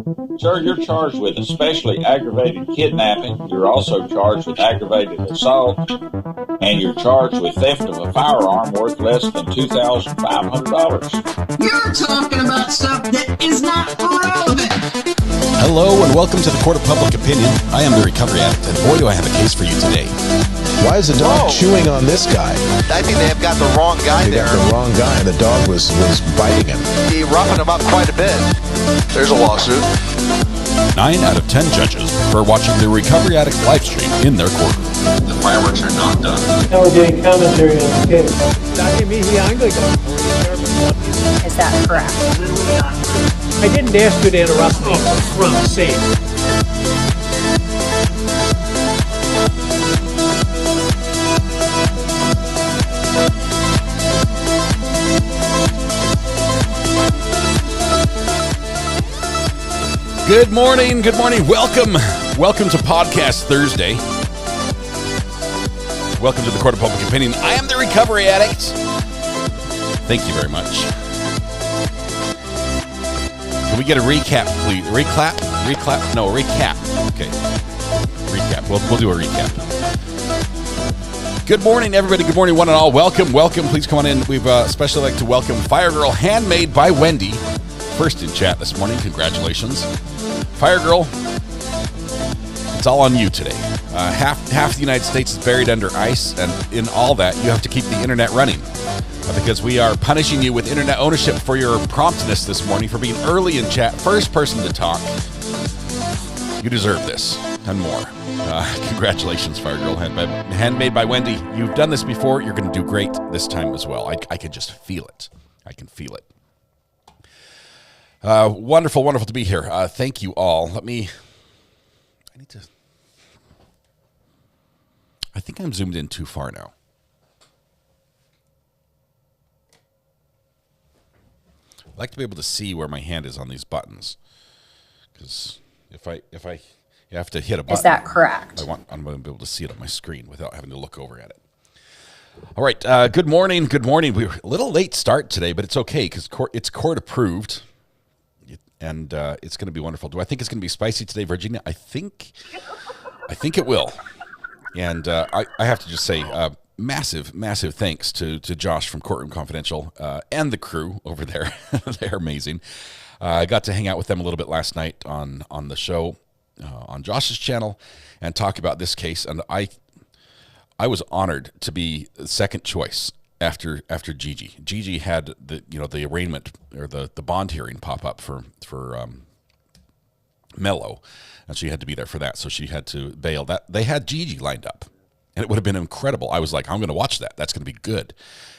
Sir, you're charged with especially aggravated kidnapping. You're also charged with aggravated assault. And you're charged with theft of a firearm worth less than $2,500. You're talking about stuff that is not relevant. Hello and welcome to the Court of Public Opinion. I am the Recovery Addict, and boy do I have a case for you today. Why is the dog chewing on this guy? I think they have got the wrong guy there. They got the wrong guy, and the dog was biting him. He roughened him up quite a bit. There's a lawsuit. 9 out of 10 judges prefer watching the Recovery Addict live stream in their courtroom. The fireworks are not done. Now we're doing commentary on the case. Is that correct? I didn't ask you to interrupt me from the scene. Good morning, welcome to Podcast Thursday. Welcome to the Court of Public Opinion. I am the Recovery Addict. Thank you very much. Can we get a recap, please? Recap? No, recap. Okay. Recap. We'll do a recap. Good morning, everybody. Good morning, one and all. Welcome. Please come on in. We've especially like to welcome Fire Girl, handmade by Wendy. First in chat this morning. Congratulations. Fire Girl, it's all on you today. Half the United States is buried under ice, and in all that, you have to keep the internet running. Because we are punishing you with internet ownership for your promptness this morning, for being early in chat, first person to talk. You deserve this and more. Congratulations, Fire Girl, handmade by Wendy. You've done this before. You're going to do great this time as well. I can just feel it. I can feel it. Wonderful to be here. Thank you all. I think I'm zoomed in too far now. I'd like to be able to see where my hand is on these buttons, because if you have to hit a button. Is that correct? I'm going to be able to see it on my screen without having to look over at it. All right. Good morning. We were a little late start today, but it's okay because it's court approved. And it's going to be wonderful. Do I think it's going to be spicy today, Virginia? I think it will. And I have to just say, massive thanks to Josh from Courtroom Confidential and the crew over there. They're amazing. I got to hang out with them a little bit last night on the show on Josh's channel and talk about this case. And I was honored to be second choice. After Gigi had the arraignment or the bond hearing pop up for Mello, and she had to be there for that, so she had to bail. That they had Gigi lined up, and it would have been incredible. I was like, I'm going to watch that. That's going to be good.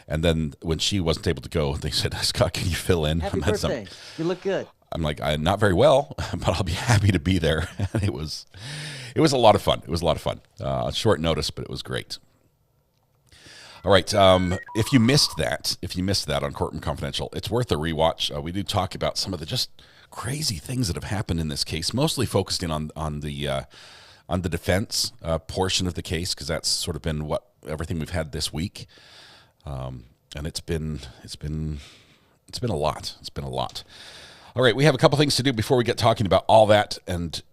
And then when she wasn't able to go, they said, Scott, can you fill in? Happy birthday! You look good. I'm like, I'm not very well, but I'll be happy to be there. And it was a lot of fun. Short notice, but it was great. All right, if you missed that on Courtroom Confidential, it's worth a rewatch. We do talk about some of the just crazy things that have happened in this case, mostly focusing on the defense portion of the case, because that's sort of been everything we've had this week, and it's been a lot. It's been a lot. All right, we have a couple things to do before we get talking about all that,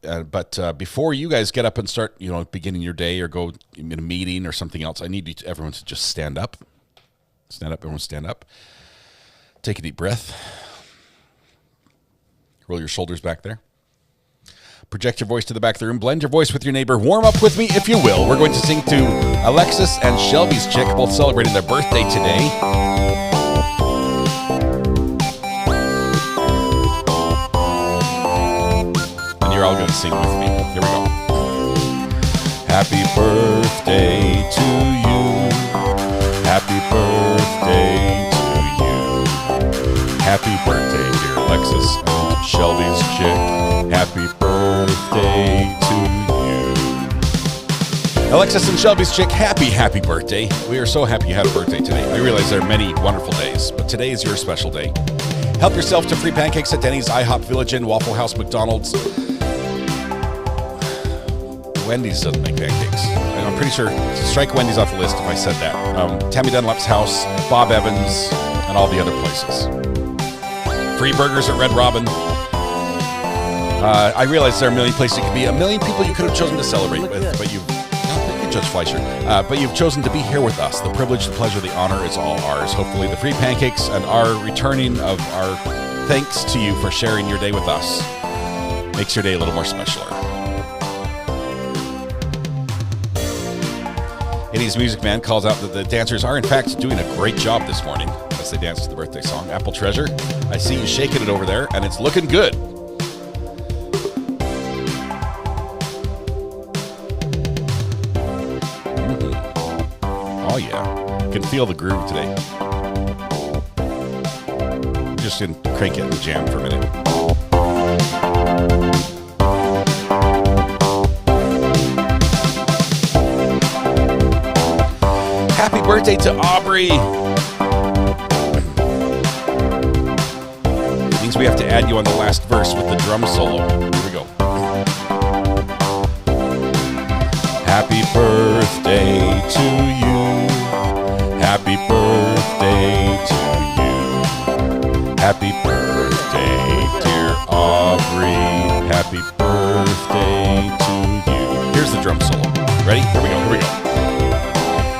but before you guys get up and start, beginning your day or go in a meeting or something else, I need everyone to just stand up. Everyone stand up. Take a deep breath. Roll your shoulders back there. Project your voice to the back of the room. Blend your voice with your neighbor. Warm up with me, if you will. We're going to sing to Alexis and Shelby's chick, both celebrating their birthday today. You're all going to sing with me. Here we go. Happy birthday to you. Happy birthday to you. Happy birthday, dear Alexis and Shelby's chick. Happy birthday to you. Alexis and Shelby's chick, happy birthday. We are so happy you had a birthday today. I realize there are many wonderful days, but today is your special day. Help yourself to free pancakes at Denny's, IHOP, Village Inn, Waffle House, McDonald's. Wendy's doesn't make pancakes. I'm pretty sure, strike Wendy's off the list if I said that. Tammy Dunlap's house, Bob Evans, and all the other places. Free burgers at Red Robin. I realize there are a million places you could be, a million people you could have chosen to celebrate with, but you've... Thank you, Judge Fleischer. But you've chosen to be here with us. The privilege, the pleasure, the honor is all ours. Hopefully the free pancakes and our returning of our thanks to you for sharing your day with us makes your day a little more specialer. 80s Music Man calls out that the dancers are in fact doing a great job this morning as they dance to the birthday song. Apple Treasure, I see you shaking it over there, and it's looking good. Oh yeah, can feel the groove today. Just gonna crank it in the jam for a minute. Happy birthday to Aubrey. It means we have to add you on the last verse with the drum solo. Here we go. Happy birthday to you. Happy birthday to you. Happy birthday, dear Aubrey. Happy birthday to you. Here's the drum solo. Ready? Here we go. Here we go.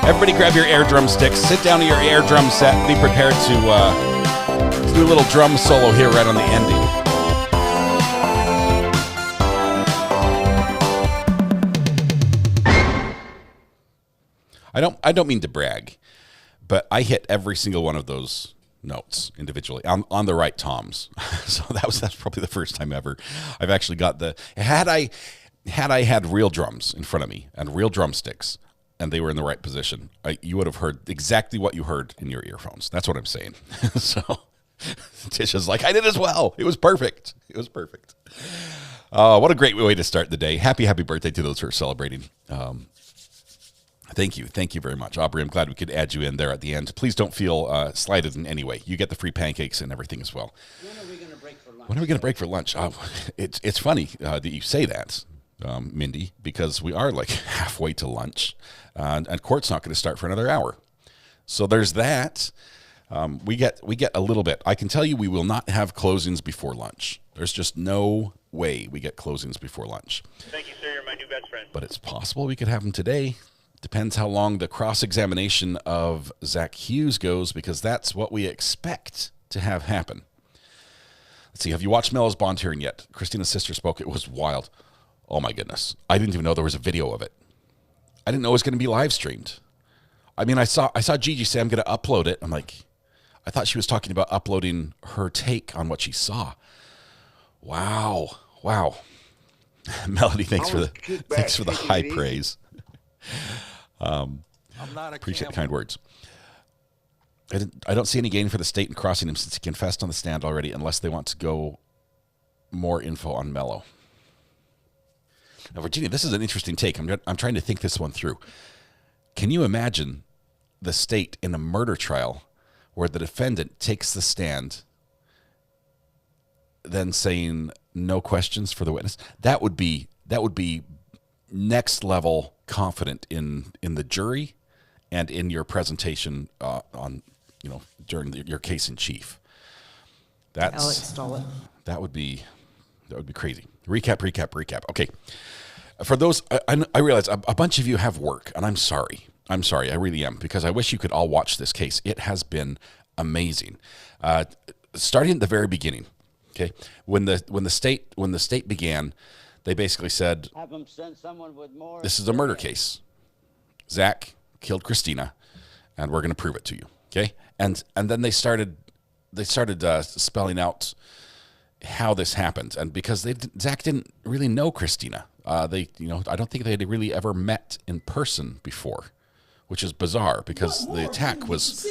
Everybody grab your air drum sticks. Sit down to your air drum set. Be prepared to do a little drum solo here right on the ending. I don't mean to brag, but I hit every single one of those notes individually on the right toms. So that's probably the first time ever I've actually got the had I had real drums in front of me and real drumsticks and they were in the right position, you would have heard exactly what you heard in your earphones. That's what I'm saying. So Tisha's like, I did as well. It was perfect. It was perfect. What a great way to start the day. Happy birthday to those who are celebrating. Thank you. Thank you very much. Aubrey, I'm glad we could add you in there at the end. Please don't feel slighted in any way. You get the free pancakes and everything as well. When are we going to break for lunch? When are we going to break for lunch? It's funny that you say that, Mindy, because we are like halfway to lunch, and court's not going to start for another hour. So there's that. We get a little bit. I can tell you we will not have closings before lunch. There's just no way we get closings before lunch. Thank you, sir. You're my new best friend. But it's possible we could have them today. Depends how long the cross-examination of Zach Hughes goes, because that's what we expect to have happen. Let's see. Have you watched Mello's bond hearing yet? Christina's sister spoke. It was wild. Oh, my goodness. I didn't even know there was a video of it. I didn't know it was going to be live streamed. I mean, I saw Gigi say, I'm going to upload it. I'm like, I thought she was talking about uploading her take on what she saw. Wow. Melody, thanks for the high praise. Appreciate the kind words. I don't see any gain for the state in crossing him since he confessed on the stand already, unless they want to go more info on Mello. Now, Virginia, this is an interesting take. I'm trying to think this one through. Can you imagine the state in a murder trial where the defendant takes the stand, then saying no questions for the witness? That would be next level confident in the jury and in your presentation during your case in chief. Alex stole it. That would be crazy. Recap. Okay. For those, I realize a bunch of you have work, and I'm sorry. I really am, because I wish you could all watch this case. It has been amazing. Starting at the very beginning, okay, when the state began, they basically said, Have them send someone with more. this is a murder case. Zach killed Christina, and we're going to prove it to you, okay? And then they started spelling out how this happened, and because Zach didn't really know Christina, I don't think they had really ever met in person before, which is bizarre because the attack was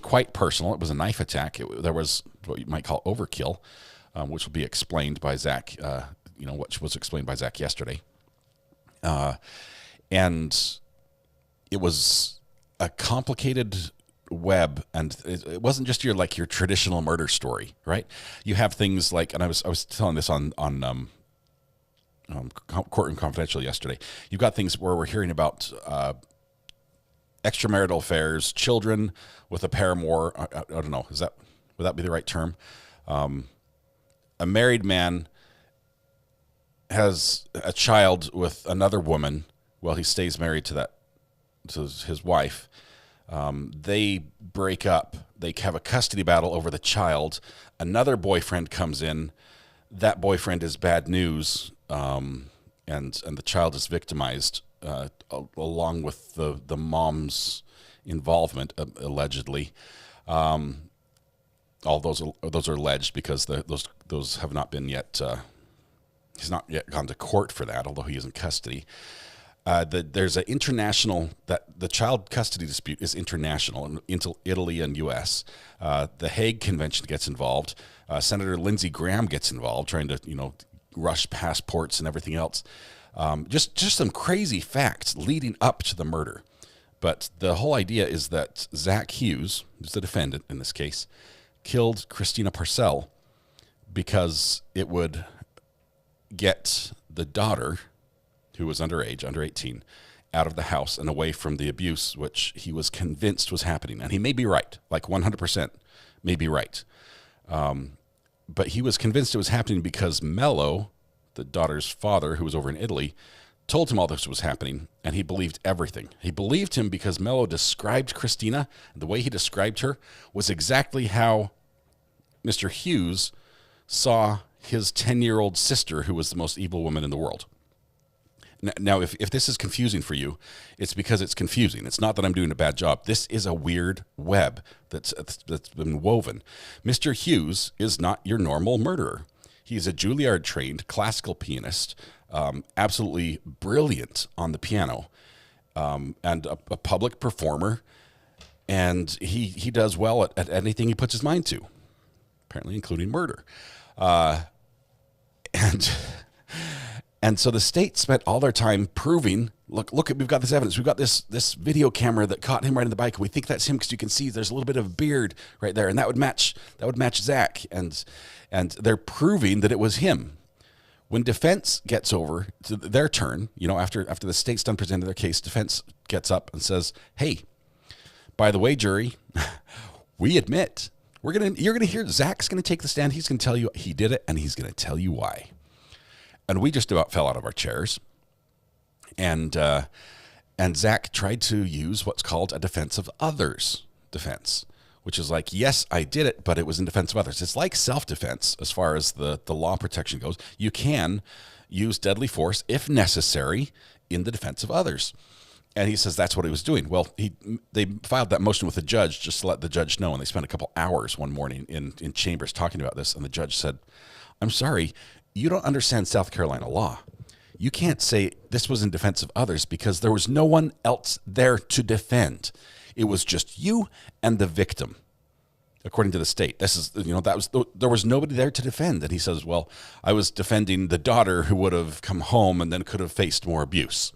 quite personal. It was a knife attack. There was what you might call overkill, which will be explained by Zach. What was explained by Zach yesterday, and it was a complicated web, and it wasn't just your traditional murder story, right? You have things like, and I was telling this on Courtroom Confidential yesterday. You've got things where we're hearing about extramarital affairs, children with a paramour. I don't know. Would that be the right term? A married man has a child with another woman while he stays married to his wife. They break up. They have a custody battle over the child. Another boyfriend comes in. That boyfriend is bad news, and the child is victimized along with the mom's involvement, allegedly. All those are alleged because those have not been yet. He's not yet gone to court for that, although he is in custody. There's an international, that the child custody dispute is international into Italy and U.S. The Hague Convention gets involved. Senator Lindsey Graham gets involved, trying to rush passports and everything else. Just some crazy facts leading up to the murder. But the whole idea is that Zach Hughes, who's the defendant in this case, killed Christina Parcell because it would get the daughter, who was underage, under 18, out of the house and away from the abuse, which he was convinced was happening. And he may be right, like 100% may be right. But he was convinced it was happening because Mello, the daughter's father, who was over in Italy, told him all this was happening, and he believed everything. He believed him because Mello described Christina, and the way he described her was exactly how Mr. Hughes saw his 10-year-old sister, who was the most evil woman in the world. Now, if this is confusing for you, it's because it's confusing. It's not that I'm doing a bad job. This is a weird web that's been woven. Mr. Hughes is not your normal murderer. He's a Juilliard-trained classical pianist, absolutely brilliant on the piano, and a public performer, and he does well at anything he puts his mind to, apparently including murder. And so the state spent all their time proving, look, we've got this evidence. We've got this video camera that caught him riding the bike. We think that's him because you can see there's a little bit of beard right there, and that would match Zach. And they're proving that it was him. When defense gets over to their turn, after the state's done presenting their case, defense gets up and says, "Hey, by the way, jury, we admit you're gonna hear Zach's gonna take the stand. He's gonna tell you he did it, and he's gonna tell you why." And we just about fell out of our chairs. And Zach tried to use what's called a defense of others defense, which is like, yes, I did it, but it was in defense of others. It's like self-defense as far as the law protection goes. You can use deadly force, if necessary, in the defense of others. And he says that's what he was doing. Well, they filed that motion with the judge just to let the judge know, and they spent a couple hours one morning in chambers talking about this, and the judge said, "I'm sorry, you don't understand South Carolina law. You can't say this was in defense of others because there was no one else there to defend. It was just you and the victim, according to the state. There was nobody there to defend." And he says, "Well, I was defending the daughter who would have come home and then could have faced more abuse."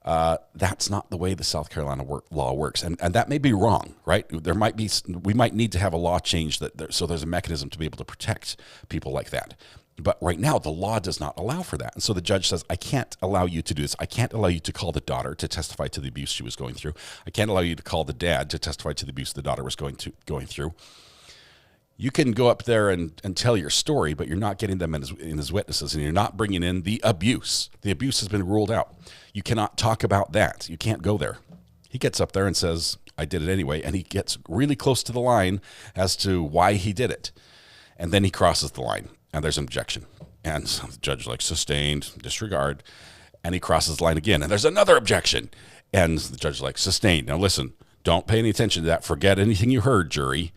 That's not the way the South Carolina law works, and that may be wrong, right? We might need to have a law change so there's a mechanism to be able to protect people like that. But right now, the law does not allow for that. And so the judge says, I can't allow you to do this. I can't allow you to call the daughter to testify to the abuse she was going through. I can't allow you to call the dad to testify to the abuse the daughter was going through. You can go up there and tell your story, but you're not getting them in as witnesses, and you're not bringing in the abuse. The abuse has been ruled out. You cannot talk about that. You can't go there. He gets up there and says, I did it anyway, and he gets really close to the line as to why he did it. And then he crosses the line. And there's an objection. And so the judge sustained, disregard. And he crosses the line again. And there's another objection. And the judge sustained. Now listen, don't pay any attention to that. Forget anything you heard, jury.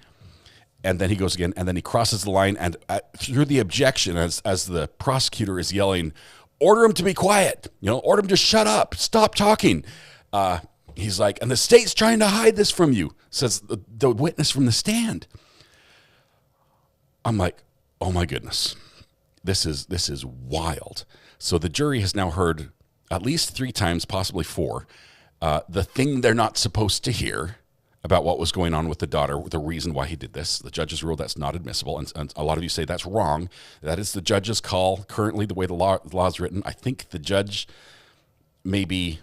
And then he goes again. And then he crosses the line. And through the objection, as the prosecutor is yelling, order him to be quiet. Order him to shut up. Stop talking. He's like, and the state's trying to hide this from you, says the witness from the stand. I'm like, oh my goodness, this is wild. So the jury has now heard at least 3 times, possibly 4, the thing they're not supposed to hear about what was going on with the daughter, the reason why he did this. The judge has ruled that's not admissible, and a lot of you say that's wrong. That is the judge's call. Currently, the way the law is written, I think the judge may be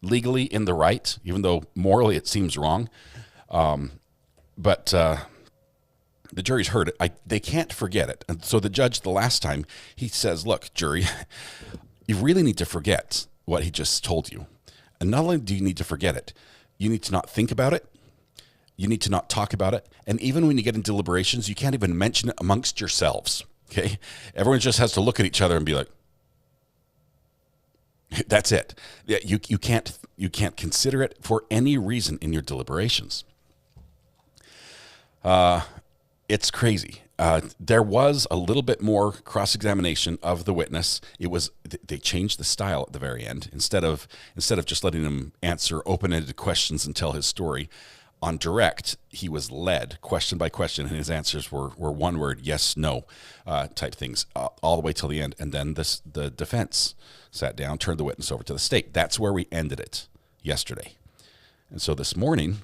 legally in the right, even though morally it seems wrong. But The jury's heard it. They can't forget it. And so the judge, the last time, he says, look, jury, you really need to forget what he just told you. And not only do you need to forget it, you need to not think about it. You need to not talk about it. And even when you get in deliberations, you can't even mention it amongst yourselves. Okay? Everyone just has to look at each other and be like, that's it. Yeah, you can't consider it for any reason in your deliberations. It's crazy. There was a little bit more cross-examination of the witness. They changed the style at the very end. Instead of just letting him answer open-ended questions and tell his story, on direct, he was led question by question, and his answers were one word, yes, no, type things, all the way till the end. And then the defense sat down, turned the witness over to the state. That's where we ended it yesterday. And so this morning,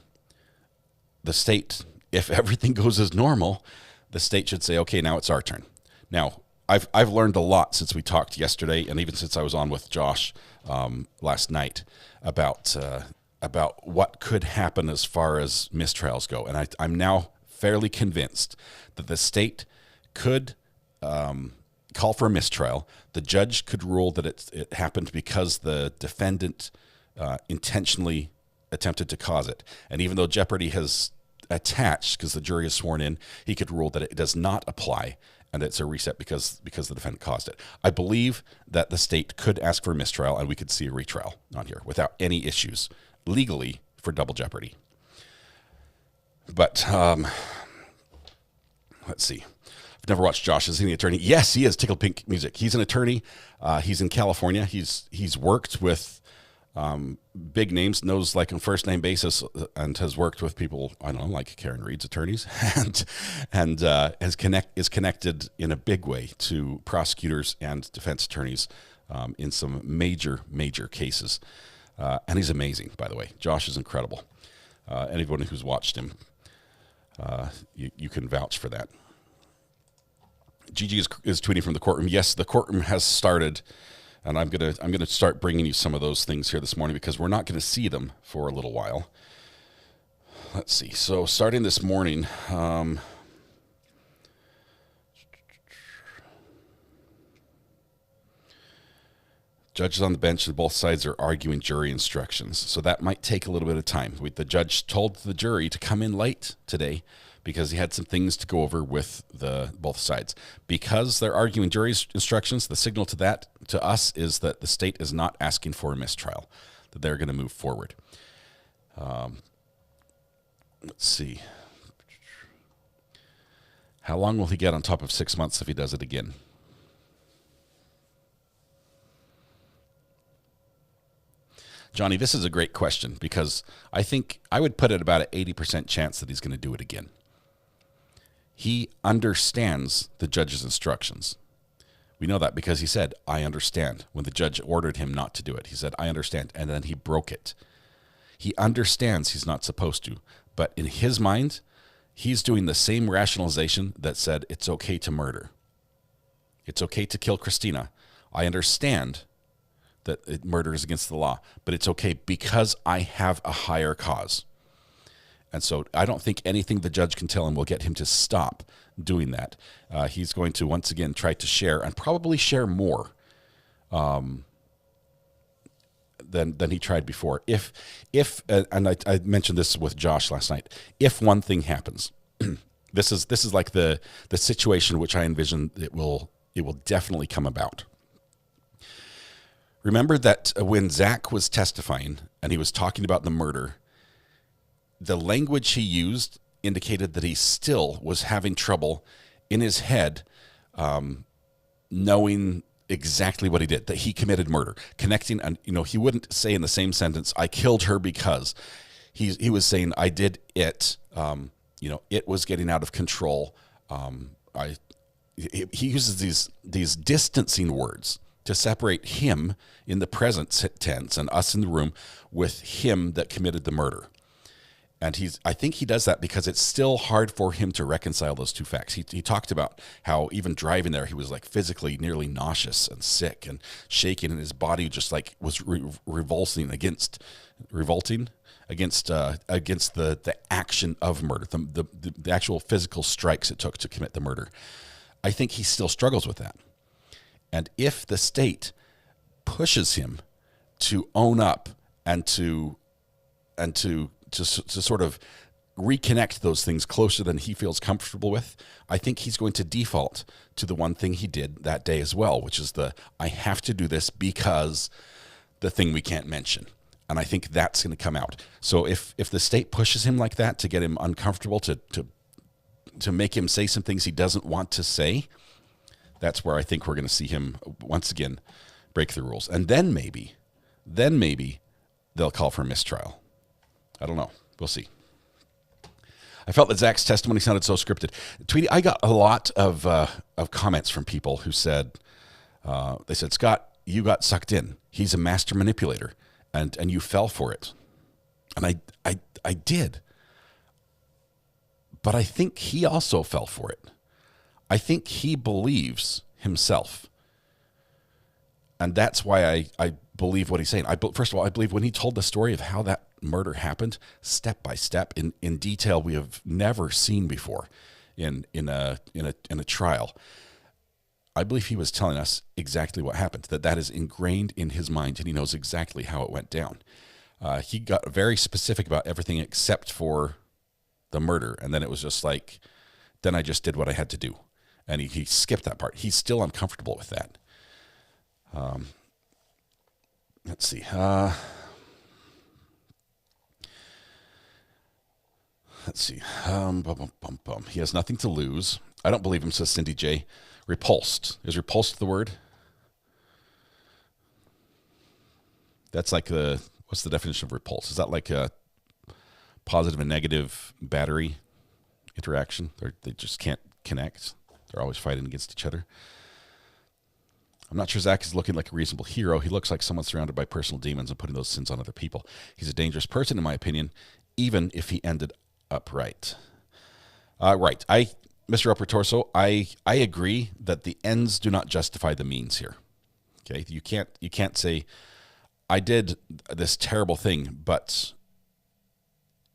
the state, if everything goes as normal, the state should say, okay, now it's our turn. Now, I've learned a lot since we talked yesterday, and even since I was on with Josh last night about what could happen as far as mistrials go. And I'm now fairly convinced that the state could call for a mistrial. The judge could rule that it happened because the defendant intentionally attempted to cause it. And even though jeopardy has attached because the jury is sworn in, he could rule that it does not apply and that it's a reset because the defendant caused it. I believe that the state could ask for a mistrial and we could see a retrial on here without any issues legally for double jeopardy. But let's see. I've never watched Josh. Is he an attorney? Yes, he is. Tickle Pink Music. He's an attorney. He's in California. He's worked with big names, knows like on first name basis, and has worked with people, I don't know, like Karen Reed's attorneys, and is connected in a big way to prosecutors and defense attorneys in some major cases. And he's amazing, by the way. Josh is incredible. Anyone who's watched him, you can vouch for that. Gigi is tweeting from the courtroom. Yes, the courtroom has started, and I'm gonna start bringing you some of those things here this morning because we're not going to see them for a little while. Let's see. So starting this morning, judges on the bench and both sides are arguing jury instructions. So that might take a little bit of time. The judge told the jury to come in late today because he had some things to go over with both sides. Because they're arguing jury instructions, the signal to us is that the state is not asking for a mistrial, that they're going to move forward. Let's see. How long will he get on top of 6 months if he does it again? Johnny, this is a great question because I think I would put it about an 80% chance that he's going to do it again. He understands the judge's instructions. We know that because he said, I understand. When the judge ordered him not to do it, he said, I understand. And then he broke it. He understands he's not supposed to. But in his mind, he's doing the same rationalization that said it's okay to murder. It's okay to kill Christina. I understand that murder is against the law, but it's okay because I have a higher cause. And so I don't think anything the judge can tell him will get him to stop doing that. He's going to, once again, try to share and probably share more than he tried before. If and I mentioned this with Josh last night, if one thing happens, this is like the situation which I envision it will definitely come about. Remember that when Zach was testifying and he was talking about the murder, the language he used indicated that he still was having trouble in his head knowing exactly what he did, that he committed murder, connecting. And, he wouldn't say in the same sentence, I killed her because he was saying, I did it. It was getting out of control. He uses these distancing words to separate him in the present tense and us in the room with him that committed the murder. And I think he does that because it's still hard for him to reconcile those two facts. He talked about how even driving there, he was like physically nearly nauseous and sick and shaking, and his body just like was revolting against the action of murder, the actual physical strikes it took to commit the murder. I think he still struggles with that. And if the state pushes him to own up and to sort of reconnect those things closer than he feels comfortable with, I think he's going to default to the one thing he did that day as well, which is I have to do this because the thing we can't mention. And I think that's going to come out. So if the state pushes him like that to get him uncomfortable, to make him say some things he doesn't want to say, that's where I think we're going to see him once again break the rules. And then maybe they'll call for a mistrial. I don't know. We'll see. I felt that Zach's testimony sounded so scripted. Tweety, I got a lot of comments from people who said, they said, Scott, you got sucked in. He's a master manipulator, and you fell for it. And I did. But I think he also fell for it. I think he believes himself. And that's why I believe what he's saying. First of all, I believe when he told the story of how that murder happened, step by step, in detail we have never seen before in a trial. I believe he was telling us exactly what happened, that is ingrained in his mind, and he knows exactly how it went down. He got very specific about everything except for the murder, and then it was just like, then I just did what I had to do. And he skipped that part. He's still uncomfortable with that. Let's see. He has nothing to lose. I don't believe him, says Cindy J. Repulsed. Is repulsed the word? That's like what's the definition of repulse? Is that like a positive and negative battery interaction? They just can't connect. They're always fighting against each other. I'm not sure Zach is looking like a reasonable hero. He looks like someone surrounded by personal demons and putting those sins on other people. He's a dangerous person, in my opinion, even if he ended up right. Right. Mr. Upper Torso, I agree that the ends do not justify the means here. Okay? You can't say, I did this terrible thing, but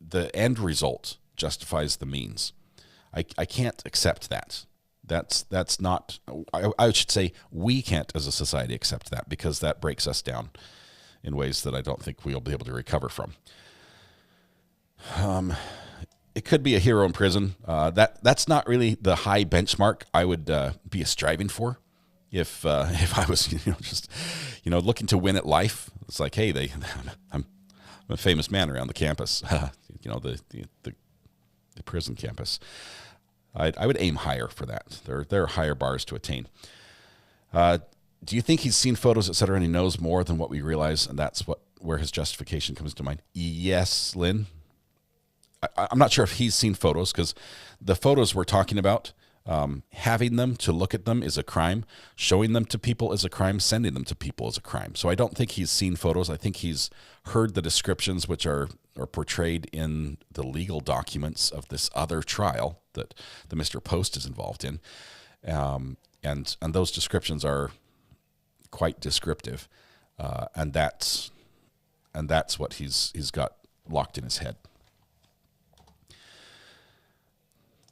the end result justifies the means. I can't accept that. That's not, I should say we can't as a society accept that, because that breaks us down in ways that I don't think we'll be able to recover from. It could be a hero in prison. That's not really the high benchmark I would be striving for. If I was just looking to win at life, it's like, hey, I'm a famous man around the campus, the prison campus. I would aim higher for that. There are higher bars to attain. Do you think he's seen photos, et cetera, and he knows more than what we realize, and that's where his justification comes to mind? Yes, Lynn. I'm not sure if he's seen photos, because the photos we're talking about, having them to look at them is a crime. Showing them to people is a crime. Sending them to people is a crime. So I don't think he's seen photos. I think he's heard the descriptions which are portrayed in the legal documents of this other trial that the Mr. Post is involved in. And those descriptions are quite descriptive. And that's what he's got locked in his head.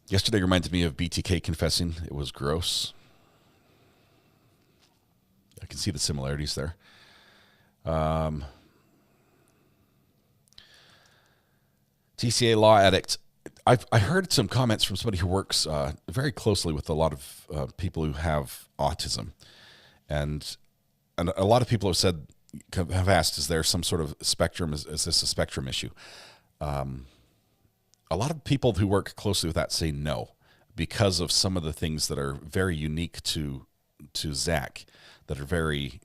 Yesterday reminded me of BTK confessing. It was gross. I can see the similarities there. TCA Law Addict. I heard some comments from somebody who works very closely with a lot of people who have autism. And a lot of people have asked, is there some sort of spectrum? Is this a spectrum issue? A lot of people who work closely with that say no, because of some of the things that are very unique to Zach, that are very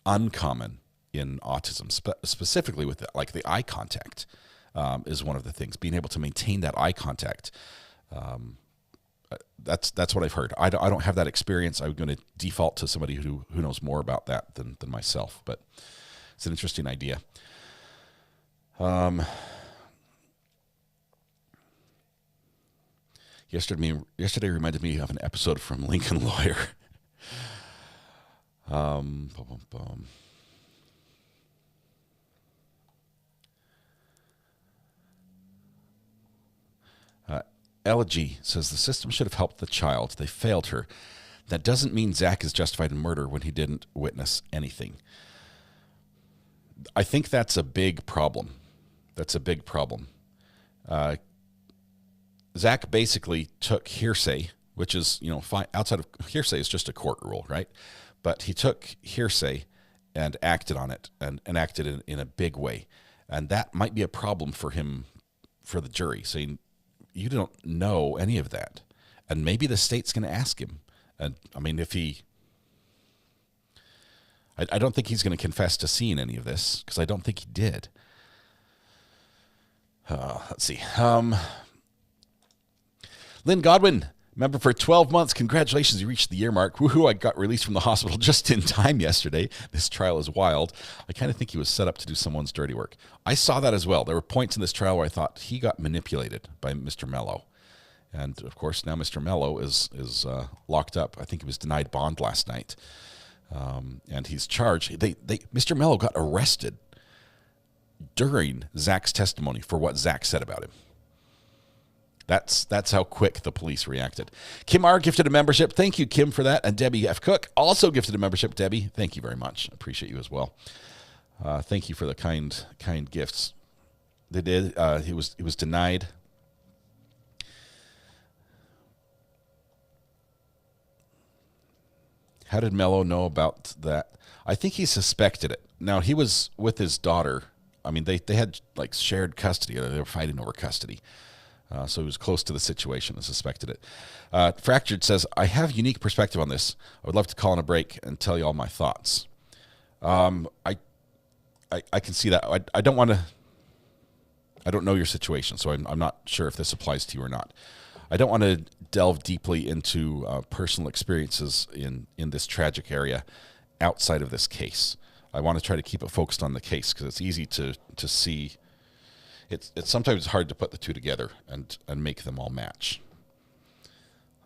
uncommon in autism, specifically with like the eye contact is one of the things. Being able to maintain that eye contact, that's what I've heard. I don't have that experience. I'm going to default to somebody who knows more about that than myself, but it's an interesting idea. Yesterday reminded me of an episode from Lincoln Lawyer. Elegy says the system should have helped the child. They failed her. That doesn't mean Zach is justified in murder when he didn't witness anything. I think that's a big problem. That's a big problem. Zach basically took hearsay, which is, outside of hearsay is just a court rule, right? But he took hearsay and acted on it and acted in a big way. And that might be a problem for him, for the jury, saying, you don't know any of that. And maybe the state's going to ask him. And I mean, I don't think he's going to confess to seeing any of this, because I don't think he did. Let's see. Lynn Godwin, member for 12 months. Congratulations, you reached the year mark. Woohoo, I got released from the hospital just in time yesterday. This trial is wild. I kind of think he was set up to do someone's dirty work. I saw that as well. There were points in this trial where I thought he got manipulated by Mr. Mello. And, of course, now Mr. Mello is locked up. I think he was denied bond last night. And he's charged. Mr. Mello got arrested during Zach's testimony for what Zach said about him. That's how quick the police reacted. Kim R. gifted a membership. Thank you, Kim, for that. And Debbie F. Cook also gifted a membership. Debbie, thank you very much. I appreciate you as well. Thank you for the kind gifts. They did. He was denied. How did Mello know about that? I think he suspected it. Now, he was with his daughter. I mean, they had like shared custody. They were fighting over custody. So he was close to the situation and suspected it. Fractured says, I have unique perspective on this. I would love to call on a break and tell you all my thoughts. I can see that. I don't want to. I don't know your situation, so I'm not sure if this applies to you or not. I don't want to delve deeply into personal experiences in this tragic area outside of this case. I want to try to keep it focused on the case, because it's easy to see. It's sometimes hard to put the two together and make them all match.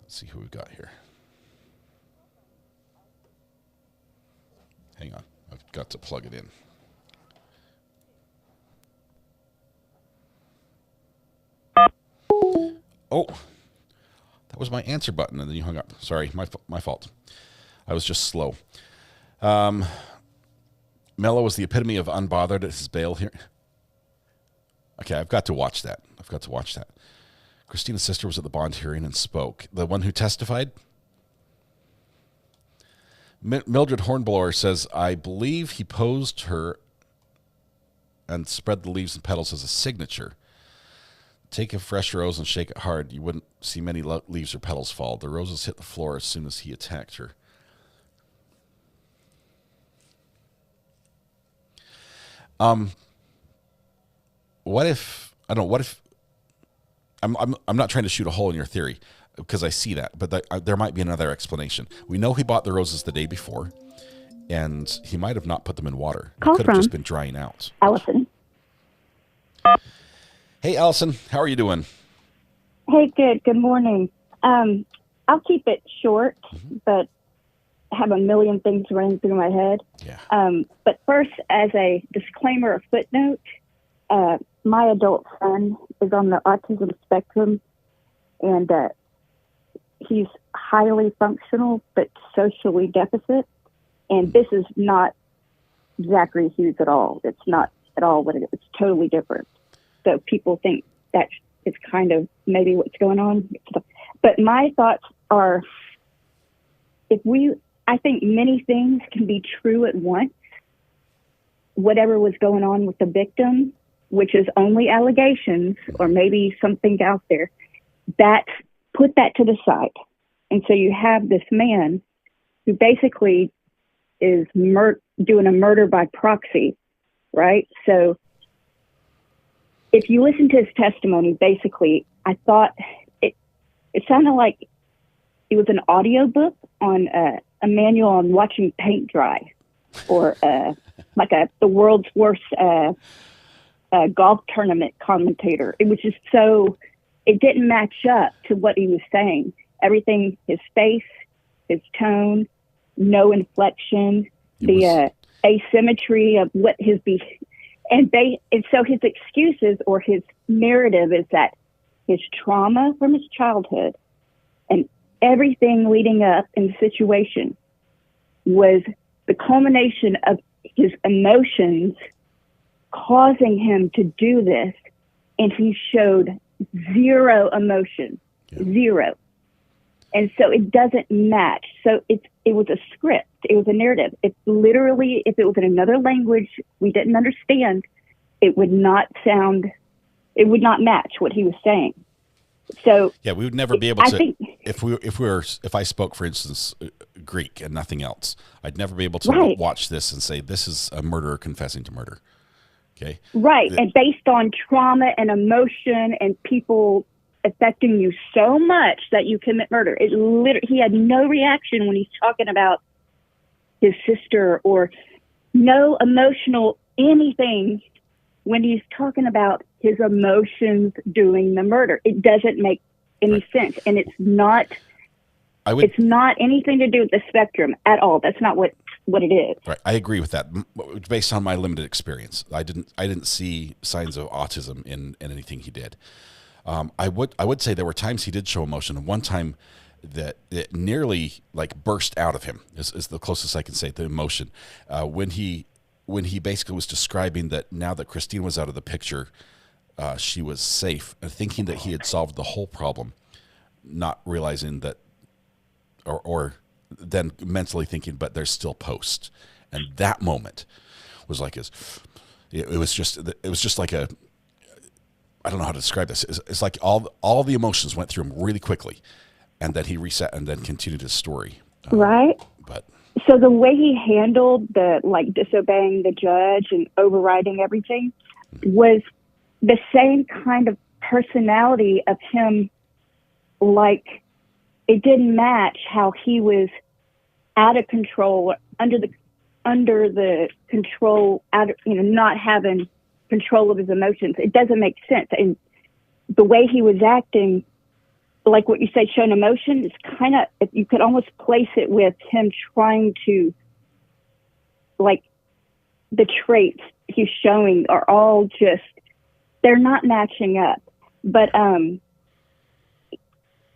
Let's see who we've got here. Hang on, I've got to plug it in. Oh, that was my answer button, and then you hung up. Sorry, my fault. I was just slow. Mello was the epitome of unbothered at his bail here. Okay, I've got to watch that. Christina's sister was at the bond hearing and spoke. The one who testified? Mildred Hornblower says, I believe he posed her and spread the leaves and petals as a signature. Take a fresh rose and shake it hard. You wouldn't see many leaves or petals fall. The roses hit the floor as soon as he attacked her. What if I'm not trying to shoot a hole in your theory, because I see that, but there might be another explanation. We know he bought the roses the day before, and he might have not put them in water. He could have just been drying out. Allison. Hey, Allison, how are you doing? Hey, good. Good morning. I'll keep it short, but I have a million things running through my head. Yeah. But first, as a disclaimer, a footnote, my adult son is on the autism spectrum, and he's highly functional but socially deficit. And this is not Zachary Hughes at all. It's not at all what it is. It's totally different. So people think that is kind of maybe what's going on. But my thoughts are, I think many things can be true at once. Whatever was going on with the victim, which is only allegations or maybe something out there, put that to the side. And so you have this man who basically is doing a murder by proxy, right? So if you listen to his testimony, basically, I thought it sounded like it was an audiobook on a manual on watching paint dry, or like the world's worst golf tournament commentator. It was just it didn't match up to what he was saying. Everything, his face, his tone, no inflection, the asymmetry of what his and so his excuses or his narrative is that his trauma from his childhood and everything leading up in the situation was the culmination of his emotions causing him to do this, and he showed zero emotion, zero. And so it doesn't match. So it was a script. It was a narrative. It's literally, if it was in another language we didn't understand, it would not match what he was saying. So yeah, we would never be able to. think, if I spoke, for instance, Greek and nothing else, I'd never be able to watch this and say this is a murderer confessing to murder. Okay. Right, and based on trauma and emotion and people affecting you so much that you commit murder. He had no reaction when he's talking about his sister, or no emotional anything when he's talking about his emotions doing the murder. It doesn't make any sense, and it's not anything to do with the spectrum at all. That's not what it is. Right, I agree with that. Based on my limited experience, I didn't see signs of autism in anything he did. I would say there were times he did show emotion, and one time that it nearly like burst out of him is the closest I can say to emotion. When he basically was describing that now that Christine was out of the picture, she was safe, and thinking that he had solved the whole problem, not realizing that, or then mentally thinking, but there's still post. And that moment was like it was just like a, I don't know how to describe this. It's like all the emotions went through him really quickly, and then he reset and then continued his story. Right. But so the way he handled the disobeying the judge and overriding everything was the same kind of personality of him. Like, it didn't match how he was out of control, under the control, not having control of his emotions. It doesn't make sense. And the way he was acting, like what you say, showing emotion, is kind of, you could almost place it with him trying to, like, the traits he's showing are all just, they're not matching up. But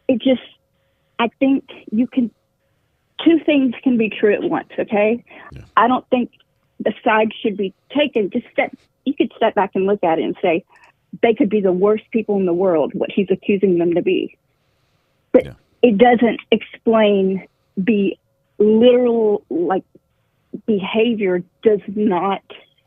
it just, I think two things can be true at once, okay? Yeah. I don't think the side should be taken. You could step back and look at it and say, they could be the worst people in the world, what he's accusing them to be. But it doesn't explain the literal, behavior does not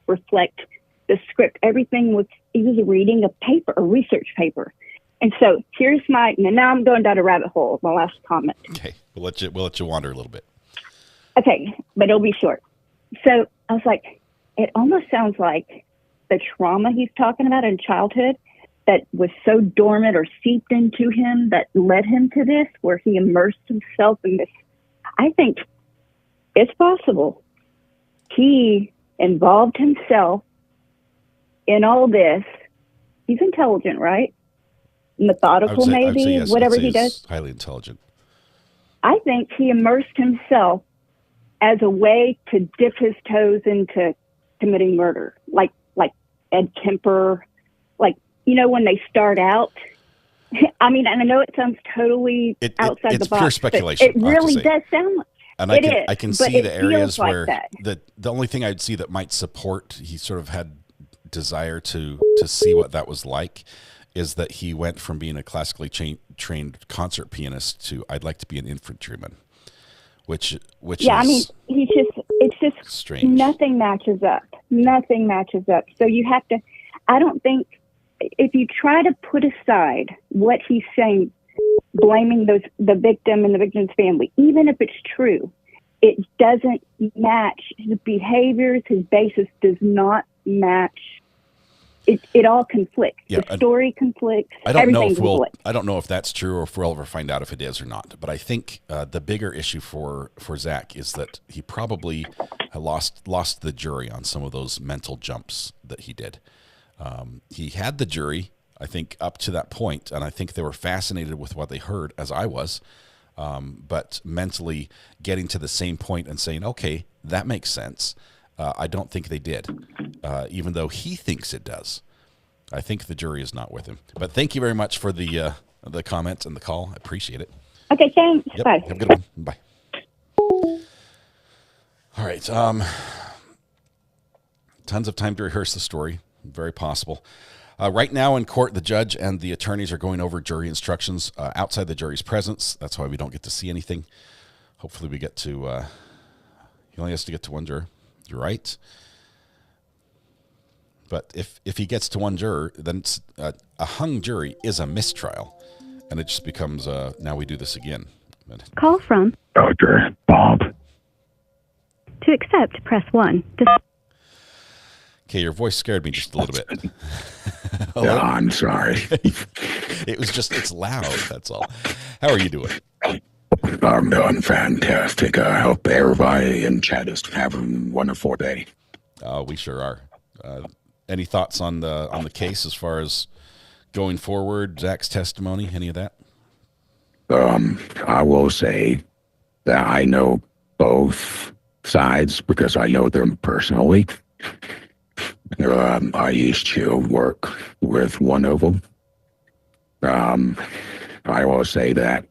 reflect the script. Everything he was reading a research paper. And so here's now I'm going down a rabbit hole, my last comment. Okay, we'll let you wander a little bit. Okay, but it'll be short. So I was like, it almost sounds like the trauma he's talking about in childhood that was so dormant or seeped into him that led him to this, where he immersed himself in this. I think it's possible he involved himself in all this. He's intelligent, right? Methodical, maybe, I'd say yes, whatever he does. Highly intelligent. I think he immersed himself as a way to dip his toes into committing murder, like Ed Kemper, when they start out. I mean, and I know it sounds totally outside the box. It's pure speculation. It really does sound like and it. I can see the areas where the only thing I'd see that might support, he sort of had desire to see what that was like, is that he went from being a classically trained concert pianist to I'd like to be an infantryman, which is, I mean, it's just strange. Nothing matches up. So you have to, I don't think, if you try to put aside what he's saying, blaming the victim and the victim's family, even if it's true, it doesn't match. His behaviors, his basis does not match. It all conflicts. Yeah, the story conflicts. I don't know if that's true, or if we'll ever find out if it is or not. But I think the bigger issue for Zach is that he probably lost the jury on some of those mental jumps that he did. He had the jury, I think, up to that point, and I think they were fascinated with what they heard, as I was. But mentally getting to the same point and saying, okay, that makes sense. I don't think they did, even though he thinks it does. I think the jury is not with him. But thank you very much for the comments and the call. I appreciate it. Okay, thanks. Yep. Bye. Have a good one. Bye. All right. Tons of time to rehearse the story. Very possible. Right now in court, the judge and the attorneys are going over jury instructions outside the jury's presence. That's why we don't get to see anything. Hopefully we get to, he only has to get to one juror. You're right. But if he gets to one juror, then it's, a hung jury is a mistrial. And it just becomes, now we do this again. Call from Dr. Bob. To accept, press 1. Okay, your voice scared me just a little bit. Yeah, I'm sorry. It was just, it's loud, that's all. How are you doing? I'm doing fantastic. I hope everybody in chat is having a wonderful day. We sure are. Any thoughts on the case as far as going forward, Zach's testimony, any of that? I will say that I know both sides because I know them personally. I used to work with one of them. I will say that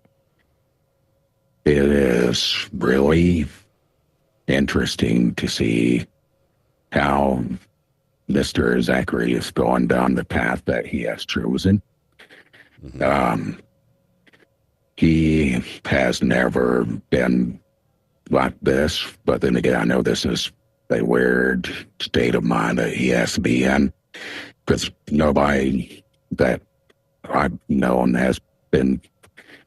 it is really interesting to see how Mr. Zachary is going down the path that he has chosen. Mm-hmm. He has never been like this, but then again, I know this is a weird state of mind that he has to be in because nobody that I've known has been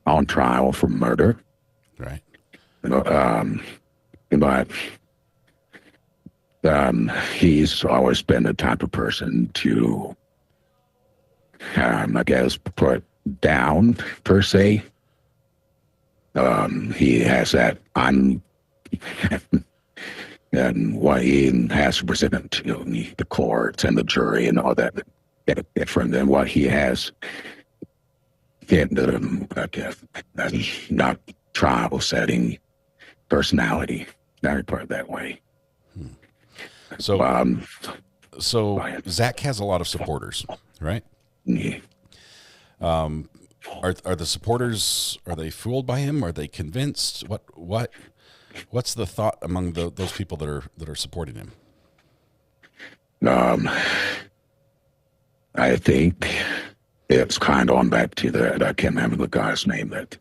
on trial for murder. Right. But he's always been the type of person to, I guess, put down, per se. He has that and what he has to present to the courts and the jury and all that, different than what he has in the, I guess, not trial setting personality. I put it that way. So, Zach has a lot of supporters, right? Yeah. Are the supporters, are they fooled by him? Are they convinced? What's the thought among those people that are supporting him? I think it's kind of on back to that. I can't remember the guy's name that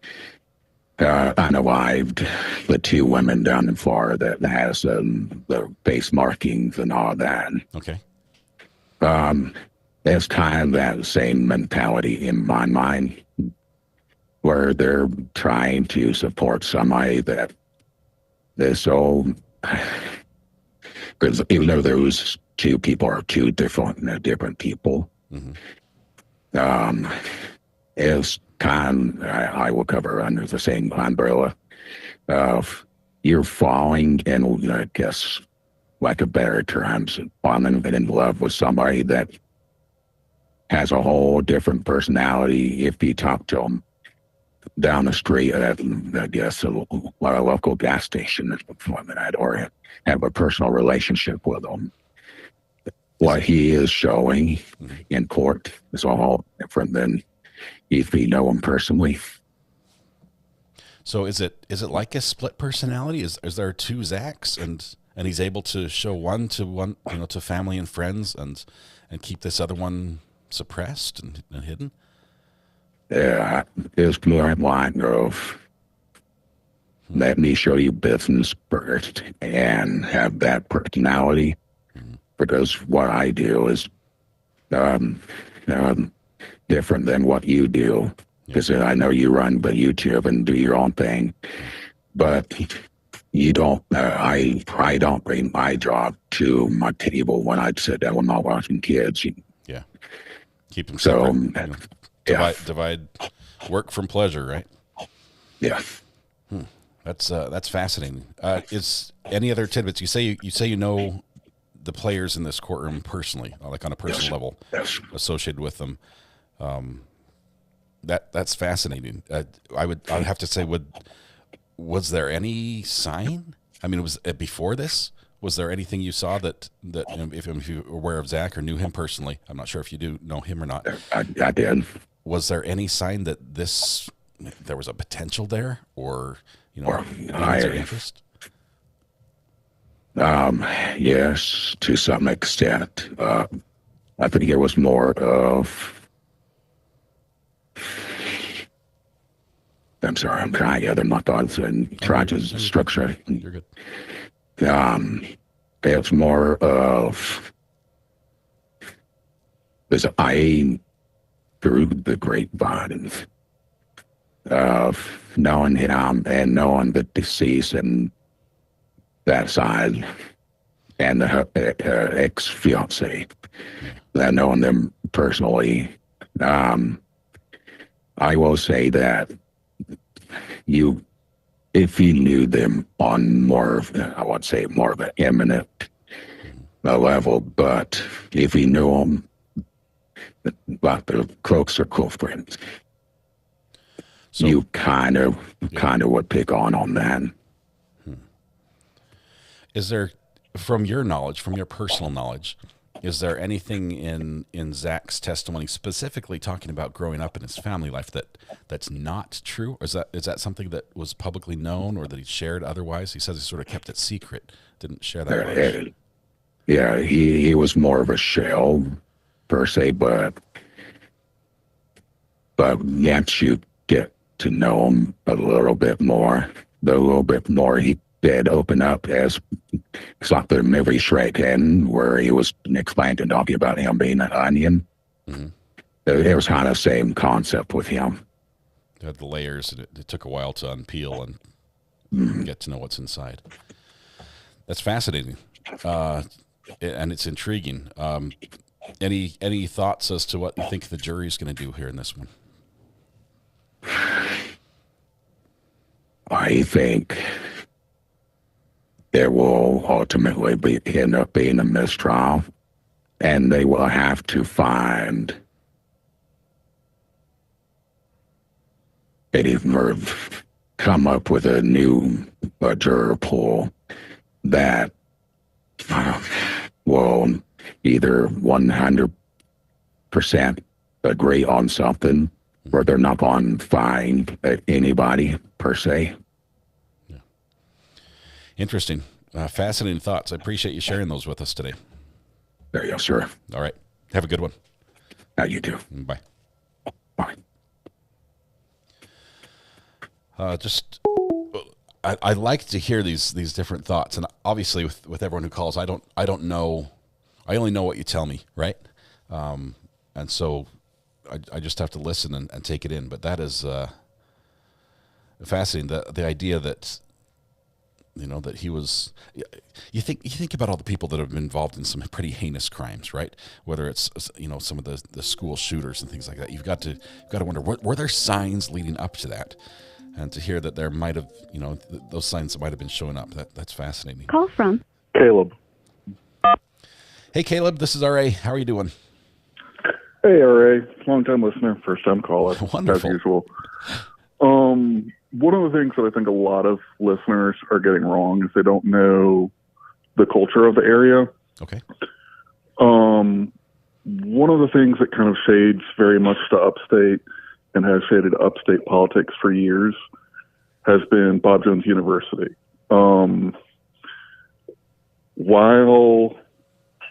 unalived the two women down in Florida that has the face markings and all that. Okay. It's kind of that same mentality in my mind, where they're trying to support somebody that is so. Because even though those two people are two different people, it's kind of, I will cover under the same umbrella of you're falling in, I guess, like a better terms, falling in love with somebody that has a whole different personality. If you talk to them down the street at, I guess, a local gas station or have a personal relationship with them, what he is showing in court is all different than if you know him personally. So is it like a split personality? Is there two Zachs and he's able to show one, to family and friends and keep this other one suppressed and hidden? Yeah, it's more in line of let me show you business first and have that personality, because what I do is different than what you do. Because I know you run the YouTube and do your own thing, but you don't. I don't bring my job to my table when I sit down with my watching kids. Yeah, keep them separate. Divide work from pleasure, right? Yeah. That's fascinating. Is any other tidbits? You say you know the players in this courtroom personally, like on a personal level, associated with them. That's fascinating. I would have to say, was there any sign? I mean, was it before this? Was there anything you saw that if you were aware of Zach or knew him personally? I'm not sure if you do know him or not. I did. Was there any sign that there was a potential there, or interest? Yes, to some extent. I think it was more of. I'm sorry, I'm trying to gather my thoughts and try to structure it. You're good. It's more of. Because I, through the grapevine of knowing him and knowing the deceased and that side, and her ex-fiance, that knowing them personally, I will say that if you knew them on more of, I would say more of an imminent level, but if you knew them, like the cloaks or culprits, so, you kind of would pick on that. Is there, from your knowledge, from your personal knowledge, is there anything in Zach's testimony specifically talking about growing up in his family life that's not true? Or is that something that was publicly known or that he shared otherwise? He says he sort of kept it secret, didn't share that much. Yeah, he was more of a shell per se, but once you get to know him a little bit more, he did open up as it's like the movie Shrek had, where he was explaining and talking about him being an onion. Mm-hmm. It was kind of the same concept with him. It had the layers, and it took a while to unpeel and get to know what's inside. That's fascinating, and it's intriguing. Any thoughts as to what you think the jury's going to do here in this one? I think there will ultimately end up being a mistrial, and they will have to find or come up with a new juror pool that will either 100% agree on something, or they're not going to find anybody per se. Yeah. Interesting. Fascinating thoughts. I appreciate you sharing those with us today. There you go, sir. All right. Have a good one. You too. Bye. Bye. I like to hear these different thoughts, and obviously with everyone who calls, I don't know. I only know what you tell me, right? And so I just have to listen and take it in. But that is fascinating. The idea that that he was. You think about all the people that have been involved in some pretty heinous crimes, right? Whether it's some of the school shooters and things like that. You've got to wonder, were there signs leading up to that? And to hear that there might have, those signs that might have been showing up, that's fascinating. Call from Caleb. Hey, Caleb, this is R.A. How are you doing? Hey, R.A. Long-time listener, first-time caller. Wonderful. As usual. One of the things that I think a lot of listeners are getting wrong is they don't know the culture of the area. Okay. One of the things that kind of shades very much to upstate and has shaded upstate politics for years has been Bob Jones University. While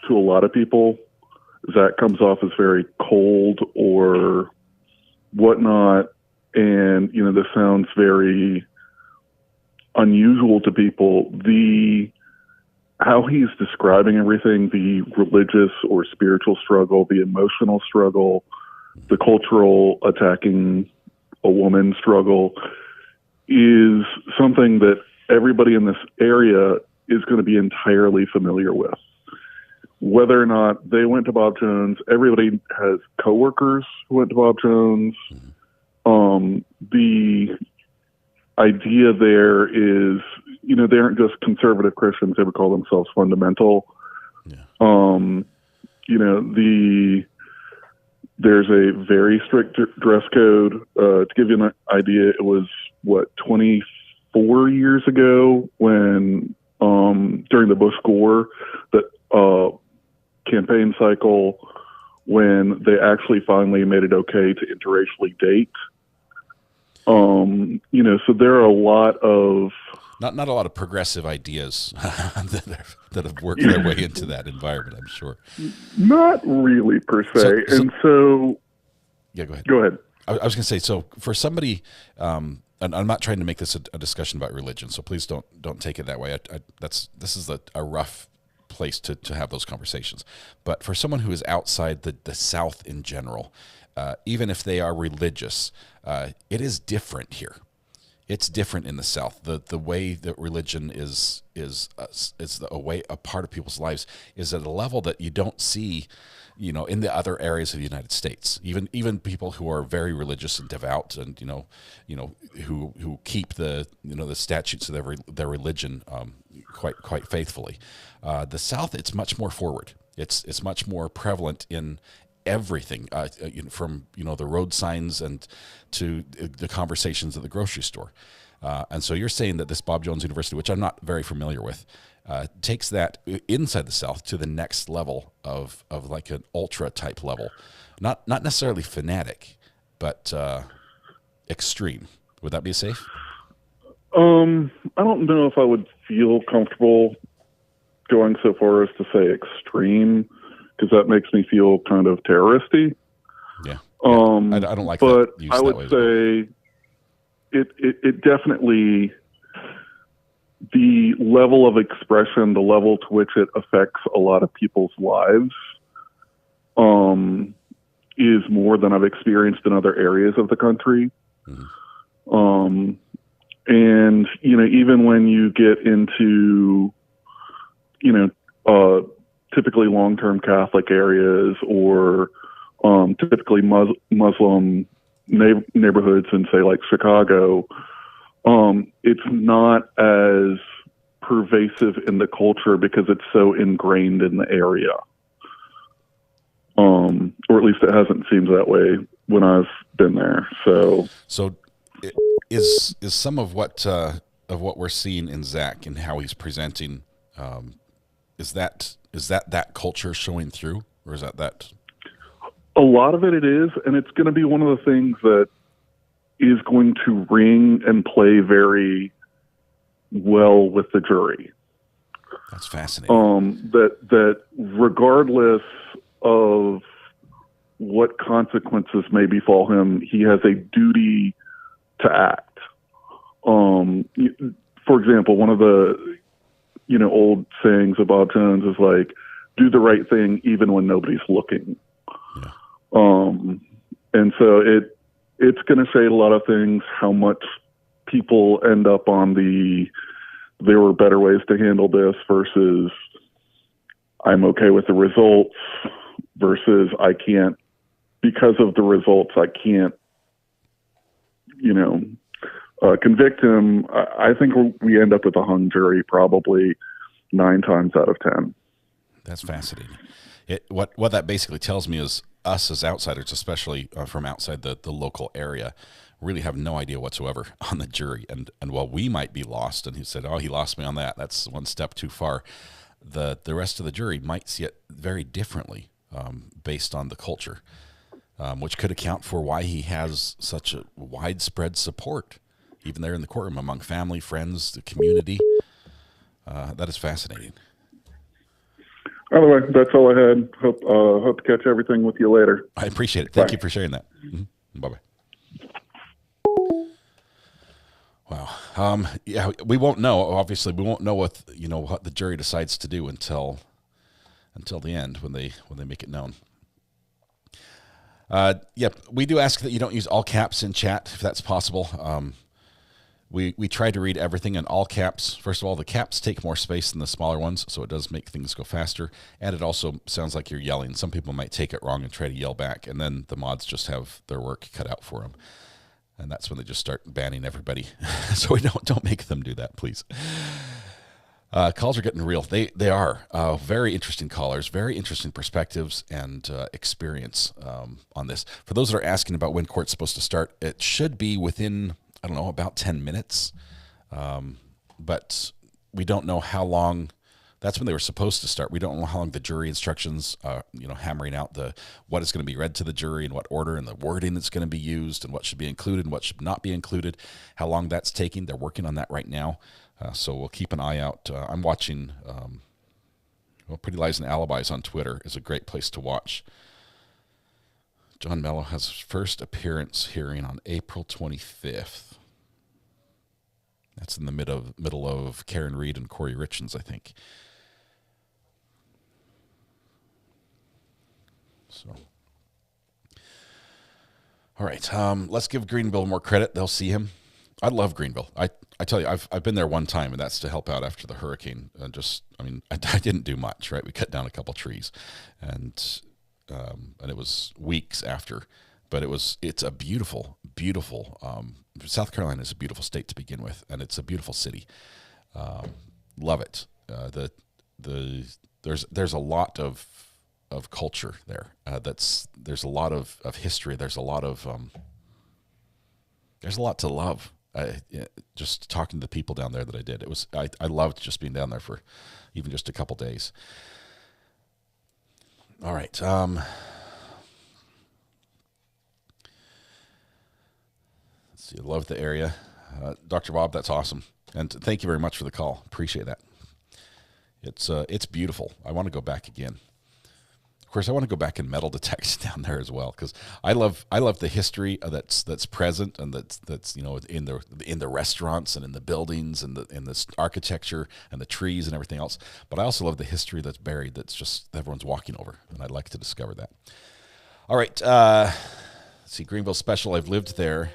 to a lot of people, Zach comes off as very cold or whatnot, and, this sounds very unusual to people, how he's describing everything, the religious or spiritual struggle, the emotional struggle, the cultural attacking a woman struggle, is something that everybody in this area is going to be entirely familiar with. Whether or not they went to Bob Jones, everybody has coworkers who went to Bob Jones. The idea there is, they aren't just conservative Christians. They would call themselves fundamental. Yeah. There's a very strict dress code. To give you an idea, it was 24 years ago when during the Bush Gore campaign cycle, when they actually finally made it okay to interracially date. So there are a lot of not a lot of progressive ideas that have worked their way into that environment, I'm sure. Not really per se. Yeah, go ahead. Go ahead. I was going to say, so for somebody, and I'm not trying to make this a discussion about religion, so please don't take it that way. This is a rough place to have those conversations. But for someone who is outside the South in general, even if they are religious, it is different here. It's different in the South. The way that religion is a part of people's lives is at a level that you don't see, in the other areas of the United States. Even people who are very religious and devout, and who keep the statutes of their religion quite faithfully. The South, it's much more forward. It's much more prevalent in everything, from the road signs and to the conversations at the grocery store. And so you're saying that this Bob Jones University, which I'm not very familiar with, takes that inside the South to the next level of like an ultra type level, not necessarily fanatic, but extreme. Would that be safe? I don't know if I would feel comfortable going so far as to say extreme, because that makes me feel kind of terroristy. Yeah. I don't like but that. I would say it definitely, the level of expression, the level to which it affects a lot of people's lives, is more than I've experienced in other areas of the country. Mm-hmm. And, even when you get into, typically long-term Catholic areas or typically Muslim neighborhoods in, say, like Chicago, it's not as pervasive in the culture because it's so ingrained in the area. Or at least it hasn't seemed that way when I've been there. So is some of what we're seeing in Zach and how he's presenting, is that culture showing through, or is that? A lot of it is, and it's going to be one of the things that is going to ring and play very well with the jury. That's fascinating. That regardless of what consequences may befall him, he has a duty to act. For example, one of the old sayings of Bob Jones is like, do the right thing even when nobody's looking. Yeah. And so it's going to say a lot of things, how much people end up on there were better ways to handle this versus I'm okay with the results versus I can't, because of the results, I can't, convict him. I think we end up with a hung jury probably 9 times out of 10. That's fascinating. What that basically tells me is us as outsiders, especially from outside the local area, really have no idea whatsoever on the jury. And while we might be lost, and he said, oh, he lost me on that, that's one step too far, the rest of the jury might see it very differently based on the culture, which could account for why he has such a widespread support, even there in the courtroom, among family, friends, the community. That is fascinating. Anyway, that's all I had. Hope to catch everything with you later. I appreciate it. Thank you for sharing that. Mm-hmm. Bye-bye. Wow. Yeah, we won't know. Obviously, we won't know what the jury decides to do until the end when they make it known. Yep. We do ask that you don't use all caps in chat if that's possible. We try to read everything in all caps. First of all, the caps take more space than the smaller ones, so it does make things go faster. And it also sounds like you're yelling. Some people might take it wrong and try to yell back, and then the mods just have their work cut out for them. And that's when they just start banning everybody. So we don't make them do that, please. Calls are getting real. They are very interesting callers, very interesting perspectives and experience on this. For those that are asking about when court's supposed to start, it should be within, I don't know, about 10 minutes. But we don't know how long. That's when they were supposed to start. We don't know how long the jury instructions, hammering out what is going to be read to the jury, in what order, and the wording that's going to be used, and what should be included and what should not be included, how long that's taking. They're working on that right now. So we'll keep an eye out. I'm watching Pretty Lies and Alibis on Twitter is a great place to watch. John Mello has his first appearance hearing on April 25th. That's in the middle of Karen Reed and Corey Richens, I think. So, all right, let's give Greenville more credit. They'll see him. I love Greenville. I tell you, I've been there one time, and that's to help out after the hurricane. I didn't do much, right? We cut down a couple trees, and it was weeks after, but it's a beautiful, beautiful. South Carolina is a beautiful state to begin with, and it's a beautiful city. Love it. There's a lot of culture there. There's a lot of history. There's a lot to love. Just talking to the people down there that I did, I loved just being down there for even just a couple days. All right. Let's see. I love the area. Dr. Bob, that's awesome. And thank you very much for the call. Appreciate that. It's beautiful. I want to go back again. Of course, I want to go back and metal detect down there as well, because I love the history that's present, and that's in the restaurants and in the buildings and in the architecture and the trees and everything else. But I also love the history that's buried, that's just everyone's walking over, and I'd like to discover that. All right, let's see, Greenville Special. I've lived there.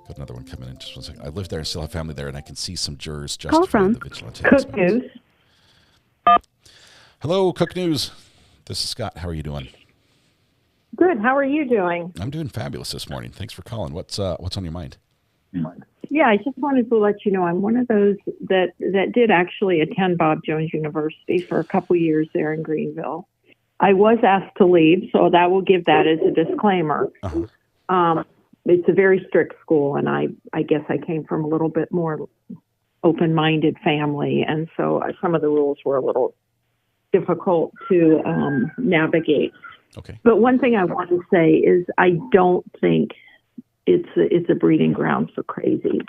Got another one coming in. Just one second. I live there and still have family there, and I can see some jurors justifying the vigilante. Cook News. Hello, Cook News. This is Scott. How are you doing? Good. How are you doing? I'm doing fabulous this morning. Thanks for calling. What's on your mind? Yeah, I just wanted to let you know I'm one of those that did actually attend Bob Jones University for a couple years there in Greenville. I was asked to leave, so that will give that as a disclaimer. Uh-huh. It's a very strict school, and I guess I came from a little bit more open-minded family, and so some of the rules were a little difficult to navigate. Okay. But one thing I want to say is I don't think it's a breeding ground for crazies.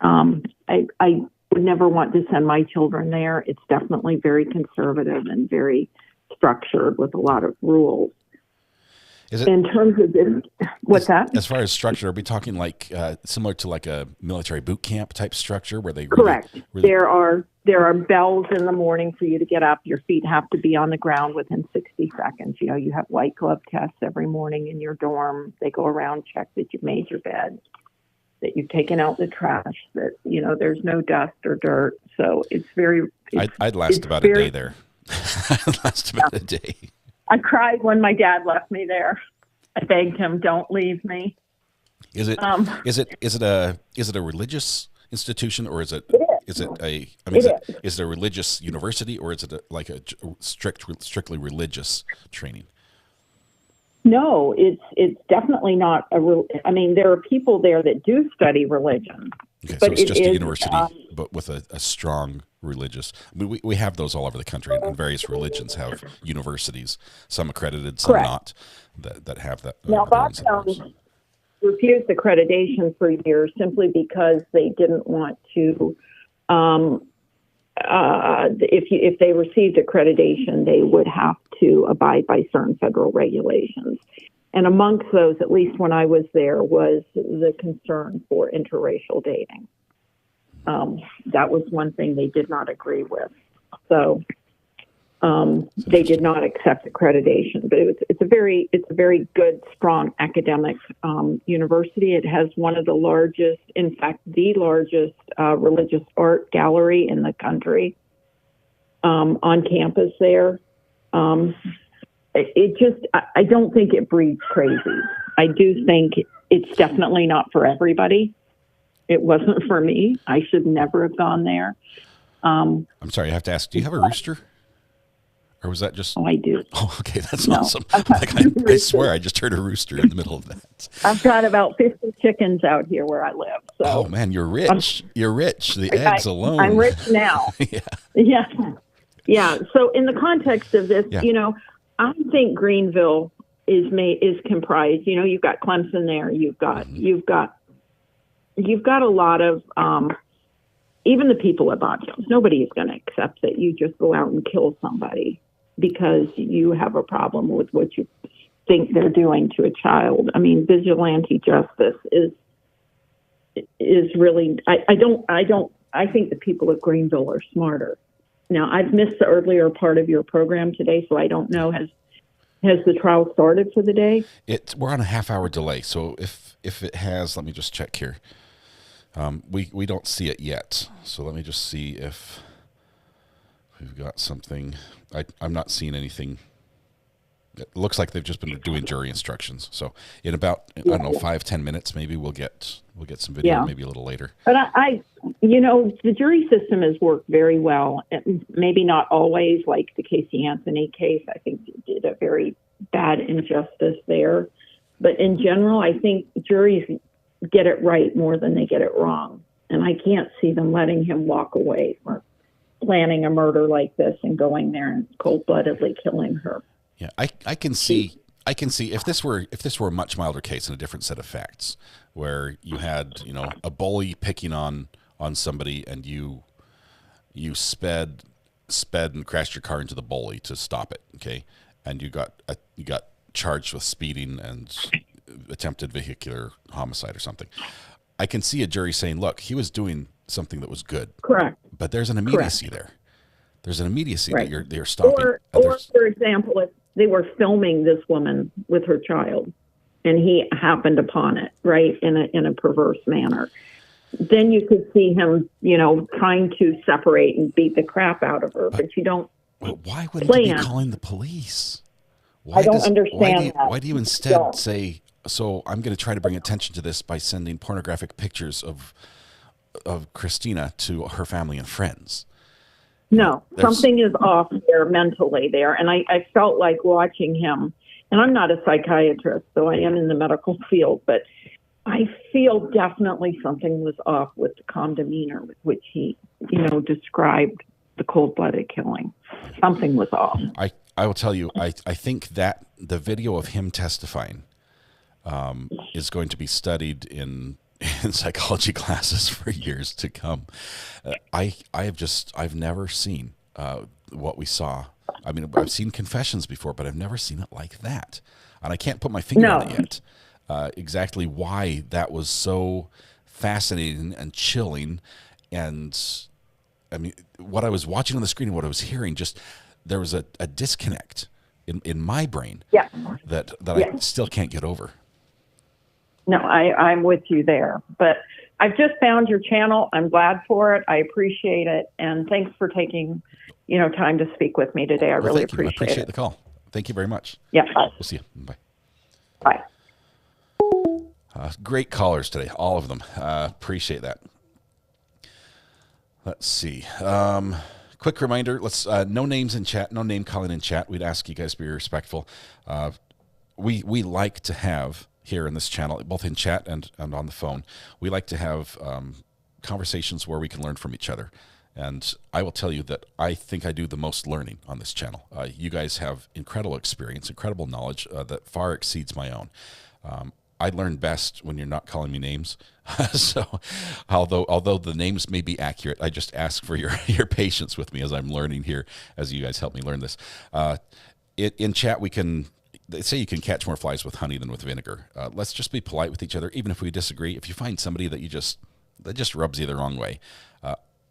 I would never want to send my children there. It's definitely very conservative and very structured with a lot of rules. Is it, in terms of this, what's that? As far as structure, are we talking like similar to like a military boot camp type structure where they Correct. Really... There are bells in the morning for you to get up. Your feet have to be on the ground within 60 seconds. You have white glove tests every morning in your dorm. They go around, check that you've made your bed, that you've taken out the trash, that there's no dust or dirt. So it's very. I'd last about a day there. I'd last about a day. I cried when my dad left me there. I begged him, "Don't leave me." Is it a religious institution, or is it a religious university, or is it like a strictly religious training? No, it's definitely not there are people there that do study religion. Okay, so it's just a university, but with a strong religious. We have those all over the country, and various religions have universities, some accredited, some Correct. Not, that have that. Now, Bob Jones refused accreditation for years simply because they didn't want to. If they received accreditation, they would have to abide by certain federal regulations. And amongst those, at least when I was there, was the concern for interracial dating. That was one thing they did not agree with. So they did not accept accreditation. But it's a very good, strong academic university. It has one of the largest, in fact, the largest religious art gallery in the country on campus there. I don't think it breeds crazy. I do think it's definitely not for everybody. It wasn't for me. I should never have gone there. I'm sorry, I have to ask, do you have a rooster? Or was that just... Oh, I do. Oh, okay, that's awesome. I swear I just heard a rooster in the middle of that. I've got about 50 chickens out here where I live. So oh, man, you're rich. You're rich. The eggs alone. I'm rich now. Yeah. Yeah. So in the context of this, I think Greenville is comprised. You've got Clemson there. You've got a lot of even the people at Bob Jones. Nobody is going to accept that you just go out and kill somebody because you have a problem with what you think they're doing to a child. I mean, vigilante justice is really. I think the people of Greenville are smarter. Now, I've missed the earlier part of your program today, so I don't know. Has the trial started for the day? We're on a half-hour delay, so if it has, let me just check here. We don't see it yet, so let me just see if we've got something. I'm not seeing anything. It looks like they've just been doing jury instructions. So in about, I don't know, 5-10 minutes, maybe we'll get some video, maybe a little later. But the jury system has worked very well. Maybe not always, like the Casey Anthony case. I think did a very bad injustice there. But in general, I think juries get it right more than they get it wrong. And I can't see them letting him walk away from planning a murder like this and going there and cold-bloodedly killing her. Yeah, I can see if this were a much milder case and a different set of facts, where you had a bully picking on somebody and you sped and crashed your car into the bully to stop it, okay, and you got charged with speeding and attempted vehicular homicide or something. I can see a jury saying, look, he was doing something that was good. Correct. But there's an immediacy there. There's an immediacy that you're stopping. Or for example, if they were filming this woman with her child and he happened upon it, right, in a perverse manner, then you could see him, trying to separate and beat the crap out of her. But you don't. Well, why wouldn't you be calling the police? I don't understand that. Why do you instead say, so I'm going to try to bring attention to this by sending pornographic pictures of Christina to her family and friends? No, something is off there mentally there. And I felt like watching him, and I'm not a psychiatrist, though I am in the medical field, but I feel definitely something was off with the calm demeanor with which he, described the cold-blooded killing. Something was off. I will tell you, I think that the video of him testifying is going to be studied in psychology classes for years to come. I've never seen what we saw. I mean, I've seen confessions before, but I've never seen it like that. And I can't put my finger on it yet. Exactly why that was so fascinating and chilling. And I mean, what I was watching on the screen and what I was hearing, just there was a disconnect in my brain that I still can't get over. No, I'm with you there. But I've just found your channel. I'm glad for it. I appreciate it. And thanks for taking, time to speak with me today. I really appreciate it. I appreciate the call. Thank you very much. Yeah. Bye. We'll see you. Bye. Bye. Great callers today, all of them. Appreciate that. Let's see. Quick reminder, let's no names in chat, no name calling in chat. We'd ask you guys to be respectful. We like to have here in this channel, both in chat and on the phone, we like to have conversations where we can learn from each other. And I will tell you that I think I do the most learning on this channel. You guys have incredible experience, incredible knowledge that far exceeds my own. I learn best when you're not calling me names. So although the names may be accurate, I just ask for your patience with me as I'm learning here, as you guys help me learn this. In chat, they say you can catch more flies with honey than with vinegar. Let's just be polite with each other, even if we disagree. If you find somebody that just rubs you the wrong way,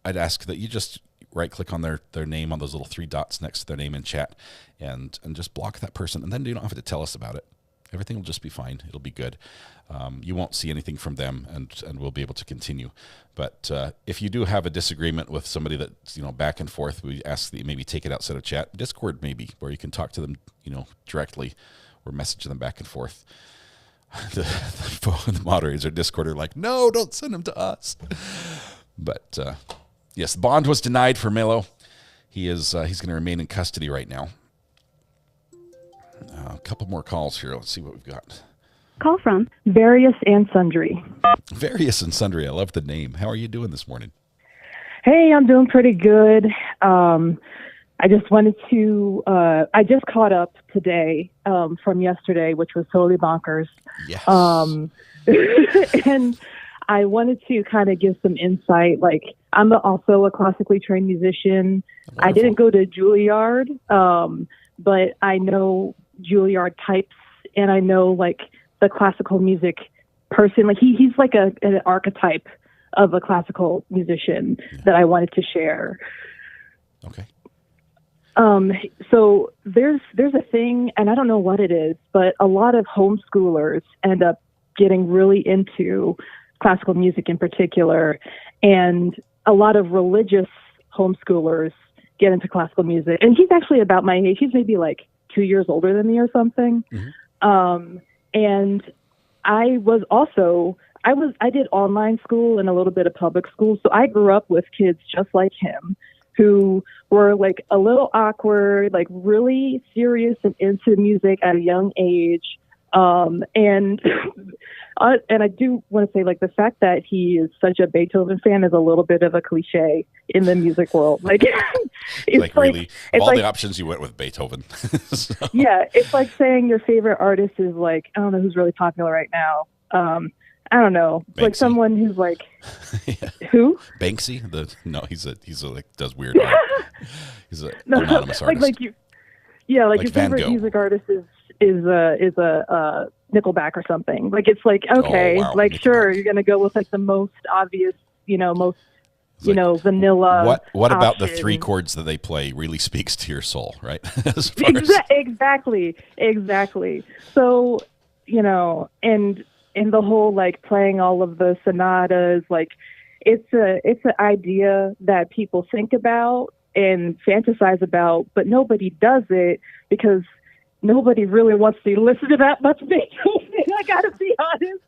I'd ask that you just right-click on their name on those little 3 dots next to their name in chat, and just block that person. And then you don't have to tell us about it. Everything will just be fine. It'll be good. You won't see anything from them, and we'll be able to continue. But if you do have a disagreement with somebody that's back and forth, we ask that you maybe take it outside of chat, Discord maybe, where you can talk to them directly, or message them back and forth. The moderators or Discord are like, no, don't send them to us. But yes, bond was denied for Melo. He's going to remain in custody right now. A couple more calls here. Let's see what we've got. Call from Various and Sundry. Various and Sundry. I love the name. How are you doing this morning? Hey, I'm doing pretty good. I just wanted to, I just caught up today from yesterday, which was totally bonkers. Yes. And I wanted to kind of give some insight. Like, I'm also a classically trained musician. Wonderful. I didn't go to Juilliard, but I know Juilliard types, and I know like the classical music person. Like he's like an archetype of a classical musician that I wanted to share. Okay. So there's a thing, and I don't know what it is, but a lot of homeschoolers end up getting really into classical music in particular, and a lot of religious homeschoolers get into classical music. And he's actually about my age. He's maybe like 2 years older than me or something. Mm-hmm. And I was also, I did online school and a little bit of public school. So I grew up with kids just like him who were like a little awkward, like really serious and into music at a young age. And I do want to say, like, the fact that he is such a Beethoven fan is a little bit of a cliche in the music world. Like, it's like really, of all the options, you went with Beethoven. So. Yeah, it's like saying your favorite artist is like, I don't know who's really popular right now. I don't know, Banksy. Like someone who's like, yeah. Who? Banksy? He's a like does weird art. He's an anonymous artist. Like your favorite music artist is a Nickelback or something. Like, it's like, okay, like Nickelback. Sure, you're gonna go with like the most obvious, most vanilla. What about option. The three chords that they play really speaks to your soul, right? Exactly. So, and the whole like playing all of the sonatas, like it's an idea that people think about and fantasize about, but nobody does it because nobody really wants to listen to that much Beethoven. I gotta be honest.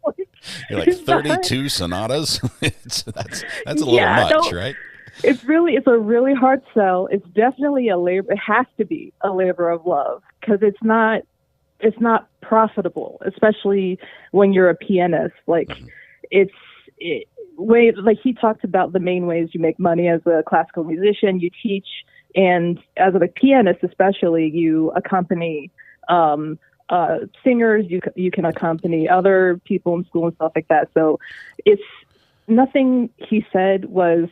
You're like 32 sonatas. that's a little much, right? It's a really hard sell. It's definitely it has to be a labor of love because it's not profitable, especially when you're a pianist. Like like he talked about the main ways you make money as a classical musician. You teach, and as a pianist especially, you accompany singers. You can accompany other people in school and stuff like that. So it's nothing he said was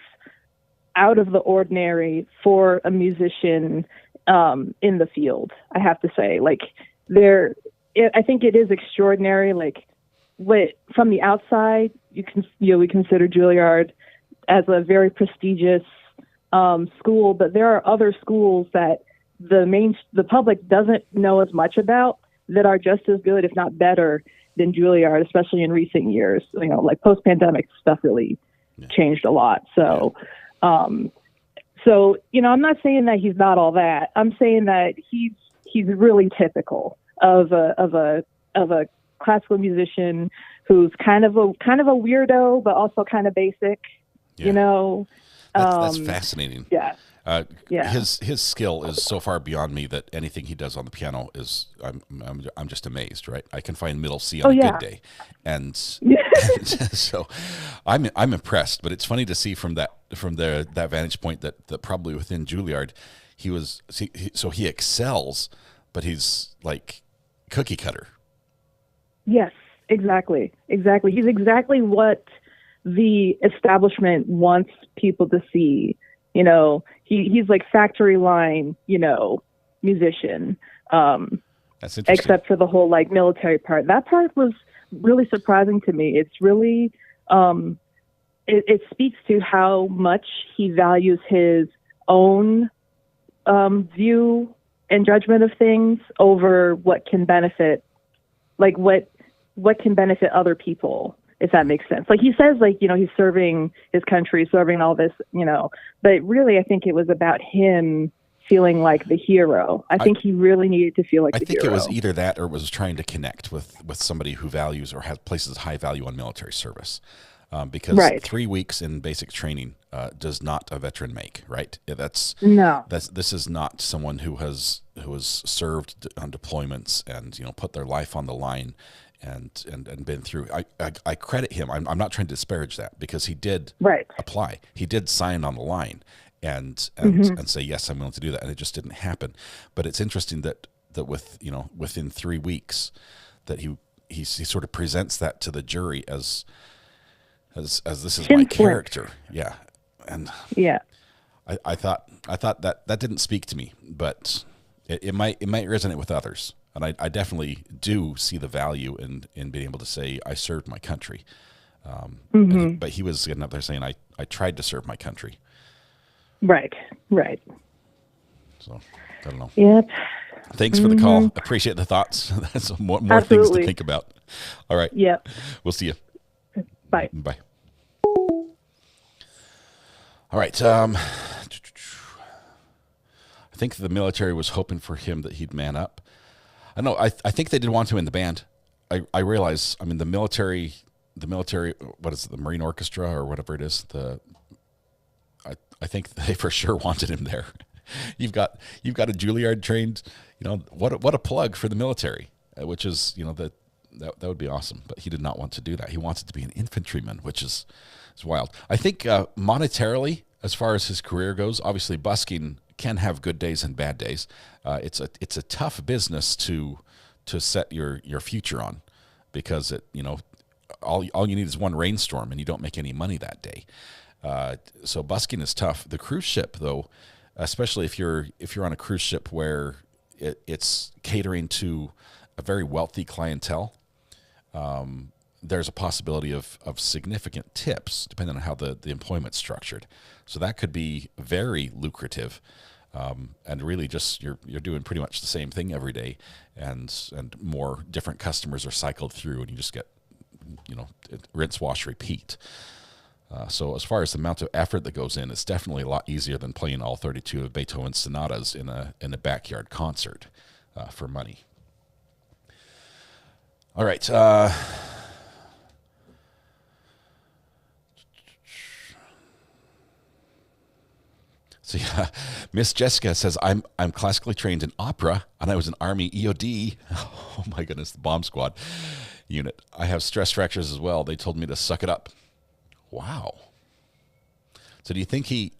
out of the ordinary for a musician in the field. I have to say, like I think it is extraordinary. Like from the outside, we consider Juilliard as a very prestigious school, but there are other schools that the public doesn't know as much about that are just as good, if not better, than Juilliard, especially in recent years. Like post-pandemic stuff really changed a lot. So, I'm not saying that he's not all that. I'm saying that he's really typical of a classical musician who's kind of a weirdo, but also kind of basic. Yeah. That's fascinating. Yeah. His skill is so far beyond me that anything he does on the piano is I'm just amazed. Right, I can find middle C on a good day, and so I'm impressed. But it's funny to see from that vantage point that probably within Juilliard he excels, but he's like cookie cutter. Yes, exactly. He's exactly what the establishment wants people to see. He's like factory line, musician. That's interesting. Except for the whole like military part. That part was really surprising to me. It's really, it speaks to how much he values his own view and judgment of things over what can benefit, like what can benefit other people. If that makes sense. Like he says, like, he's serving his country, serving all this, but really I think it was about him feeling like the hero. I think he really needed to feel like the hero. I think it was either that or was trying to connect with somebody who values or has places high value on military service. Because 3 weeks in basic training does not a veteran make, right? This is not someone who has served on deployments and put their life on the line and been through. I credit him. I'm not trying to disparage that, because he did apply. He did sign on the line and say, yes, I'm willing to do that, and it just didn't happen. But it's interesting that with within 3 weeks that he sort of presents that to the jury as this is my character. Yeah. And yeah, I thought that didn't speak to me, but it might resonate with others. And I definitely do see the value in being able to say I served my country. But he was getting up there saying I tried to serve my country. Right. So I don't know. Yep. Thanks for the call. Appreciate the thoughts. That's more things to think about. All right. Yep. We'll see you. Bye. Bye. All right. I think the military was hoping for him that he'd man up. I know. I think they did want him in the band. I realize. I mean, the military. What is it? The Marine Orchestra or whatever it is. I think they for sure wanted him there. You've got a Juilliard trained. What a plug for the military, which is that would be awesome. But he did not want to do that. He wanted to be an infantryman, which is wild. I think monetarily, as far as his career goes, obviously busking can have good days and bad days. It's a tough business to set your future on, because all you need is one rainstorm and you don't make any money that day. So busking is tough. The cruise ship, though, especially if you're on a cruise ship where it's catering to a very wealthy clientele, there's a possibility of significant tips depending on how the employment's structured. So that could be very lucrative, and really just you're doing pretty much the same thing every day, and more different customers are cycled through, and you just get rinse, wash, repeat. So as far as the amount of effort that goes in, it's definitely a lot easier than playing all 32 of Beethoven's sonatas in a backyard concert for money. All right. See, Miss Jessica says, I'm classically trained in opera, and I was an Army EOD. Oh my goodness, the bomb squad unit. I have stress fractures as well. They told me to suck it up. Wow. So do you think he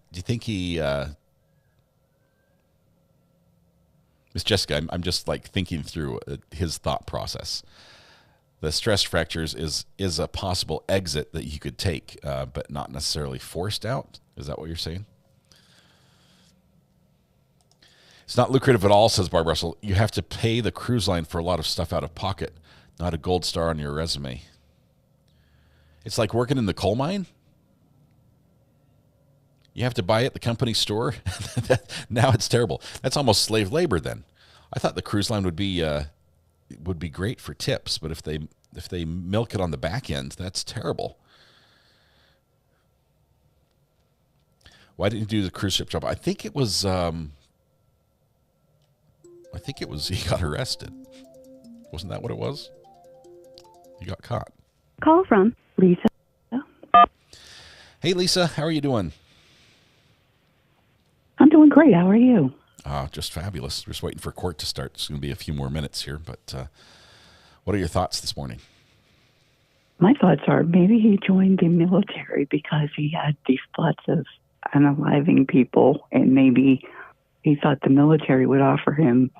Miss Jessica, I'm just like thinking through his thought process. The stress fractures is a possible exit that you could take, but not necessarily forced out. Is that what you're saying? It's not lucrative at all, says Barb Russell. You have to pay the cruise line for a lot of stuff out of pocket, not a gold star on your resume. It's like working in the coal mine. You have to buy it at the company store. Now it's terrible. That's almost slave labor then. I thought the cruise line would be great for tips, but if they milk it on the back end, that's terrible. Why didn't you do the cruise ship job? I think it was he got arrested. Wasn't that what it was? He got caught. Call from Lisa. Hey, Lisa, how are you doing? I'm doing great. How are you? Just fabulous. Just waiting for court to start. It's going to be a few more minutes here, but what are your thoughts this morning? My thoughts are maybe he joined the military because he had these thoughts of unaliving people, and maybe he thought the military would offer him,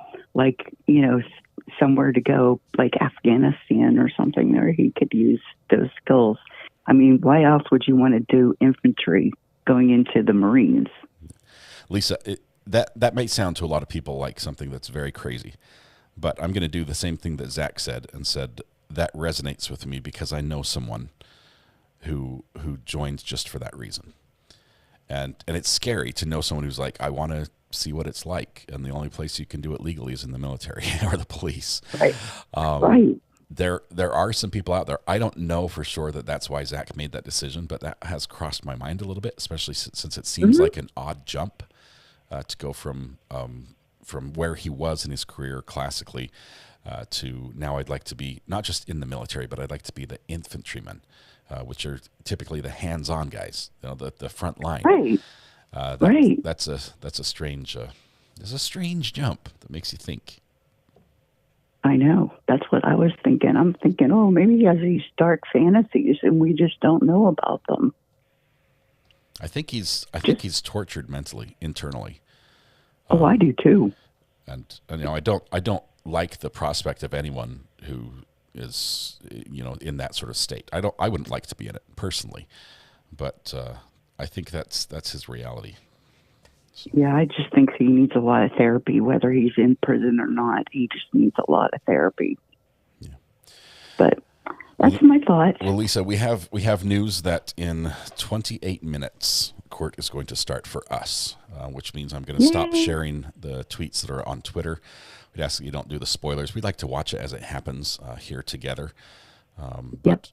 somewhere to go, like Afghanistan or something, where he could use those skills. I mean, why else would you want to do infantry going into the Marines? Lisa, that might sound to a lot of people like something that's very crazy, but I'm going to do the same thing that Zach said, and said that resonates with me because I know someone who joins just for that reason. And it's scary to know someone who's like, I want to see what it's like, and the only place you can do it legally is in the military or the police. Right. Right. There are some people out there. I don't know for sure that that's why Zach made that decision, but that has crossed my mind a little bit, especially since it seems like an odd jump to go from where he was in his career classically to now I'd like to be not just in the military, but I'd like to be the infantryman. which are typically the hands-on guys, the front line. Right. Right. That's a strange. There's a strange jump that makes you think. I know. That's what I was thinking. I'm thinking, oh, maybe he has these dark fantasies and we just don't know about them. I think he's tortured mentally, internally. Oh, I do too. And I don't like the prospect of anyone who is in that sort of state. I wouldn't like to be in it personally, but I think that's his reality. Yeah, I just think he needs a lot of therapy, whether he's in prison or not. He just needs a lot of therapy. Yeah. But that's my thought. Well, Lisa, we have news that in 28 minutes, court is going to start for us, which means I'm going to stop sharing the tweets that are on Twitter. We'd ask that you don't do the spoilers. We'd like to watch it as it happens here together. But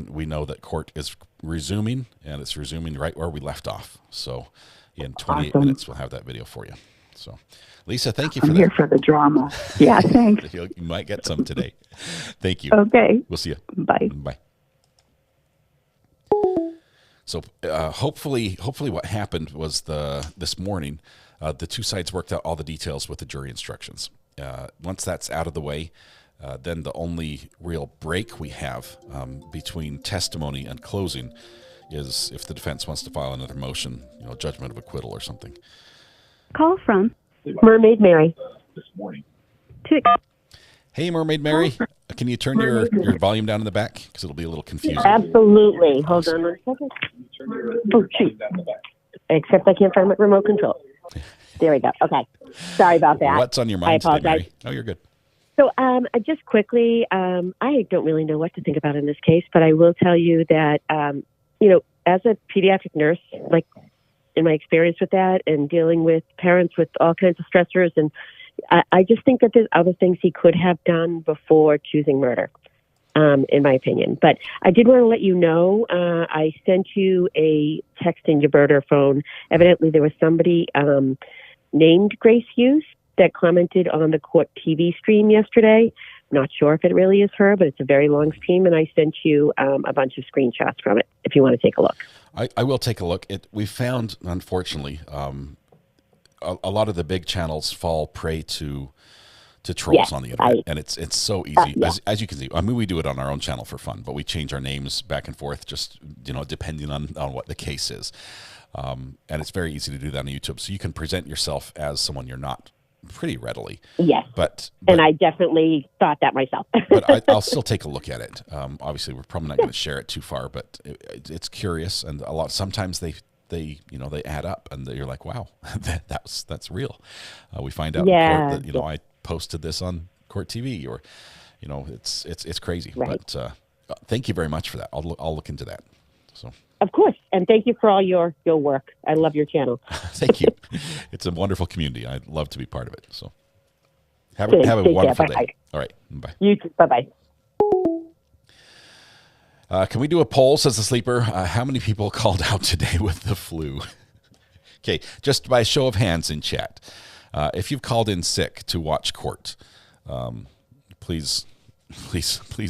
we know that court is resuming, and it's resuming right where we left off. So in 28 minutes, we'll have that video for you. So, Lisa, thank you for that. I'm here for the drama. Yeah, thanks. You might get some today. Thank you. Okay. We'll see you. Bye. Bye. So hopefully what happened was this morning, the two sides worked out all the details with the jury instructions. Once that's out of the way, then the only real break we have between testimony and closing is if the defense wants to file another motion, judgment of acquittal or something. Call from Mermaid Mary. This morning. Hey, Mermaid Mary, can you turn your volume down in the back? Because it'll be a little confusing. Absolutely. Hold on 1 second. Oh, shoot. Except I can't find my remote control. There we go. Okay. Sorry about that. What's on your mind today, Mary? Oh, you're good. So just quickly, I don't really know what to think about in this case, but I will tell you that, as a pediatric nurse, like in my experience with that and dealing with parents with all kinds of stressors, and I just think that there's other things he could have done before choosing murder, in my opinion. But I did want to let you know, I sent you a text in your burner phone. Evidently, there was somebody named Grace Hughes that commented on the court TV stream yesterday. Not sure if it really is her, but it's a very long stream, and I sent you a bunch of screenshots from it if you want to take a look. I will take a look. We found, unfortunately, a lot of the big channels fall prey to trolls on the internet, and it's so easy. As you can see, I mean, we do it on our own channel for fun, but we change our names back and forth just depending on what the case is, and it's very easy to do that on YouTube. So you can present yourself as someone you're not pretty readily. Yes. But and I definitely thought that myself. But I'll still take a look at it. Obviously, we're probably not going to share it too far, but it's curious, and sometimes they add up, and you're like, wow, that's real. We find out in court that I posted this on court TV, or it's crazy. Right. But thank you very much for that. I'll look into that. So. Of course, and thank you for all your work. I love your channel. Thank you. It's a wonderful community. I'd love to be part of it. So have a wonderful day. All right, bye. You too. Bye-bye. Can we do a poll, says the sleeper? How many people called out today with the flu? Okay, just by a show of hands in chat. If you've called in sick to watch court, please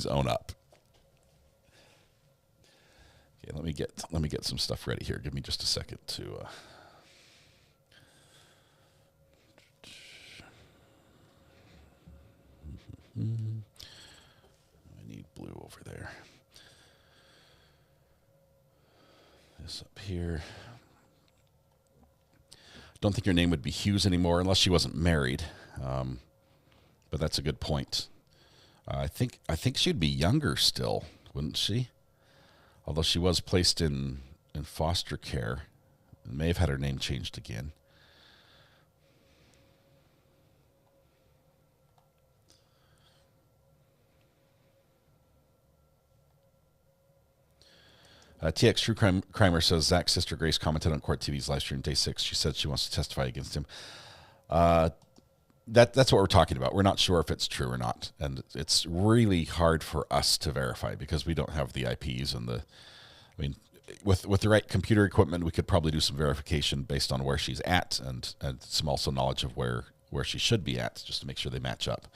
own up. Okay, let me get some stuff ready here. Give me just a second to. I need blue over there. This up here. Don't think your name would be Hughes anymore unless she wasn't married. But that's a good point. I think she'd be younger still, wouldn't she? Although she was placed in foster care, and may have had her name changed again. TX True Crimer says Zach's sister Grace commented on Court TV's live stream day 6. She said she wants to testify against him. That's what we're talking about. We're not sure if it's true or not, and it's really hard for us to verify because we don't have the IPs and with the right computer equipment, we could probably do some verification based on where she's at and some also knowledge of where she should be at, just to make sure they match up.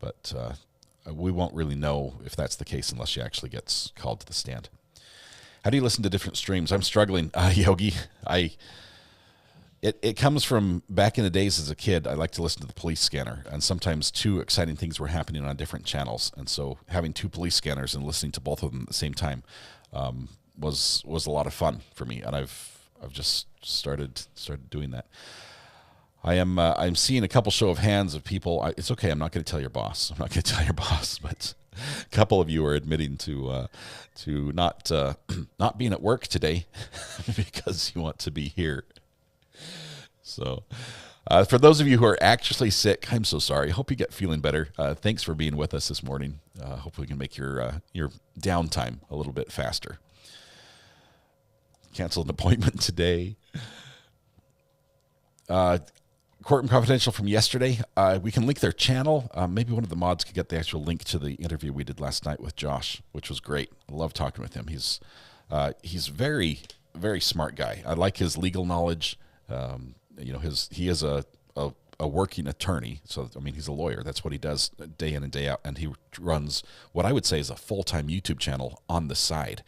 But we won't really know if that's the case unless she actually gets called to the stand. How do you listen to different streams? I'm struggling, Yogi. It comes from back in the days as a kid. I like to listen to the police scanner, and sometimes two exciting things were happening on different channels. And so having two police scanners and listening to both of them at the same time was a lot of fun for me. And I've just started doing that. I'm seeing a couple show of hands of people. It's okay. I'm not going to tell your boss. But a couple of you are admitting to not being at work today because you want to be here. So, for those of you who are actually sick, I'm so sorry. Hope you get feeling better. Thanks for being with us this morning. Hopefully, we can make your downtime a little bit faster. Canceled an appointment today. Courtroom Confidential from yesterday. We can link their channel. Maybe one of the mods could get the actual link to the interview we did last night with Josh, which was great. I love talking with him. He's very, very smart guy. I like his legal knowledge. He is a working attorney. So, I mean, he's a lawyer. That's what he does day in and day out. And he runs what I would say is a full-time YouTube channel on the side,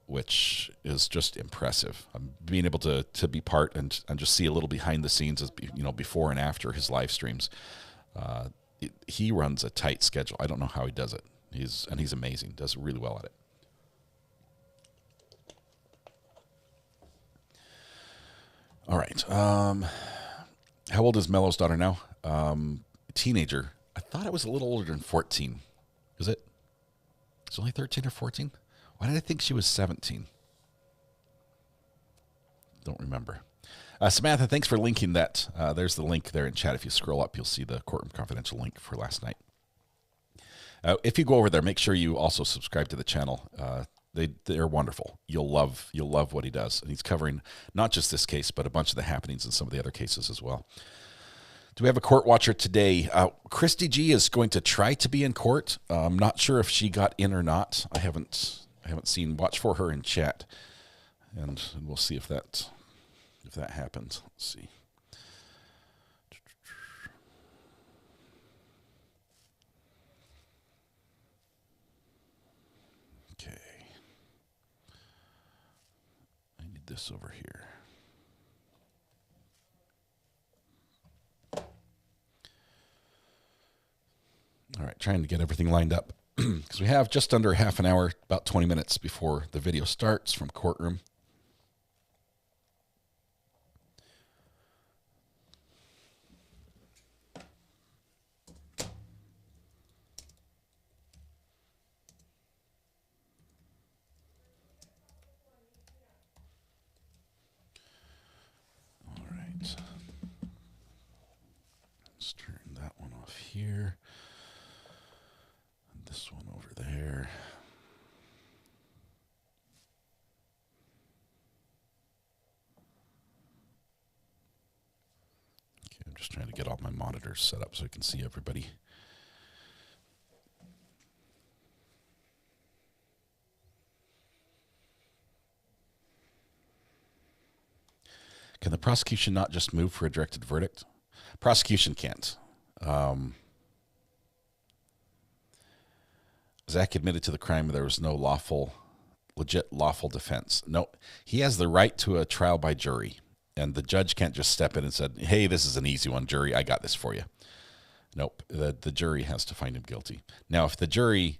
which is just impressive. Being able to be part and just see a little behind the scenes, as before and after his live streams. He runs a tight schedule. I don't know how he does it. He's amazing. Does really well at it. All right. How old is Mello's daughter now? Teenager. I thought it was a little older than 14. Is it? It's only 13 or 14? Why did I think she was 17? Don't remember. Samantha, thanks for linking that. There's the link there in chat. If you scroll up, you'll see the Courtroom Confidential link for last night. If you go over there, make sure you also subscribe to the channel. They're wonderful. You'll love what he does. And he's covering not just this case, but a bunch of the happenings in some of the other cases as well. Do we have a court watcher today? Christy G is going to try to be in court. I'm not sure if she got in or not. I haven't seen. Watch for her in chat, and we'll see if that happens. Let's see. Okay. I need this over here. All right, trying to get everything lined up because we have just under half an hour, about 20 minutes before the video starts from Courtroom. All right. Let's turn that one off here. This one over there. Okay, I'm just trying to get all my monitors set up so I can see everybody. Can the prosecution not just move for a directed verdict? Prosecution can't. Zach admitted to the crime, but there was no legit lawful defense. No, he has the right to a trial by jury, and the judge can't just step in and say, hey, this is an easy one, jury, I got this for you. Nope, the jury has to find him guilty. Now, if the jury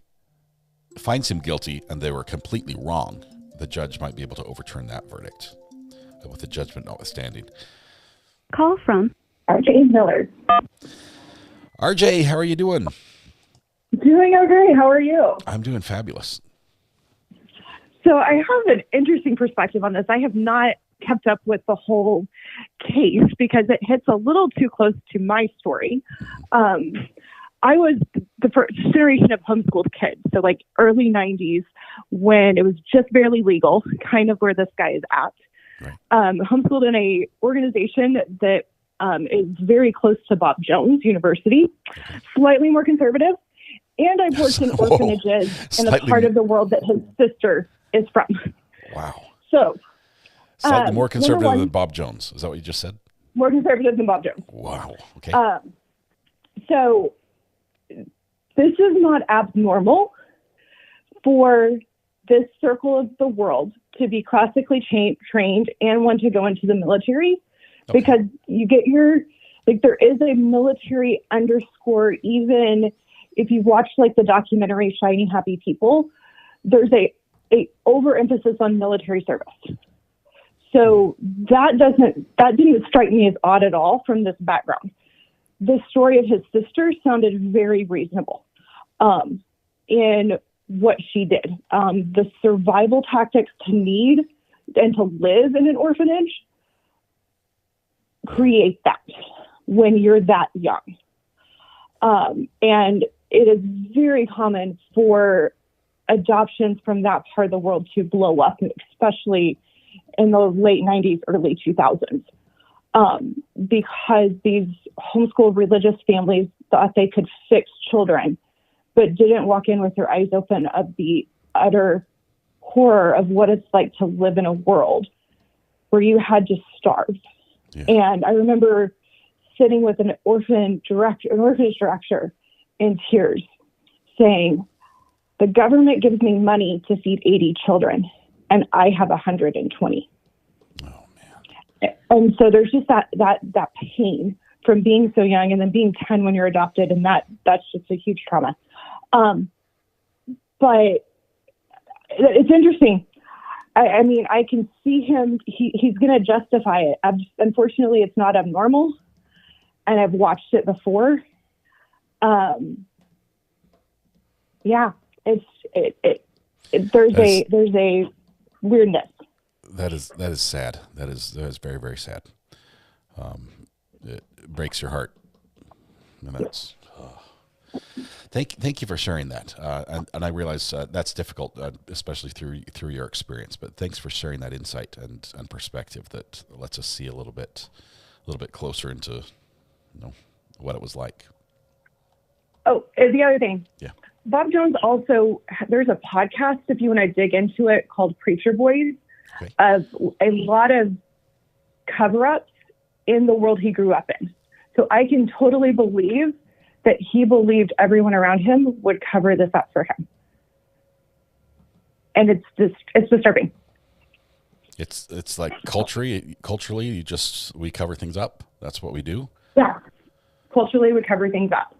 finds him guilty and they were completely wrong, the judge might be able to overturn that verdict, with the judgment notwithstanding. Call from RJ Miller. RJ, how are you doing? Doing okay. How are you? I'm doing fabulous. So I have an interesting perspective on this. I have not kept up with the whole case because it hits a little too close to my story. I was the first generation of homeschooled kids, so like early 90s when it was just barely legal, kind of where this guy is at. Right. Homeschooled in a organization that is very close to Bob Jones University, slightly more conservative. And I've worked in orphanages in a part of the world that his sister is from. Wow. So, slightly more conservative than Bob Jones. Is that what you just said? More conservative than Bob Jones. Wow. Okay. So, this is not abnormal for this circle of the world to be classically trained and want to go into the military, because you get there is a military underscore. Even if you watch like the documentary Shiny Happy People, there's a overemphasis on military service. So that didn't strike me as odd at all from this background. The story of his sister sounded very reasonable in what she did. The survival tactics to need and to live in an orphanage create that when you're that young. And it is very common for adoptions from that part of the world to blow up, especially in the late 90s, early 2000s, because these homeschool religious families thought they could fix children, but didn't walk in with their eyes open of the utter horror of what it's like to live in a world where you had to starve. Yeah. And I remember sitting with an orphanage director in tears saying, the government gives me money to feed 80 children and I have 120. Oh man. And so there's just that pain from being so young and then being 10 when you're adopted. And that's just a huge trauma. But it's interesting. I mean, I can see him, he's going to justify it. Unfortunately, it's not abnormal. And I've watched it before. Yeah, there's a weirdness. That is sad. That is very, very sad. It breaks your heart. And that's, Thank you for sharing that. And I realize that's difficult, especially through your experience. But thanks for sharing that insight and perspective that lets us see a little bit closer into what it was like. Oh, the other thing. Yeah. Bob Jones also, there's a podcast, if you want to dig into it, called Preacher Boys, of a lot of cover-ups in the world he grew up in. So I can totally believe that he believed everyone around him would cover this up for him. And it's disturbing. It's like culturally, we cover things up. That's what we do. Yeah. Culturally, we cover things up.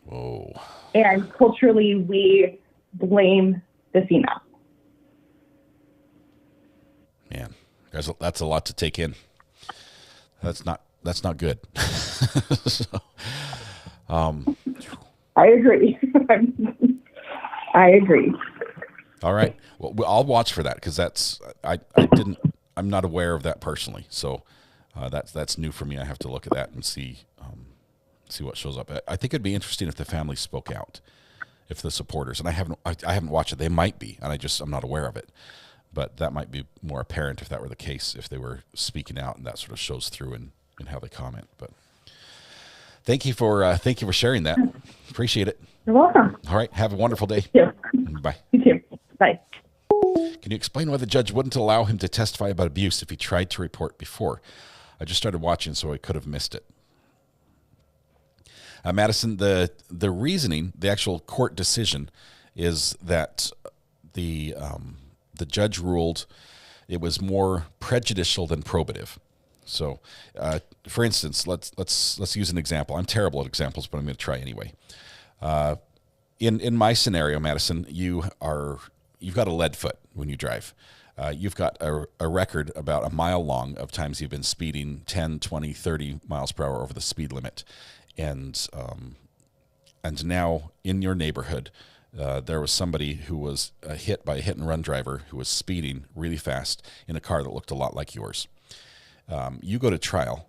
Whoa. And culturally, we blame the female. Man, that's a lot to take in. That's not good. So, I agree. I agree. All right. Well, I'll watch for that because I'm not aware of that personally. So that's new for me. I have to look at that and see what shows up. I think it'd be interesting if the family spoke out, if the supporters, and I haven't watched it. They might be, and I'm not aware of it. But that might be more apparent if that were the case, if they were speaking out, and that sort of shows through in how they comment. But thank you for sharing that. Appreciate it. You're welcome. All right. Have a wonderful day. You too. Bye. You too. Bye. Can you explain why the judge wouldn't allow him to testify about abuse if he tried to report before? I just started watching, so I could have missed it. Madison, the reasoning, the actual court decision, is that the judge ruled it was more prejudicial than probative. So, for instance, let's use an example. I'm terrible at examples, but I'm going to try anyway. In my scenario, Madison, you've got a lead foot when you drive. You've got a record about a mile long of times you've been speeding 10, 20, 30 miles per hour over the speed limit. And now in your neighborhood, there was somebody who was hit by a hit-and-run driver who was speeding really fast in a car that looked a lot like yours. You go to trial,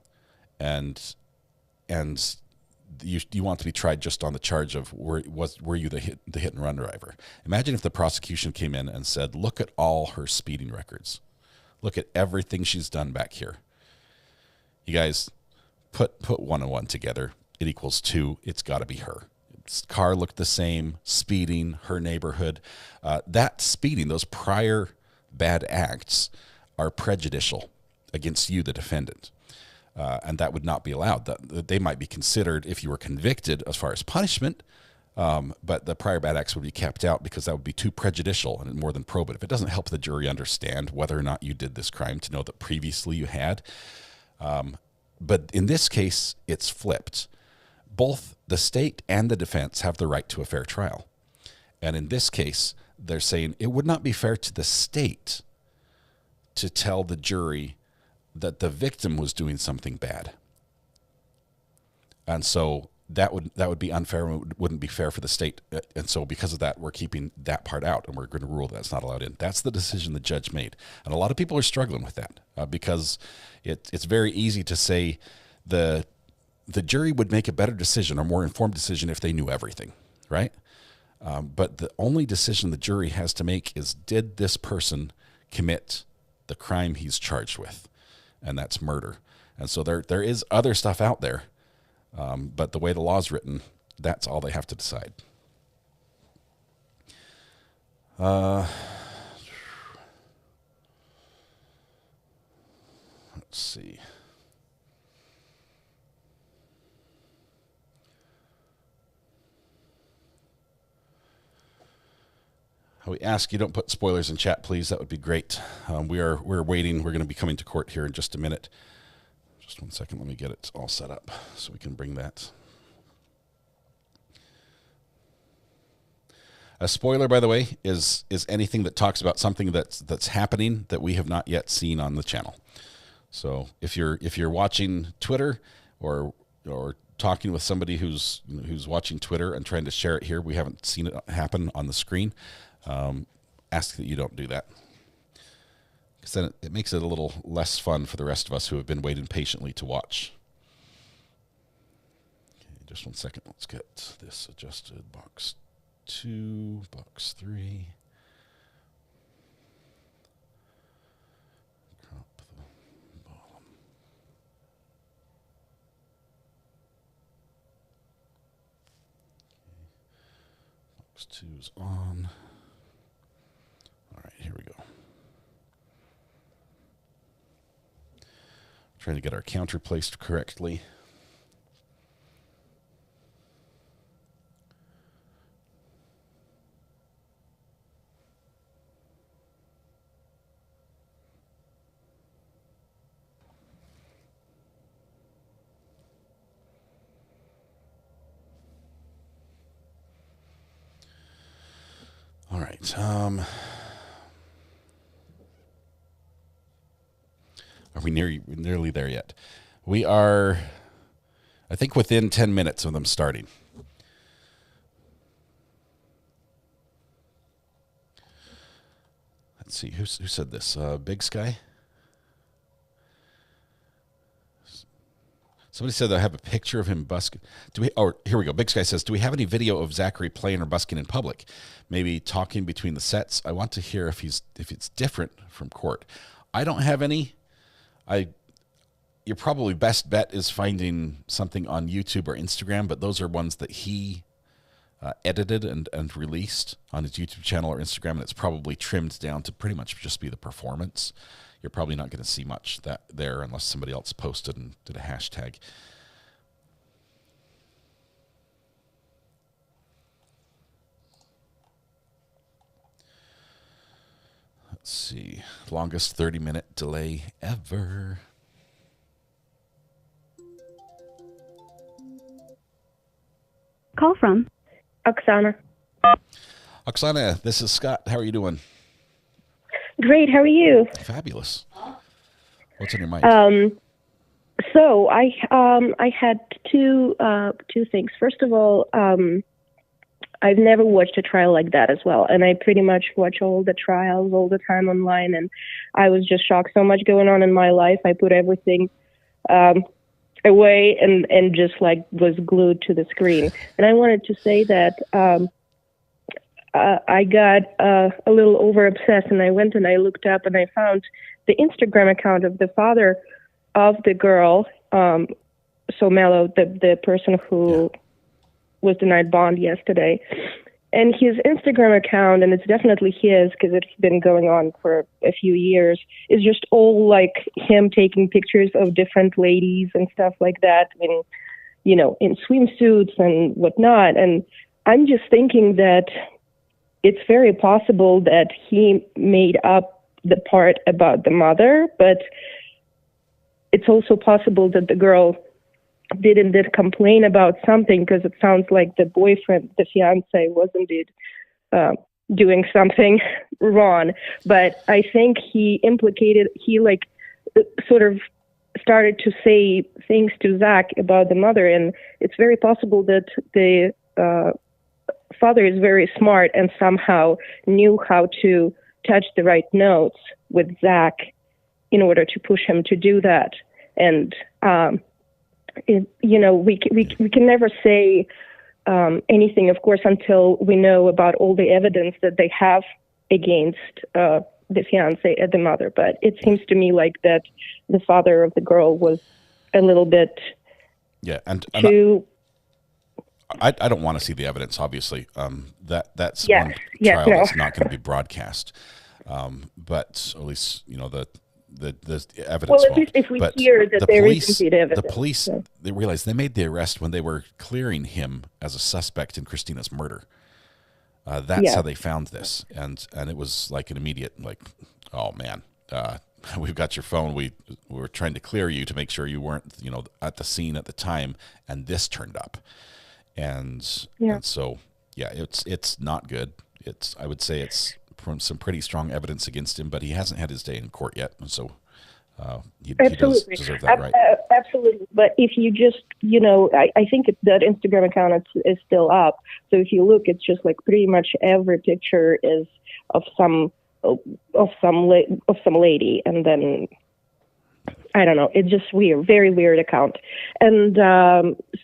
and you want to be tried just on the charge of were you the hit-and-run driver. Imagine if the prosecution came in and said, look at all her speeding records. Look at everything she's done back here. You guys, put one and one together. It equals 2. It's got to be her. Car looked the same, speeding, her neighborhood. That speeding, those prior bad acts are prejudicial against you, the defendant. And that would not be allowed. They might be considered, if you were convicted as far as punishment, But the prior bad acts would be kept out because that would be too prejudicial and more than probative. It doesn't help the jury understand whether or not you did this crime to know that previously you had. But in this case, it's flipped. Both the state and the defense have the right to a fair trial. And in this case, they're saying it would not be fair to the state to tell the jury that the victim was doing something bad. And so that would be unfair and wouldn't be fair for the state. And so because of that, we're keeping that part out and we're going to rule that's not allowed in. That's the decision the judge made. And a lot of people are struggling with that because it's very easy to say the jury would make a better decision or more informed decision if they knew everything, right? But the only decision the jury has to make is, did this person commit the crime he's charged with? And that's murder. And so there is other stuff out there. But the way the law's written, that's all they have to decide. Let's see. We ask you don't put spoilers in chat, please. That would be great. We're waiting. We're going to be coming to court here in just a minute. Just 1 second. Let me get it all set up so we can bring that. A spoiler, by the way, is anything that talks about something that's happening that we have not yet seen on the channel. So if you're watching Twitter or talking with somebody who's watching Twitter and trying to share it here, we haven't seen it happen on the screen. Ask that you don't do that, because then it makes it a little less fun for the rest of us who have been waiting patiently to watch. Okay, just 1 second. Let's get this adjusted. Box 2, box 3. Crop the bottom. Okay. Box 2 is on. All right, here we go. Trying to get our counter placed correctly. All right. Are we nearly there yet? We are, I think, within 10 minutes of them starting. Let's see, who said this? Big Sky? Somebody said they have a picture of him busking. Here we go. Big Sky says, do we have any video of Zachary playing or busking in public? Maybe talking between the sets. I want to hear if it's different from court. I don't have any. Your probably best bet is finding something on YouTube or Instagram, but those are ones that he edited and released on his YouTube channel or Instagram, and it's probably trimmed down to pretty much just be the performance. You're probably not going to see much there unless somebody else posted and did a hashtag. Let's see. Longest 30-minute delay ever. Call from Oksana. Oksana, this is Scott. How are you doing? Great. How are you? Fabulous. What's on your mind? So I had two things. First of all, I've never watched a trial like that as well, and I pretty much watch all the trials all the time online, and I was just shocked. So much going on in my life. I put everything away and just was glued to the screen. And I wanted to say that I got a little over obsessed, and I went and I looked up and I found the Instagram account of the father of the girl, so Mello, the person who was denied bond yesterday. And his Instagram account, and it's definitely his because it's been going on for a few years, is just all him taking pictures of different ladies and stuff like that, in swimsuits and whatnot. And I'm just thinking that it's very possible that he made up the part about the mother, but it's also possible that the girl did complain about something, because it sounds like the boyfriend, the fiance, was indeed doing something wrong. But I think he sort of started to say things to Zach about the mother, and it's very possible that the father is very smart and somehow knew how to touch the right notes with Zach in order to push him to do that. And we can never say anything, of course, until we know about all the evidence that they have against the fiance and the mother. But it seems to me like that the father of the girl was a little bit too. I don't want to see the evidence, obviously. That's one trial that's not going to be broadcast. But at least, the evidence. Well, at least if we hear that there is indeed evidence. The police, they realized they made the arrest when they were clearing him as a suspect in Christina's murder. That's how they found this. And it was like an immediate, oh man, we've got your phone. We were trying to clear you to make sure you weren't, at the scene at the time. And this turned up. And so, it's not good. I would say it's from some pretty strong evidence against him, but he hasn't had his day in court yet. And so he does deserve that right. Absolutely. But if you just, I think that Instagram account is still up. So if you look, it's just like pretty much every picture is of some lady. And then, I don't know, it's just weird, very weird account. And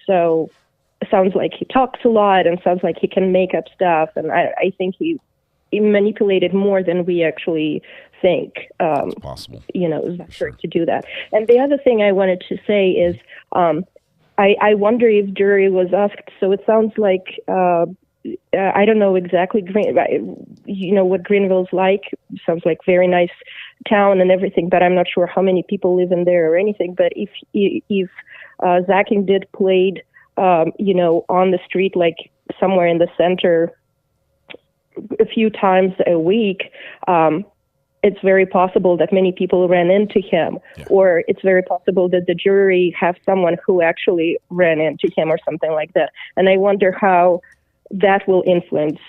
so it sounds like he talks a lot and sounds like he can make up stuff. And I think he manipulated more than we actually think. It's possible. To do that. And the other thing I wanted to say is, I wonder if jury was asked. So it sounds like I don't know exactly, what Greenville's like. Sounds like very nice town and everything, but I'm not sure how many people live in there or anything. But if Zach did played, on the street, like somewhere in the center, a few times a week, it's very possible that many people ran into him, or it's very possible that the jury have someone who actually ran into him or something like that. And I wonder how that will influence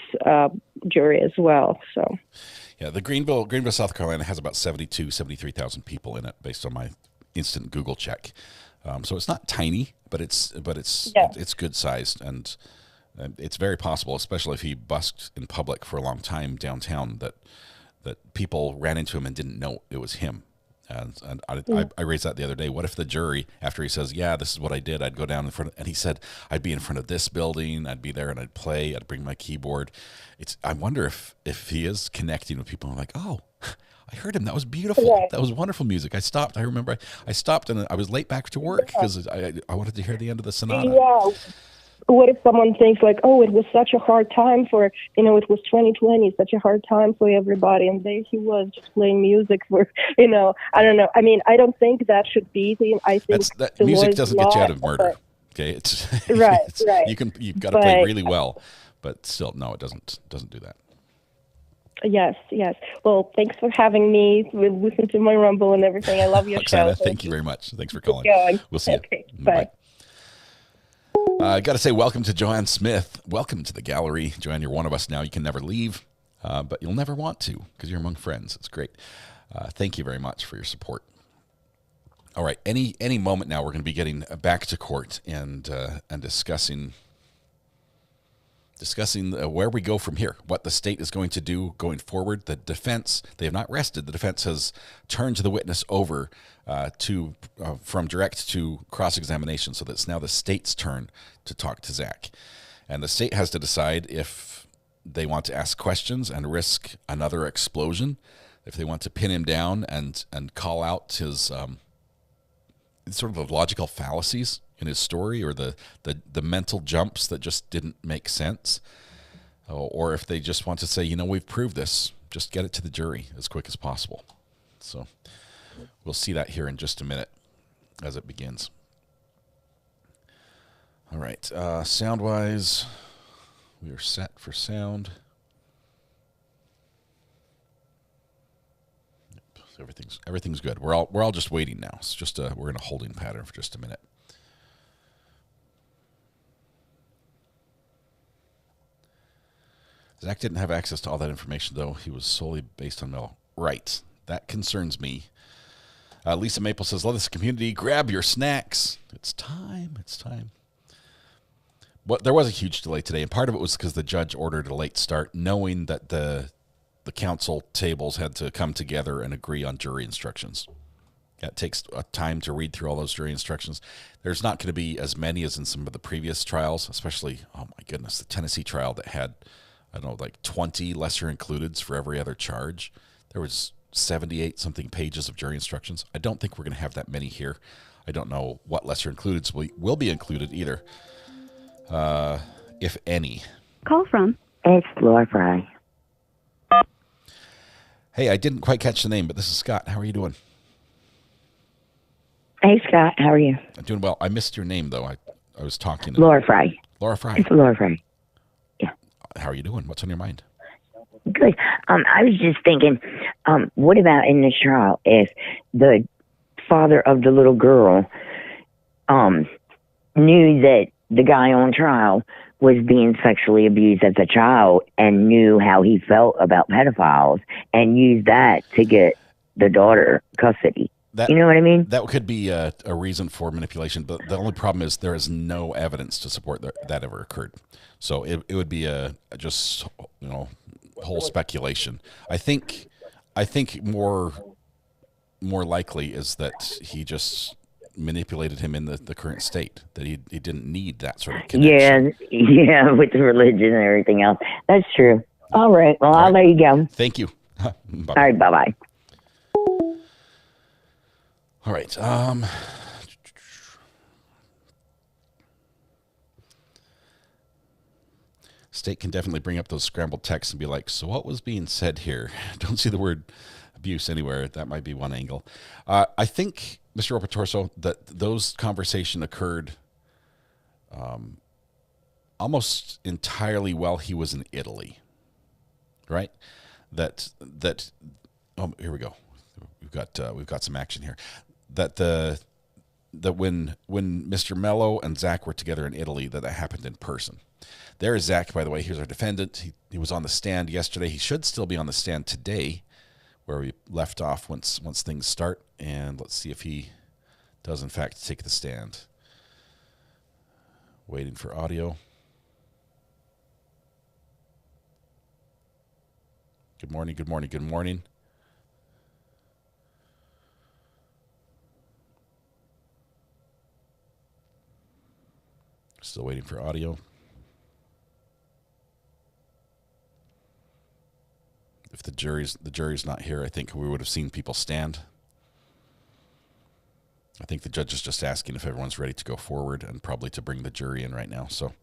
jury as well. So, yeah, the Greenville, South Carolina has about 73,000 people in it, based on my instant Google check. So it's not tiny, but it's good sized, and it's very possible, especially if he busked in public for a long time downtown, that people ran into him and didn't know it was him. And I raised that the other day. What if the jury, after he says, yeah, this is what I did, I'd go down in front of, and he said, I'd be in front of this building, I'd be there and I'd play, I'd bring my keyboard. I wonder if he is connecting with people and like, oh, I heard him. That was beautiful. Yeah. That was wonderful music. I stopped. I remember I stopped and I was late back to work because I wanted to hear the end of the sonata. Yeah. What if someone thinks like, oh, it was such a hard time for, it was 2020, such a hard time for everybody. And there he was just playing music for, I don't know. I mean, I don't think that should be I think that music doesn't get you out of murder. Okay. It's right. You've got to play really well, but still, no, it doesn't do that. Yes. Well, thanks for having me. We'll listen to my Rumble and everything. I love your Oksana, show. Thank you very much. Thanks for calling. We'll see you. Bye. I got to say welcome to Joanne Smith. Welcome to the gallery. Joanne, you're one of us now. You can never leave, but you'll never want to because you're among friends. It's great. Thank you very much for your support. All right. Any moment now, we're going to be getting back to court and discussing where we go from here, what the state is going to do going forward. The defense, they have not rested. The defense has turned the witness over from direct to cross-examination, so that's now the state's turn to talk to Zach. And the state has to decide if they want to ask questions and risk another explosion, if they want to pin him down and call out his sort of logical fallacies in his story, or the mental jumps that just didn't make sense, or if they just want to say, we've proved this, just get it to the jury as quick as possible. So we'll see that here in just a minute as it begins. All right, sound-wise, We are set for sound. Everything's good. We're all just waiting now. It's just we're in a holding pattern for just a minute. Zach didn't have access to all that information, though. He was solely based on Mel. Right. That concerns me. Lisa Maple says, love this community. Grab your snacks. It's time. It's time. But there was a huge delay today, and part of it was because the judge ordered a late start, knowing that the council tables had to come together and agree on jury instructions. It takes time to read through all those jury instructions. There's not going to be as many as in some of the previous trials, especially, oh my goodness, the Tennessee trial that had, I don't know, like 20 lesser includeds for every other charge. There was 78-something pages of jury instructions. I don't think we're going to have that many here. I don't know what lesser includeds will be included either, if any. Call from. It's Laura Fry. Hey, I didn't quite catch the name, but this is Scott. How are you doing? Hey, Scott. How are you? I'm doing well. I missed your name, though. I was talking to... Laura Fry. Laura Fry. It's Laura Fry. Yeah. How are you doing? What's on your mind? Good. I was just thinking, what about in this trial if the father of the little girl knew that the guy on trial was being sexually abused as a child and knew how he felt about pedophiles and used that to get the daughter custody? You know what I mean? That could be a reason for manipulation, but the only problem is there is no evidence to support that ever occurred. So it would be just whole speculation. I think more likely is that he just manipulated him in the current state, that he didn't need that sort of connection. Yeah, with the religion and everything else. That's true. All right. Well, I'll let you go. Thank you. All right. Bye-bye. All right. State can definitely bring up those scrambled texts and be like, so what was being said here? Don't see the word abuse anywhere. That might be one angle. I think, Mr. Ropatorso, that those conversation occurred almost entirely while he was in Italy, right? That here we go. We've got some action here. That when Mr. Mello and Zach were together in Italy, that happened in person. There is Zach, by the way. Here's our defendant. He was on the stand yesterday. He should still be on the stand today, where we left off once things start. And let's see if he does, in fact, take the stand. Waiting for audio. Good morning, good morning, good morning. Still waiting for audio. If the jury's not here, I think we would have seen people stand. I think the judge is just asking if everyone's ready to go forward and probably to bring the jury in right now. So,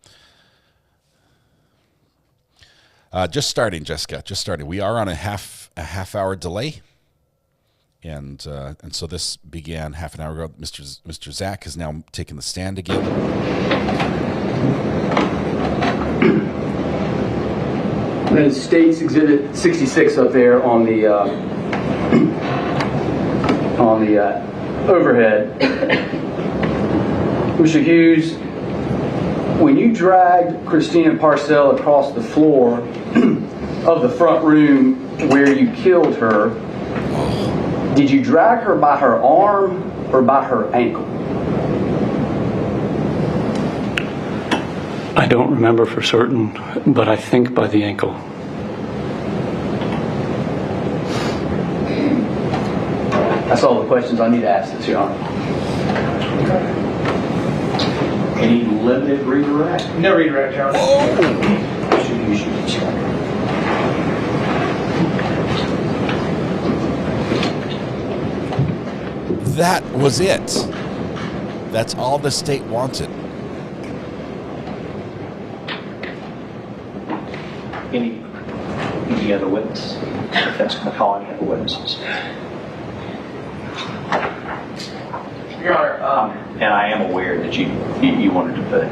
just starting, Jessica. Just starting. We are on a half hour delay, and so this began half an hour ago. Mr. Zach has now taken the stand again. The State's Exhibit 66 up there on the overhead. Mr. Hughes, when you dragged Christina Parcell across the floor of the front room where you killed her, did you drag her by her arm or by her ankle? I don't remember for certain, but I think by the ankle. That's all the questions I need to ask this, Your Honor. Any limited redirect? No redirect, Your Honor. That was it. That's all the state wanted. Any other witness? Defense going to call any other witnesses? Your Honor, and I am aware that you wanted to put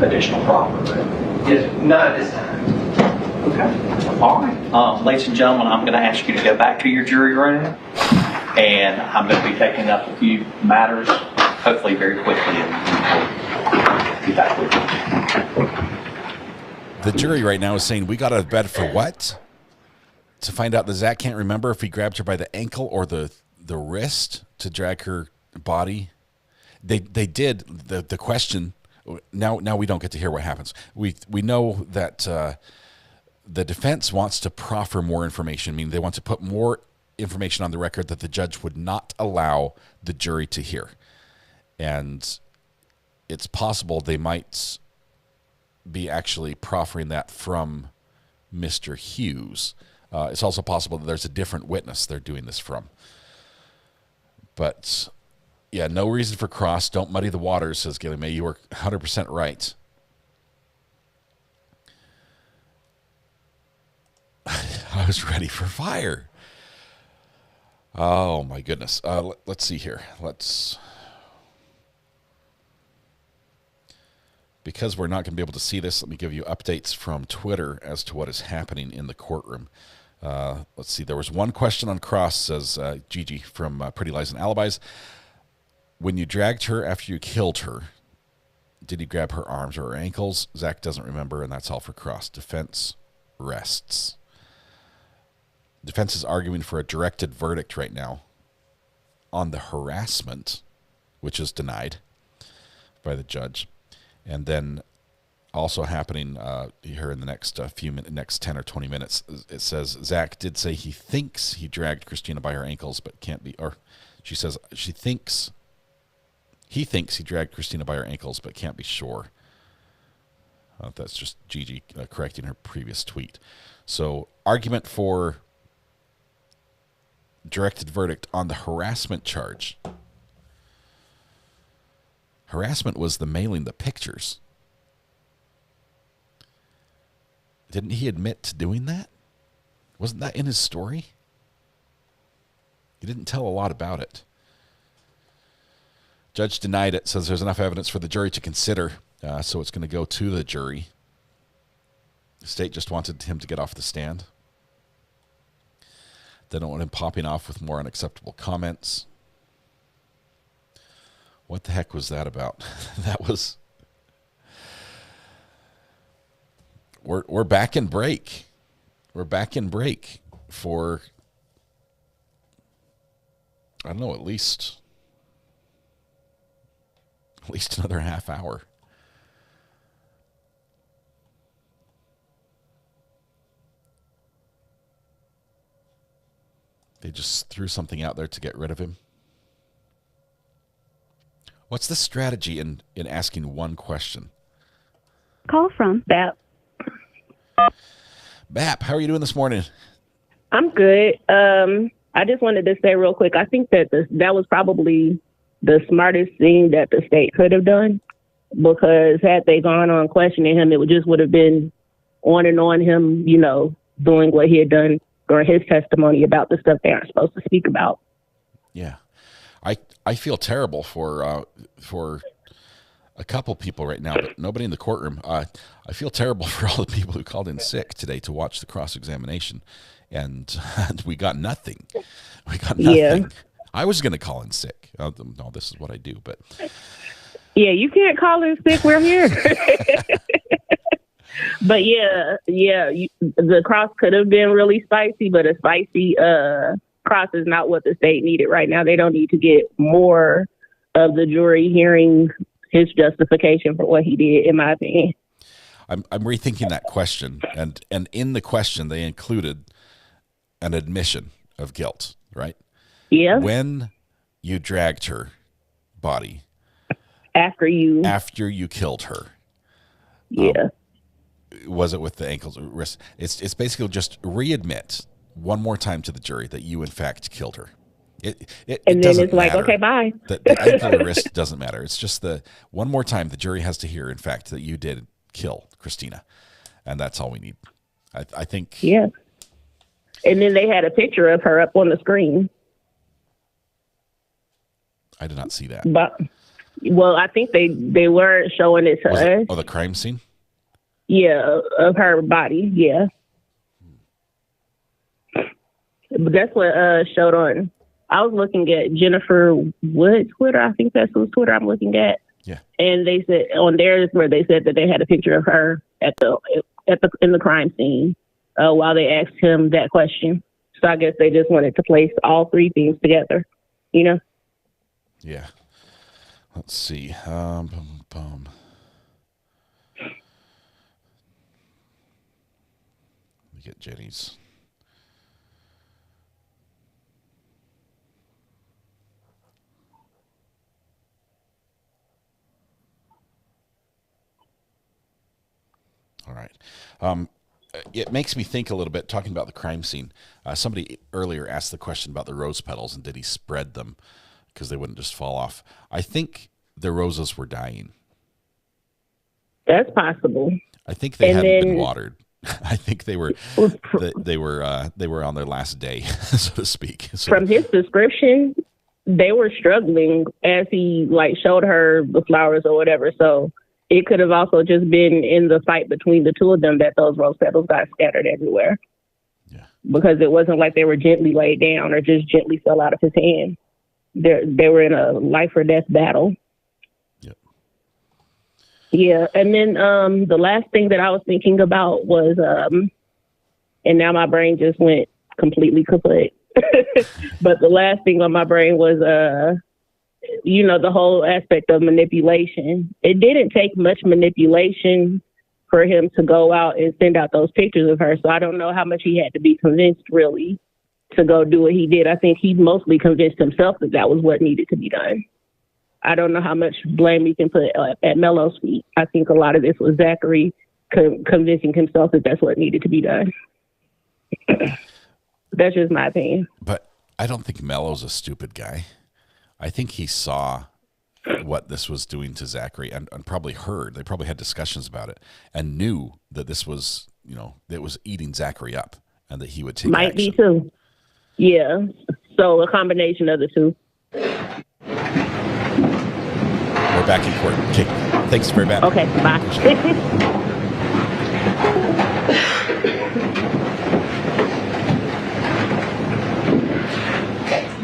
additional proper, but Yes, not at this time. Okay. All right. Ladies and gentlemen, I'm going to ask you to go back to your jury room, and I'm going to be taking up a few matters, hopefully very quickly, and we'll be back with you. The jury right now is saying, we got out of bed for what? To find out that Zach can't remember if he grabbed her by the ankle or the wrist to drag her body. They did the question. Now we don't get to hear what happens. We know that the defense wants to proffer more information. I mean, they want to put more information on the record that the judge would not allow the jury to hear. And it's possible they might be actually proffering that from Mr. Hughes. It's also possible that there's a different witness they're doing this from. But, yeah, no reason for cross. Don't muddy the waters, says Gilly May. You were 100% right. I was ready for fire. Oh, my goodness. Let's see here. Because we're not going to be able to see this, let me give you updates from Twitter as to what is happening in the courtroom. Let's see. There was one question on cross, says Gigi from Pretty Lies and Alibis. When you dragged her after you killed her, did you grab her arms or her ankles? Zach doesn't remember, and that's all for cross. Defense rests. Defense is arguing for a directed verdict right now on the harassment, which is denied by the judge. And then also happening here in the next next 10 or 20 minutes, it says Zach did say he thinks he dragged Christina by her ankles, but can't be, or she says he thinks he dragged Christina by her ankles, but can't be sure. That's just Gigi correcting her previous tweet. So argument for directed verdict on the harassment charge. Harassment was the mailing the pictures. Didn't he admit to doing that? Wasn't that in his story? He didn't tell a lot about it. Judge denied it, says there's enough evidence for the jury to consider, so it's going to go to the jury. The state just wanted him to get off the stand. They don't want him popping off with more unacceptable comments. What the heck was that about? That was... We're back in break. We're back in break for, I don't know, at least another half hour. They just threw something out there to get rid of him. What's the strategy in asking one question? Call from Bap. Bap, how are you doing this morning? I'm good. I just wanted to say real quick, I think that that was probably the smartest thing that the state could have done, because had they gone on questioning him, it would have been on and on him, doing what he had done during his testimony about the stuff they aren't supposed to speak about. Yeah. I feel terrible for a couple people right now, but nobody in the courtroom. I feel terrible for all the people who called in sick today to watch the cross-examination, and we got nothing. Yeah. I was going to call in sick. No, this is what I do, but... Yeah, you can't call in sick. We're here. But the cross could have been really spicy, but a spicy cross is not what the state needed right now. They don't need to get more of the jury hearing his justification for what he did, in my opinion. I'm rethinking that question, and in the question they included an admission of guilt, right? Yeah. When you dragged her body after you killed her. Yeah. Was it with the ankles or wrists? It's basically just readmit one more time to the jury that you in fact killed her. It then it's like, matter. Okay, bye. The ankle or wrist doesn't matter. It's just the one more time the jury has to hear, in fact, that you did kill Christina. And that's all we need. I think. Yeah. And then they had a picture of her up on the screen. I did not see that. But, I think they were showing it to us. The crime scene? Yeah, of her body. Yeah. But that's what showed on. I was looking at Jennifer Wood Twitter. I think that's whose Twitter I'm looking at. Yeah. And they said on theirs where they said that they had a picture of her in the crime scene while they asked him that question. So I guess they just wanted to place all three things together, you know? Yeah. Let's see. Let me get Jenny's. All right. It makes me think a little bit, talking about the crime scene. Somebody earlier asked the question about the rose petals and did he spread them because they wouldn't just fall off. I think the roses were dying. That's possible. I think they hadn't been watered. I think they were on their last day, so to speak. So, from his description, they were struggling as he showed her the flowers or whatever. So it could have also just been in the fight between the two of them that those rose petals got scattered everywhere. Yeah. Because it wasn't like they were gently laid down or just gently fell out of his hand. They were in a life or death battle. Yep. Yeah. And then the last thing that I was thinking about was, and now my brain just went completely kaput. But the last thing on my brain was, the whole aspect of manipulation. It didn't take much manipulation for him to go out and send out those pictures of her. So I don't know how much he had to be convinced really to go do what he did. I think he mostly convinced himself that was what needed to be done. I don't know how much blame you can put at Melo's feet. I think a lot of this was Zachary convincing himself that that's what needed to be done. That's just my opinion. But I don't think Melo's a stupid guy. I think he saw what this was doing to Zachary and probably heard. They probably had discussions about it and knew that this was, it was eating Zachary up and that he would take Might action. Be too. Yeah. So a combination of the two. We're back in court. Okay. Thanks very much. Okay. Bye.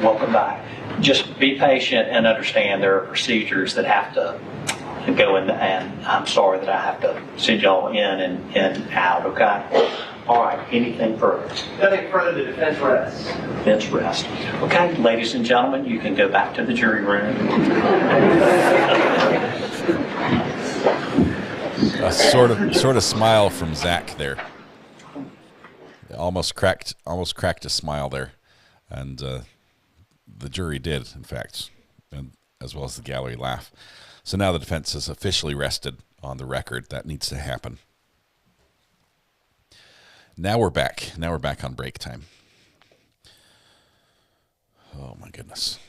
Welcome back. Just be patient and understand there are procedures that have to go in, and I'm sorry that I have to send y'all in and out, okay? All right, anything further? Nothing further, the defense rests. Defense rest. Okay, ladies and gentlemen, you can go back to the jury room. A sort of smile from Zach there. Almost cracked a smile there, and the jury did, in fact, and as well as the gallery laugh. So now the defense is officially rested on the record. That needs to happen. Now we're back. Now we're back on break time. Oh my goodness.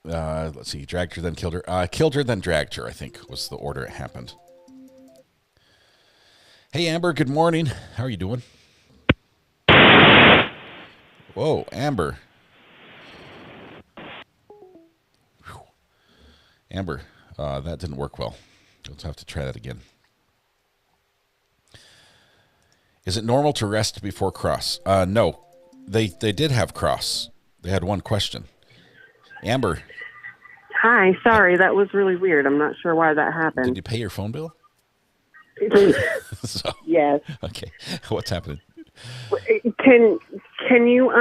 Let's see. Dragged her, then killed her. Killed her, then dragged her, I think, was the order it happened. Hey, Amber, good morning. How are you doing? Whoa, Amber. Whew. Amber, that didn't work well. Let's have to try that again. Is it normal to rest before cross? No. They did have cross. They had one question. Amber. Hi, sorry, that was really weird. I'm not sure why that happened. Did you pay your phone bill? So, yes. Okay. What's happening? Can you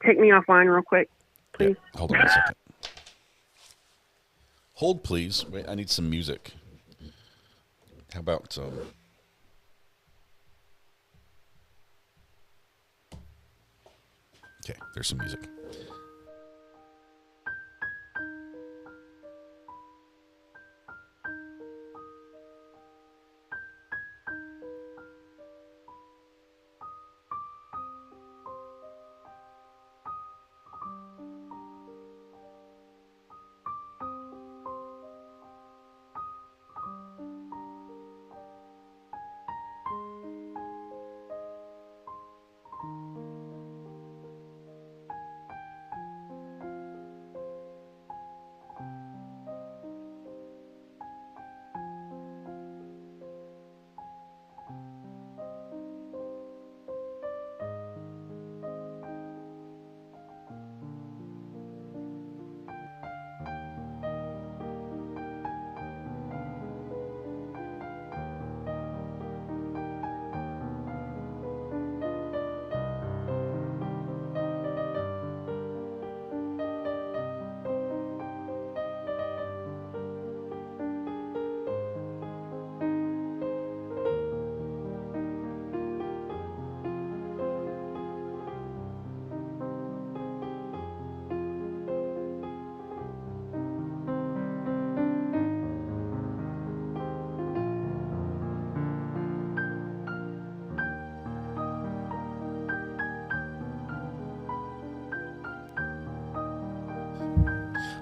take me offline real quick, please? Yeah, hold on a second. Hold, please. Wait, I need some music. How about okay, there's some music.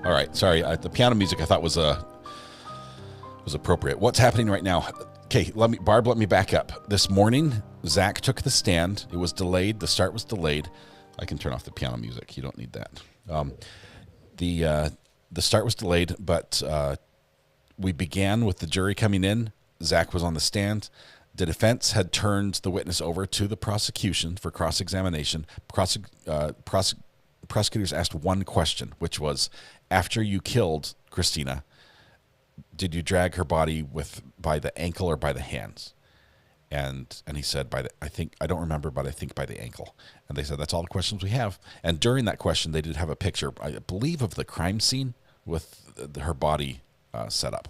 All right. Sorry. The piano music I thought was appropriate. What's happening right now? Okay, Barb, let me back up. This morning, Zach took the stand. It was delayed. The start was delayed. I can turn off the piano music. You don't need that. The start was delayed, but we began with the jury coming in. Zach was on the stand. The defense had turned the witness over to the prosecution for cross-examination. Prosecutors asked one question, which was, after you killed Christina, did you drag her body by the ankle or by the hands? And he said, I don't remember, but I think by the ankle. And they said, that's all the questions we have. And during that question, they did have a picture, I believe, of the crime scene with her body set up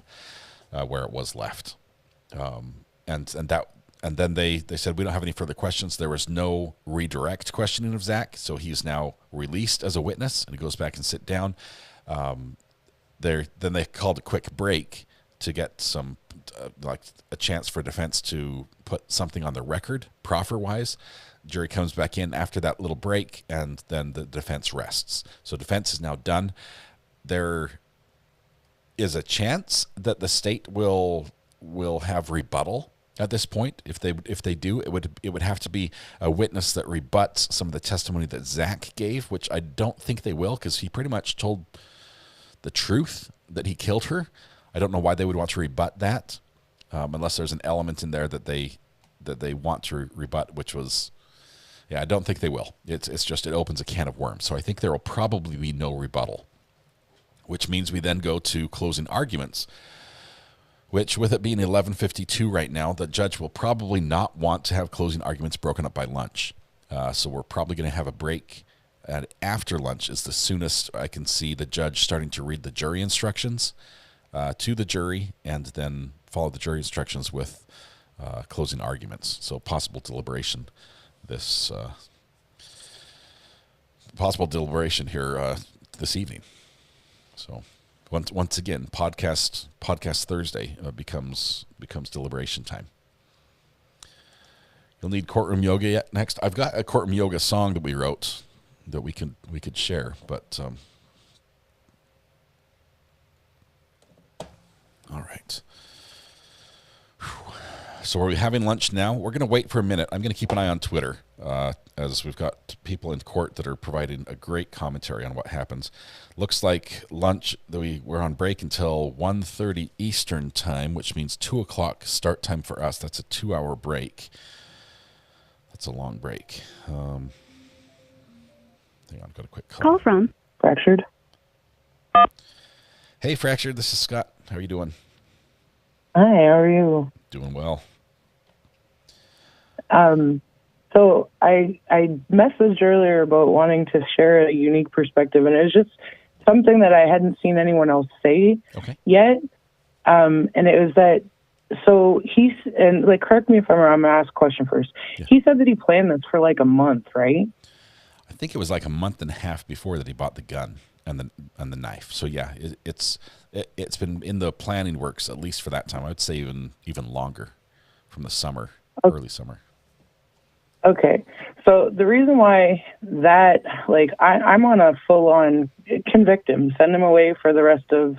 where it was left. And then they said, we don't have any further questions. There was no redirect questioning of Zach, so he's now released as a witness, and he goes back and sit down. Then they called a quick break to get some, like a chance for defense to put something on the record, proffer-wise. Jury comes back in after that little break, and then the defense rests. So defense is now done. There is a chance that the state will have rebuttal at this point. If they do, it would have to be a witness that rebuts some of the testimony that Zach gave, which I don't think they will, because he pretty much told the truth that he killed her. I don't know why they would want to rebut that, unless there's an element in there that they want to rebut, which was, I don't think they will. It's just, it opens a can of worms. So I think there will probably be no rebuttal, which means we then go to closing arguments, which, with it being 11:52 right now, the judge will probably not want to have closing arguments broken up by lunch. So we're probably going to have a break. And after lunch is the soonest I can see the judge starting to read the jury instructions to the jury, and then follow the jury instructions with closing arguments. So possible deliberation here this evening. So once again, podcast Thursday becomes deliberation time. You'll need courtroom yoga yet next. I've got a courtroom yoga song that we wrote that we could share, but all right. So are we having lunch now? We're going to wait for a minute. I'm going to keep an eye on Twitter, as we've got people in court that are providing a great commentary on what happens. Looks like lunch, we're on break until 1:30 Eastern time, which means 2 o'clock start time for us. That's a 2-hour break. That's a long break. Hang on, got a quick call from Fractured. Hey, Fractured, this is Scott. How are you doing? Hi, how are you? Doing well. So I messaged earlier about wanting to share a unique perspective, and it was just something that I hadn't seen anyone else say yet. And it was that, so correct me if I'm wrong, I'm going to ask a question first. Yeah. He said that he planned this for like a month, right? I think it was like a month and a half before that he bought the gun and the knife. So yeah, it's been in the planning works at least for that time. I would say even longer, from the summer, early summer. Okay, so the reason why that, I'm on a full-on convict him, send him away for the rest of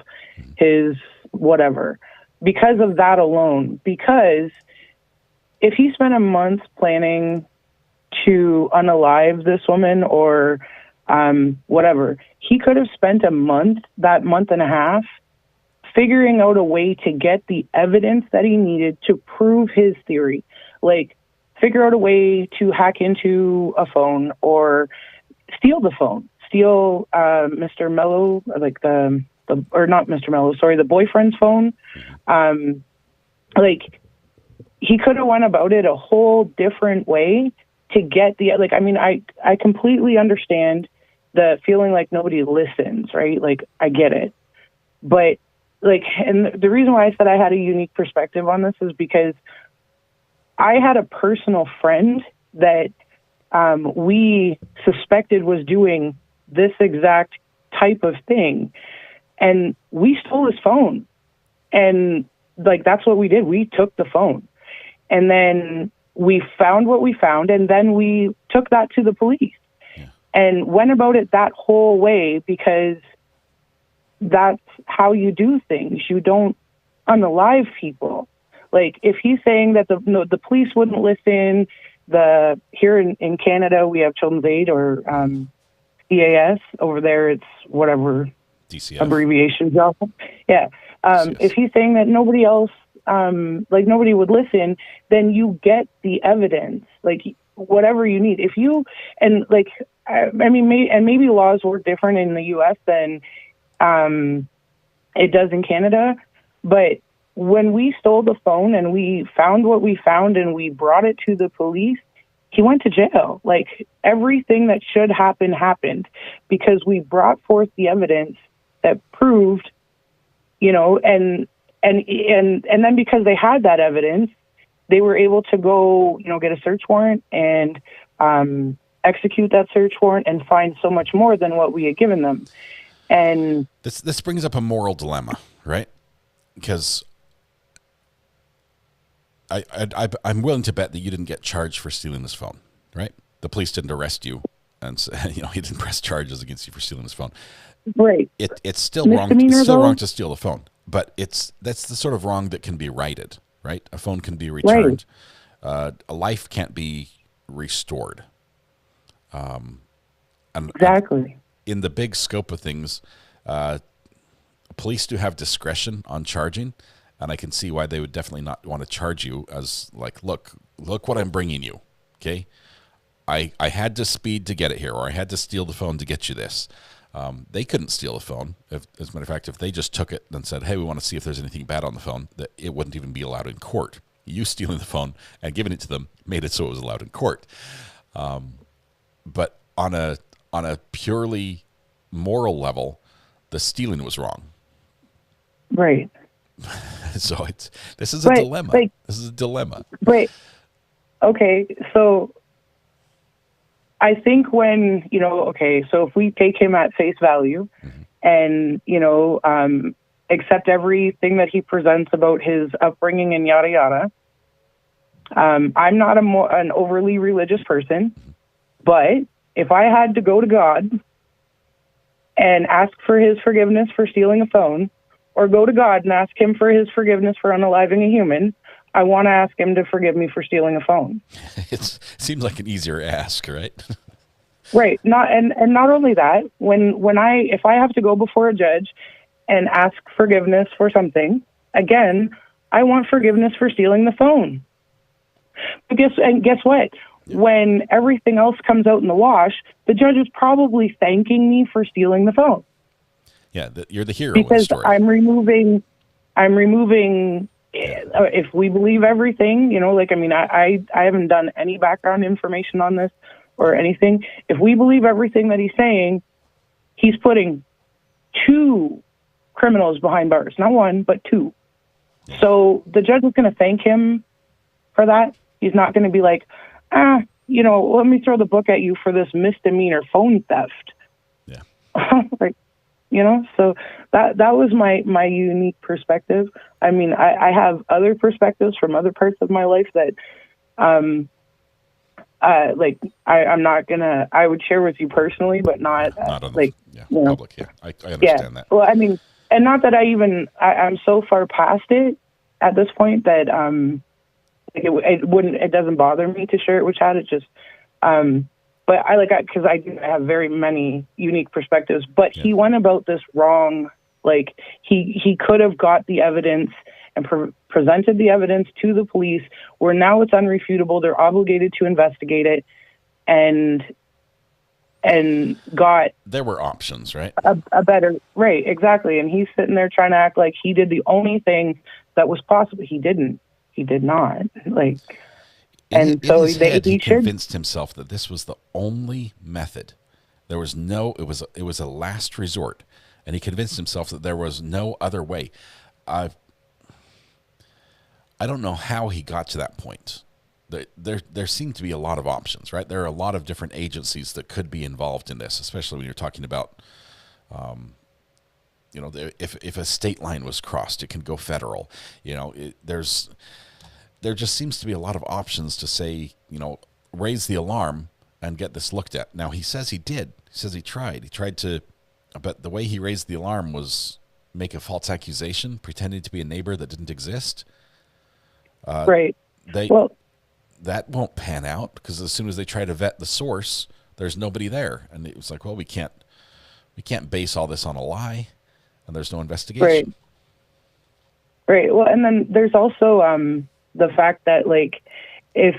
his whatever, because of that alone. Because if he spent a month planning to unalive this woman or whatever, he could have spent that month and a half, figuring out a way to get the evidence that he needed to prove his theory. Figure out a way to hack into a phone or steal the phone, steal Mr. Mello, or not Mr. Mello, sorry, the boyfriend's phone. He could have went about it a whole different way to get I completely understand the feeling like nobody listens, right? I get it. But and the reason why I said I had a unique perspective on this is because I had a personal friend that we suspected was doing this exact type of thing, and we stole his phone. And that's what we did. We took the phone, and then we found what we found, and then we took that to the police and went about it that whole way because that's how you do things. You don't unalive people. Like, if he's saying that the police wouldn't listen, here in Canada we have Children's Aid, or CAS. Over there it's whatever DCF abbreviations are. Yeah. If he's saying that nobody else, nobody would listen, then you get the evidence, like whatever you need. If you, and like, maybe laws work different in the U.S. than it does in Canada, but when we stole the phone and we found what we found and we brought it to the police, he went to jail. Like, everything that should happen happened, because we brought forth the evidence that proved, and then because they had that evidence, they were able to go, get a search warrant and execute that search warrant and find so much more than what we had given them. And this brings up a moral dilemma, right? Because I'm willing to bet that you didn't get charged for stealing this phone, right? The police didn't arrest you, and he didn't press charges against you for stealing this phone. Right. It's still wrong. It's still wrong to steal the phone, but that's the sort of wrong that can be righted, right? A phone can be returned. Right. A life can't be restored. Exactly. In the big scope of things, police do have discretion on charging. And I can see why they would definitely not want to charge you as, like, look what I'm bringing you, okay? I had to speed to get it here, or I had to steal the phone to get you this. They couldn't steal the phone. As a matter of fact, if they just took it and said, hey, we want to see if there's anything bad on the phone, that it wouldn't even be allowed in court. You stealing the phone and giving it to them made it so it was allowed in court. But on a purely moral level, the stealing was wrong. Right. So this is a dilemma. This is a dilemma. Right. Okay. So I think when, so if we take him at face value and, accept everything that he presents about his upbringing and yada, yada, I'm not an overly religious person, but if I had to go to God and ask for his forgiveness for stealing a phone, or go to God and ask him for his forgiveness for unaliving a human, I want to ask him to forgive me for stealing a phone. It seems like an easier ask, right? Right. Not only that, if I have to go before a judge and ask forgiveness for something, again, I want forgiveness for stealing the phone. But guess what? When everything else comes out in the wash, the judge is probably thanking me for stealing the phone. Yeah, you're the hero because of the story. I'm removing. If we believe everything, I haven't done any background information on this or anything. If we believe everything that he's saying, he's putting 2 criminals behind bars, not 1, but 2. So the judge is going to thank him for that. He's not going to be like, let me throw the book at you for this misdemeanor phone theft. Yeah. So that was my unique perspective. I mean, I have other perspectives from other parts of my life that, I'm not gonna. I would share with you personally, but not on public. Yeah, I understand that. Well, I mean, and not that I'm so far past it at this point that it doesn't bother me to share it with Chad. It's just But because I do have very many unique perspectives, but he went about this wrong. Like, he could have got the evidence and presented the evidence to the police, where now it's unrefutable. They're obligated to investigate it, and got... There were options, right? A better... Right, exactly. And he's sitting there trying to act like he did the only thing that was possible. He didn't. He did not. In his head, he convinced himself that this was the only method. There was it was a last resort, and he convinced himself that there was no other way. I don't know how he got to that point. There seem to be a lot of options, right? There are a lot of different agencies that could be involved in this, especially when you're talking about, if a state line was crossed, it can go federal. There just seems to be a lot of options to say, raise the alarm and get this looked at. Now, he says he did. He says he tried. He tried to But the way he raised the alarm was make a false accusation, pretending to be a neighbor that didn't exist. Right. That won't pan out because as soon as they try to vet the source, there's nobody there. And it was like, well, we can't base all this on a lie, and there's no investigation. Right. Well, and then there's also the fact that, like, if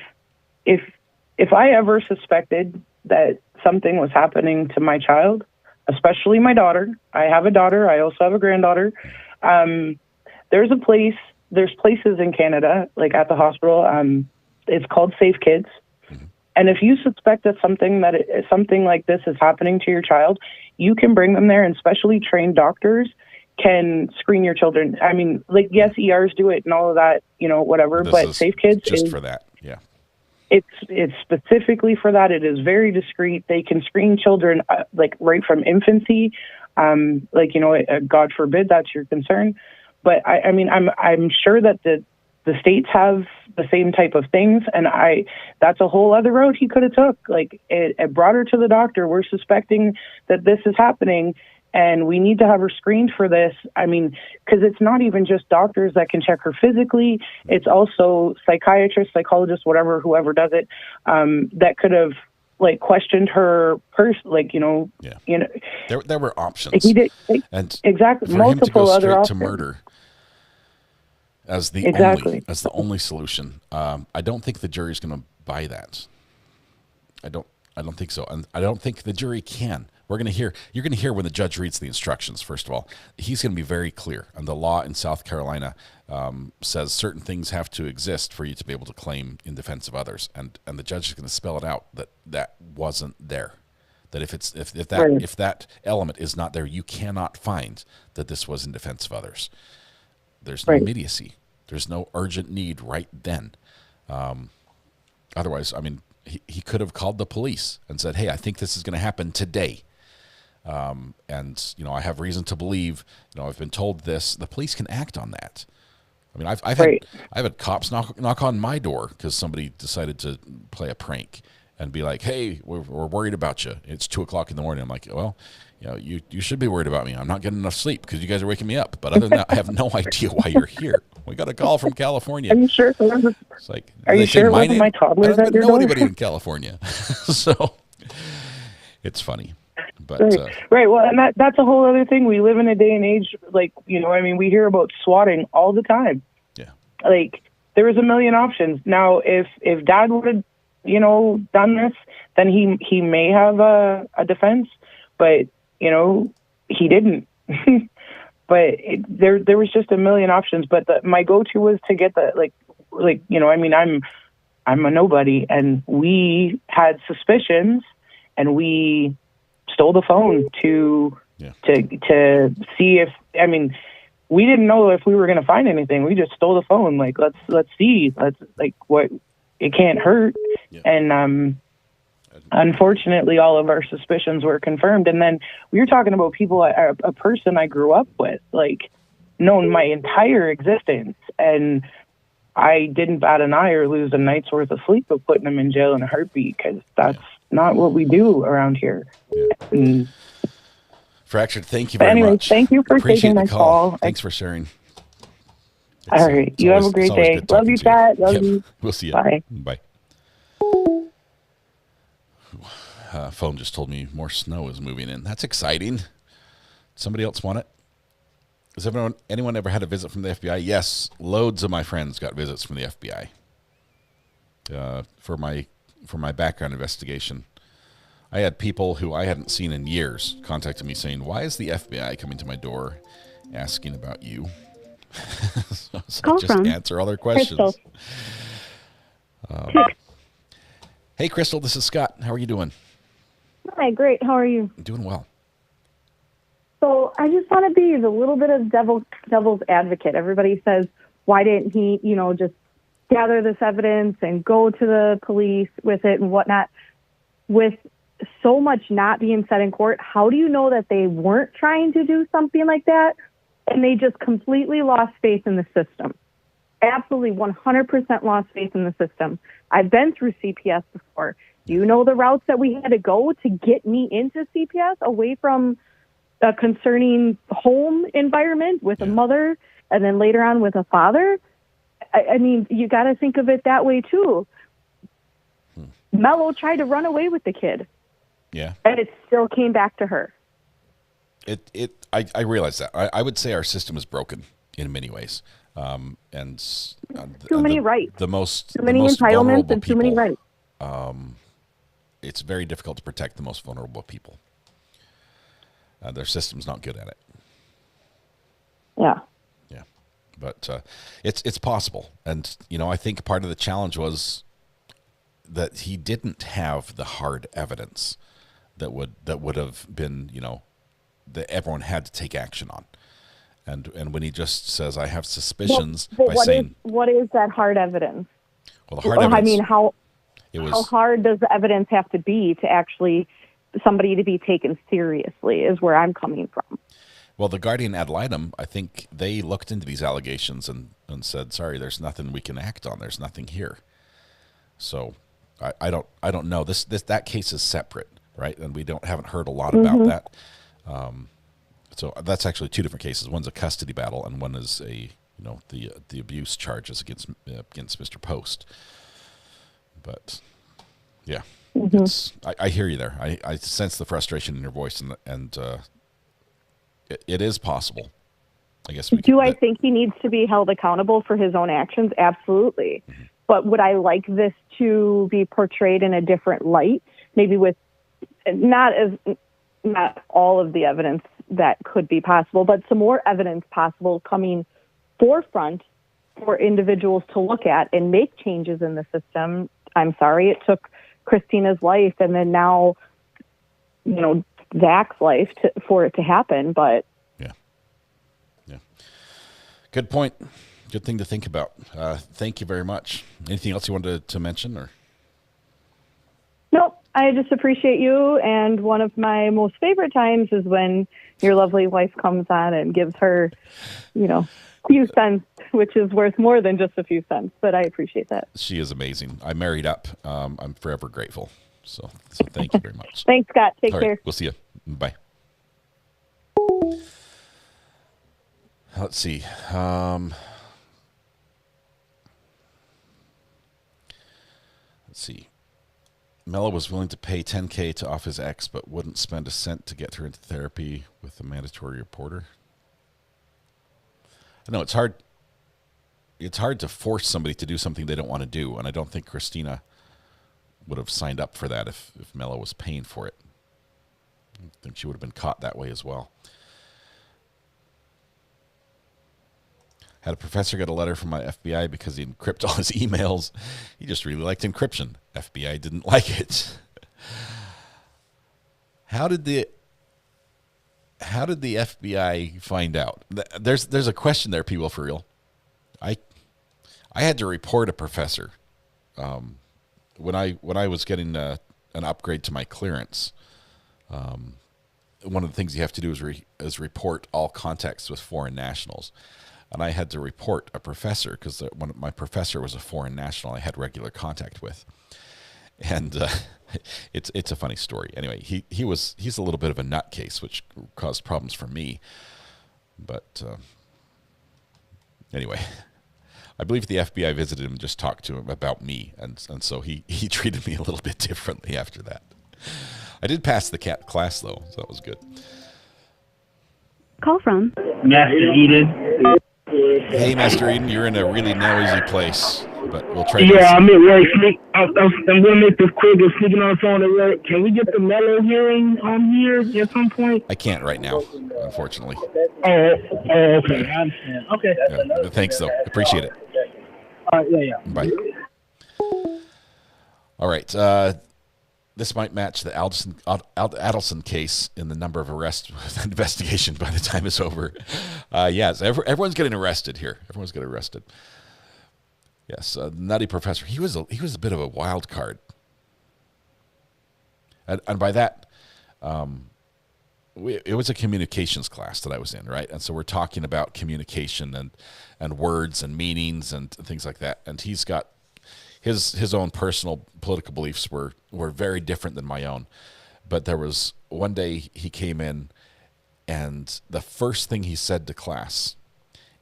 I ever suspected that something was happening to my child, especially my daughter, I have a daughter, I also have a granddaughter. There's places in Canada, like at the hospital. It's called Safe Kids. And if you suspect that something like this is happening to your child, you can bring them there, and specially trained doctors can screen your children. I mean, like, yes, ERs do it and all of that, whatever, but Safe Kids just for that. Yeah. It's specifically for that. It is very discreet. They can screen children like right from infancy. God forbid that's your concern. But I mean, I'm sure that the states have the same type of things, and that's a whole other road he could have took. Like, it brought her to the doctor. We're suspecting that this is happening, and we need to have her screened for this. I mean, because it's not even just doctors that can check her physically. It's also psychiatrists, psychologists, whoever does it, that could have like questioned her there were options. He did, and exactly, for multiple him to go other straight options. to murder as the only solution. I don't think the jury's going to buy that. I don't think so, and I don't think the jury can. You're going to hear when the judge reads the instructions. First of all, he's going to be very clear, and the law in South Carolina says certain things have to exist for you to be able to claim in defense of others, and the judge is going to spell it out that wasn't there. That if that element is not there, you cannot find that this was in defense of others. There's no immediacy. There's no urgent need right then. Otherwise, I mean, he could have called the police and said, "Hey, I think this is going to happen today." And I have reason to believe, I've been told this. The police can act on that. I mean, I've had cops knock on my door because somebody decided to play a prank and be like, "Hey, we're worried about you. It's 2:00 in the morning." I'm like, "Well, you should be worried about me. I'm not getting enough sleep because you guys are waking me up. But other than that, I have no idea why you're here. We got a call from California." Are you sure? It's like, are you sure it wasn't my toddler? I don't know anybody in California, so it's funny. But right. Well, and that's a whole other thing. We live in a day and age, like, I mean, we hear about swatting all the time. Yeah. Like, there was a million options. Now, if Dad would have, done this, then he may have a defense, but he didn't. But there was just a million options. But my go-to was to get the I mean, I'm a nobody, and we had suspicions, and we stole the phone to see if, I mean, we didn't know if we were going to find anything. We just stole the phone. Like, let's see. What, it can't hurt. Yeah. And unfortunately, all of our suspicions were confirmed. And then we were talking about people, a person I grew up with, like, known my entire existence. And I didn't bat an eye or lose a night's worth of sleep of putting them in jail in a heartbeat, because that's not what we do around here. Yeah. Fractured, thank you very much. Thank you for taking my call. Thanks for sharing. All right. You have a great day. Love you, Pat. Love you. We'll see you. Bye. Bye. Phone just told me more snow is moving in. That's exciting. Somebody else want it? Has anyone ever had a visit from the FBI? Yes, loads of my friends got visits from the FBI for my background investigation. I had people who I hadn't seen in years contacted me saying, "Why is the FBI coming to my door asking about you?" So I just answer all their questions. Hey, Crystal, this is Scott. How are you doing? Hi, great. How are you? I'm doing well. So I just want to be a little bit of devil's advocate. Everybody says, why didn't he, just gather this evidence and go to the police with it and whatnot? With so much not being said in court, how do you know that they weren't trying to do something like that and they just completely lost faith in the system? Absolutely 100% lost faith in the system. I've been through CPS before. Do you know the routes that we had to go to get me into CPS away from a concerning home environment with a mother, and then later on with a father. I mean, you got to think of it that way too. Mello tried to run away with the kid. Yeah. And it still came back to her. I realize that. I would say our system is broken in many ways. Too many rights. Too many entitlements and too many rights. It's very difficult to protect the most vulnerable people. Their system's not good at it. Yeah. Yeah. But it's possible. And, I think part of the challenge was that he didn't have the hard evidence that would have been, that everyone had to take action on. And when he just says, I have suspicions, but by saying... what is that hard evidence? Well, the hard evidence... I mean, how hard does the evidence have to be to actually somebody to be taken seriously is where I'm coming from. Well, the guardian ad litem, I think they looked into these allegations and said, sorry, there's nothing we can act on. There's nothing here. So I don't know. That case is separate, right? And we haven't heard a lot about that. So that's actually two different cases. One's a custody battle, and one is the abuse charges against Mr. Post. But yeah, I hear you there. I sense the frustration in your voice, and it is possible. I guess. I think he needs to be held accountable for his own actions? Absolutely. But would I like this to be portrayed in a different light? Maybe with not all of the evidence that could be possible, but some more evidence possible coming forefront for individuals to look at and make changes in the system. I'm sorry, it took Christina's life and then now, Zach's life for it to happen. But yeah. Good point. Good thing to think about. Thank you very much. Anything else you wanted to mention, or? Nope. I just appreciate you. And one of my most favorite times is when your lovely wife comes on and gives her, few cents, which is worth more than just a few cents. But I appreciate that. She is amazing. I married up. I'm forever grateful. So thank you very much. Thanks, Scott. Take All care. Right, we'll see you. Bye. Let's see. Let's see. Mello was willing to pay $10K to off his ex, but wouldn't spend a cent to get her into therapy with a mandatory reporter. I know it's hard. It's hard to force somebody to do something they don't want to do, and I don't think Christina would have signed up for that if Mello was paying for it. I think she would have been caught that way as well. Had a professor get a letter from my FBI because he encrypted all his emails. He just really liked encryption. FBI didn't like it. How did the FBI find out? There's a question there, people, for real. I had to report a professor when I was getting an upgrade to my clearance. One of the things you have to do is report all contacts with foreign nationals. And I had to report a professor because my professor was a foreign national I had regular contact with. And it's a funny story. Anyway, he's a little bit of a nutcase, which caused problems for me. But anyway, I believe the FBI visited him and just talked to him about me. And so he treated me a little bit differently after that. I did pass the class, though, so that was good. Call from Master Eden. Hey, Master Eden, you're in a really noisy place, but we'll try. Yeah, I'm at work. I'm gonna make this quick. I'm sneaking on the phone at work. Can we get the Mello hearing on here at some point? I can't right now, unfortunately. Oh, okay. I understand. Okay. Yeah, thanks, though. Appreciate it. Yeah. Bye. All right. This might match the Adelson case in the number of arrests with investigation by the time it's over. Yes, everyone's getting arrested here. Everyone's getting arrested. Yes, nutty professor. He was a bit of a wild card, and by that, it was a communications class that I was in, right? And so we're talking about communication and words and meanings and things like that. And he's got his own personal political beliefs were very different than my own. But there was one day he came in And the first thing he said to class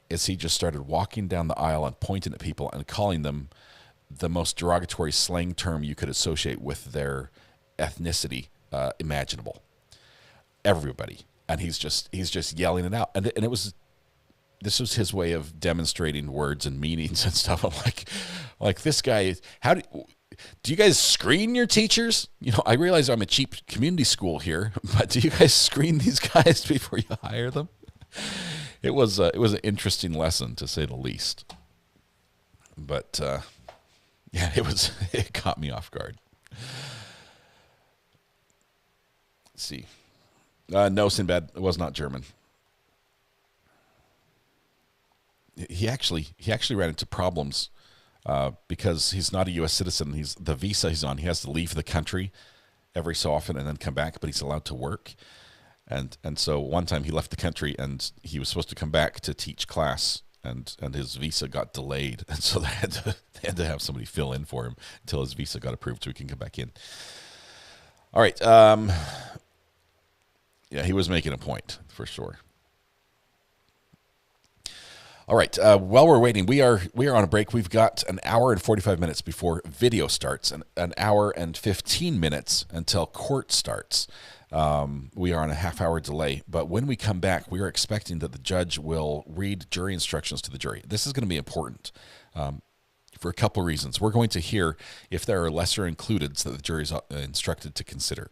is he just started walking down the aisle and pointing at people and calling them the most derogatory slang term you could associate with their ethnicity imaginable. Everybody. And he's just yelling it out. And this was his way of demonstrating words and meanings and stuff. I'm like this guy, do you guys screen your teachers? You know, I realize I'm a cheap community school here, but do you guys screen these guys before you hire them? It was an interesting lesson, to say the least. But yeah, it caught me off guard. Let's see. No, Sinbad, it was not German. He actually ran into problems because he's not a U.S. citizen. The visa he's on, he has to leave the country every so often and then come back, but he's allowed to work. And so one time he left the country and he was supposed to come back to teach class, and his visa got delayed, and so they had to have somebody fill in for him until his visa got approved so he can come back in. All right. Yeah, he was making a point for sure. All right. While we're waiting, we are on a break. We've got an hour and 45 minutes before video starts, and an hour and 15 minutes until court starts. We are on a half-hour delay, but when we come back, we are expecting that the judge will read jury instructions to the jury. This is going to be important for a couple of reasons. We're going to hear if there are lesser includeds that the jury is instructed to consider.